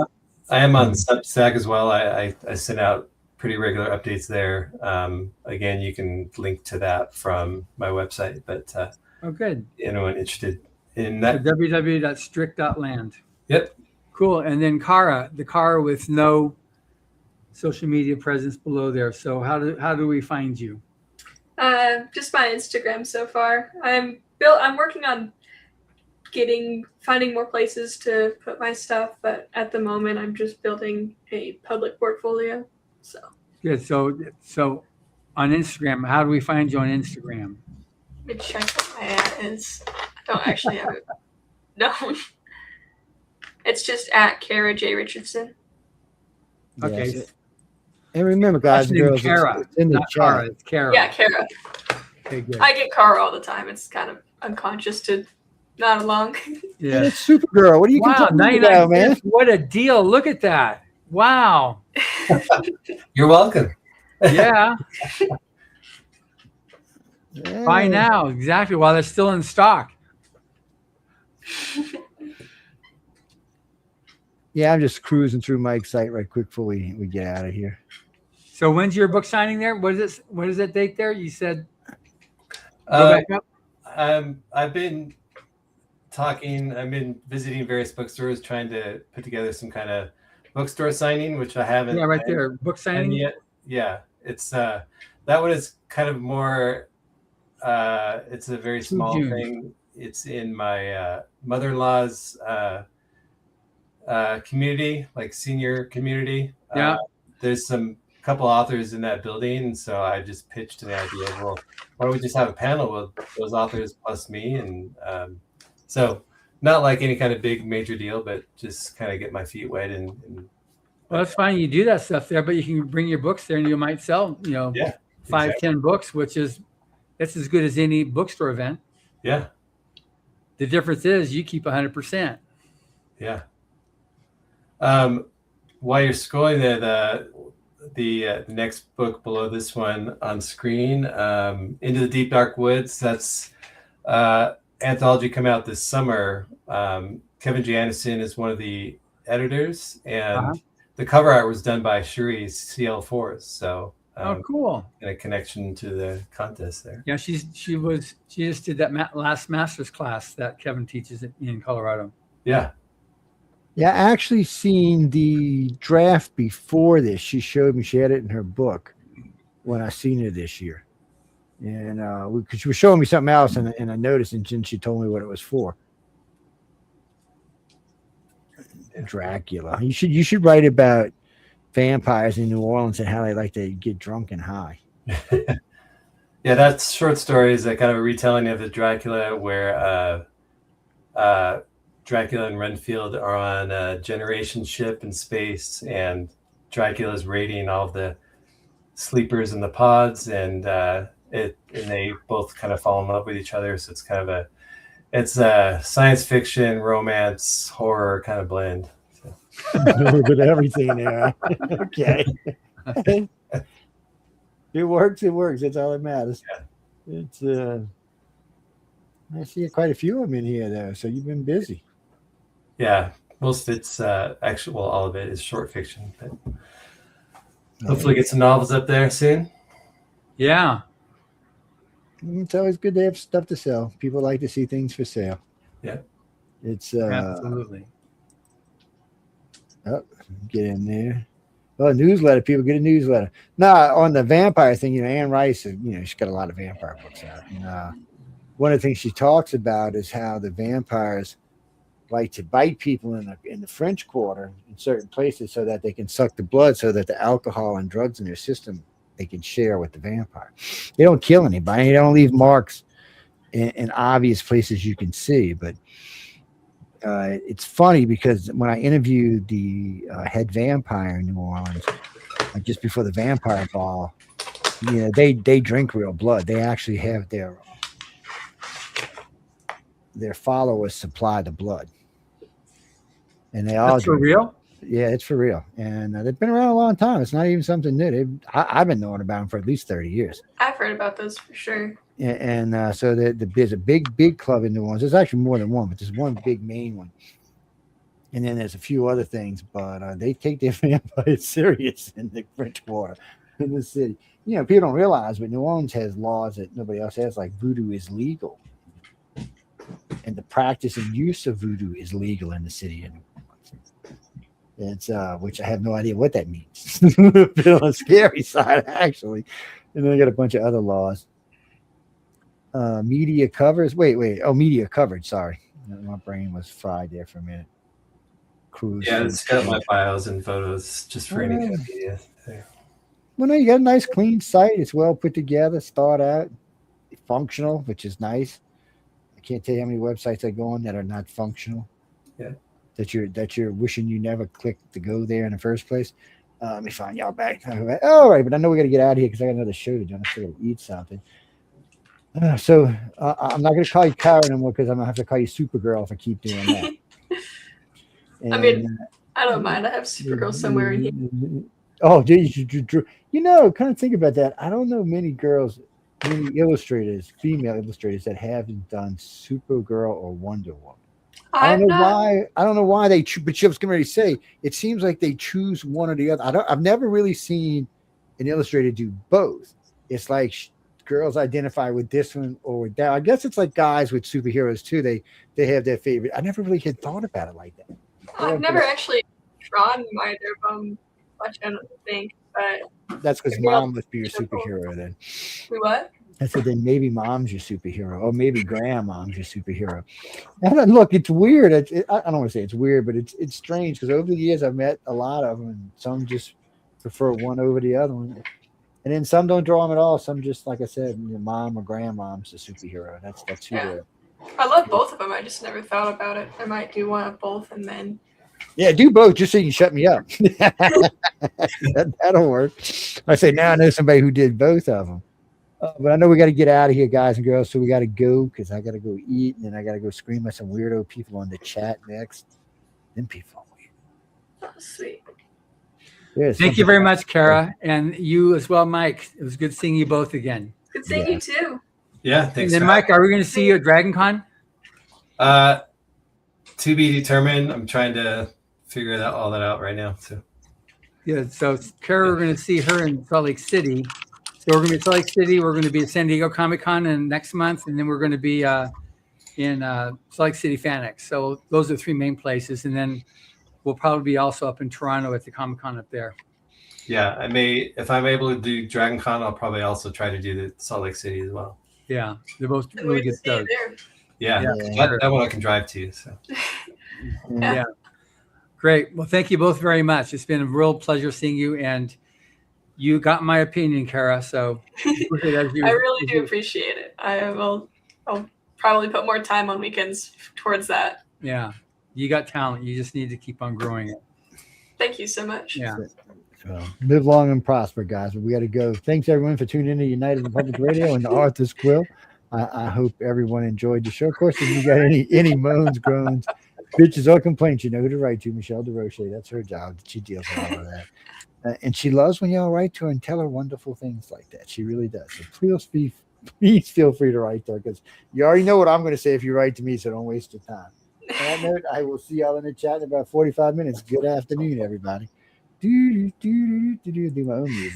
am on Substack as well. I send out pretty regular updates there. Again, you can link to that from my website. But good. Anyone interested in that? www.strick.land. Yep. Cool. And then Karah, the Karah with no social media presence below there. So how do we find you? Just my Instagram so far. I'm working on finding more places to put my stuff, but at the moment I'm just building a public portfolio. So good. So on Instagram, how do we find you on Instagram? Let me check what my ad is. I don't actually have it known. It's just at Karah J. Richardson. Okay. Yes. And remember, guys and girls, Karah, it's in the not chat. Karah, it's Karah. Yeah, Karah. Okay, good. I get Karah all the time. It's kind of unconscious to nod along. Yeah. And it's Supergirl. What are you complaining about, man? What a deal. Look at that. Wow. You're welcome. Yeah. Buy now. Exactly. While they're still in stock. Yeah, I'm just cruising through Mike's site right quick before we get out of here. So when's your book signing there? What is that date there? You said go back up? I've been visiting various bookstores trying to put together some kind of bookstore signing, which I haven't. Yeah, right there. Book signing. Yet. Yeah. It's that one is kind of more it's a very small thing. It's in my mother-in-law's community, like senior community. Yeah. There's some couple authors in that building, and so I just pitched the idea, well, why don't we just have a panel with those authors plus me? And so not like any kind of big major deal, but just kind of get my feet wet. And well, that's fine. You do that stuff there, but you can bring your books there and you might sell, 5-10 books, that's as good as any bookstore event. Yeah. The difference is you keep 100%. Yeah. While you're scrolling there, the next book below this one on screen, Into the Deep Dark Woods, that's anthology come out this summer. Kevin J. Anderson is one of the editors, and the cover art was done by Shuri CL4. So cool. And a connection to the contest there. Yeah, she just did that last master's class that Kevin teaches in Colorado. Yeah. Yeah, I actually seen the draft before this. She showed me, she had it in her book when I seen it this year. And because she was showing me something else, and I noticed, and then she told me what it was for. Dracula. You should write about vampires in New Orleans and how they like to get drunk and high. Yeah, that short story is a kind of a retelling of the Dracula, where Dracula and Renfield are on a generation ship in space, and Dracula is raiding all the sleepers in the pods, and they both kind of fall in love with each other. So it's kind of a science fiction, romance, horror kind of blend. So. A little bit of everything there. Okay. It works. That's all that matters. Yeah. It's I see quite a few of them in here, though. So you've been busy. Yeah, most of it's actually, well, all of it is short fiction, but hopefully get some novels up there soon. Yeah. It's always good to have stuff to sell. People like to see things for sale. Yeah. It's absolutely. Oh, get in there. Oh, newsletter. People get a newsletter. Now, on the vampire thing, Anne Rice, she's got a lot of vampire books out. And one of the things she talks about is how the vampires like to bite people in the French Quarter in certain places so that they can suck the blood, so that the alcohol and drugs in their system they can share with the vampire. They don't kill anybody. They don't leave marks in obvious places you can see. But it's funny because when I interviewed the head vampire in New Orleans, just before the vampire ball, they drink real blood. They actually have their followers supply the blood, and they all. That's for real? Yeah, it's for real, and they've been around a long time. It's not even something new. I've been knowing about them for at least 30 years. I've heard about those for sure. And so there's a big club in New Orleans. There's actually more than one, but there's one big main one. And then there's a few other things, but they take their vampires serious in the French Quarter, in the city. People don't realize, but New Orleans has laws that nobody else has, like voodoo is legal. And the practice and use of voodoo is legal in the city of New Orleans. It's which I have no idea what that means. On the scary side, actually. And then they got a bunch of other laws. Media covers. Wait. Oh, media coverage. Sorry, my brain was fried there for a minute. Cruise. Yeah, it's got my files and photos just for any kind of media. Well, no, you got a nice, clean site. It's well put together. Start out functional, which is nice. I can't tell you how many websites I go on that are not functional. Yeah. That you're wishing you never clicked to go there in the first place. Let me find y'all back. All right, but I know we got to get out of here because I got another show to do. I'm still going to eat something. So I'm not going to call you Karah anymore because I'm going to have to call you Supergirl if I keep doing that. And, I mean, I don't mind. I have Supergirl somewhere in here. Oh, kind of think about that. I don't know many illustrators, female illustrators, that haven't done Supergirl or Wonder Woman. I don't know why they choose, but I was going to say, it seems like they choose one or the other. I've never really seen an illustrator do both. It's like girls identify with this one or with that. I guess it's like guys with superheroes too. They have their favorite. I never really had thought about it like that. I've never actually drawn either of them much, I don't think. But that's because mom must be your superhero then. What? I said then maybe mom's your superhero, or maybe grandmom's your superhero. And look, it's weird. I don't want to say it's weird, but it's strange because over the years I've met a lot of them, and some just prefer one over the other one, and then some don't draw them at all. Some just, like I said, your mom or grandmom's a superhero. That's who they're. I love both of them. I just never thought about it. I might do one of both, and then. Yeah, do both just so you can shut me up. That'll work. I say now I know somebody who did both of them. But I know we got to get out of here, guys and girls. So we got to go because I got to go eat, and then I got to go scream at some weirdo people on the chat next. Them people are weird. Oh, sweet. Thank you very much, Karah, and you as well, Mike. It was good seeing you both again. Good seeing you too. Yeah, thanks. And then, Mike, are we going to see you at Dragon Con? To be determined. I'm trying to figure all that out right now. So. Yeah. So Karah, we're going to see her in Salt Lake City. So we're going to be in Salt Lake City. We're going to be at San Diego Comic-Con next month, and then we're going to be in Salt Lake City FanX. So those are the three main places, and then we'll probably be also up in Toronto at the Comic-Con up there. Yeah, I may, if I'm able to do Dragon Con, I'll probably also try to do the Salt Lake City as well. Yeah, they're both really good shows. Yeah, that one I can drive to. So. Yeah. Great. Well, thank you both very much. It's been a real pleasure seeing you, and you got my opinion, Karah. So I really do appreciate it. I'll probably put more time on weekends towards that. Yeah, you got talent. You just need to keep on growing it. Thank you so much. Yeah. So live long and prosper, guys. But we got to go. Thanks everyone for tuning in to United Republic Radio and the Arthur's Quill. I hope everyone enjoyed the show. Of course, if you got any moans, groans, bitches, or complaints, you know who to write to. Michelle DeRoche. That's her job. She deals with all of that. And she loves when y'all write to her and tell her wonderful things like that. She really does. So please please feel free to write to her, because you already know what I'm going to say if you write to me, so don't waste your time. On that note, I will see y'all in the chat in about 45 minutes. Good afternoon, everybody. Do my own music.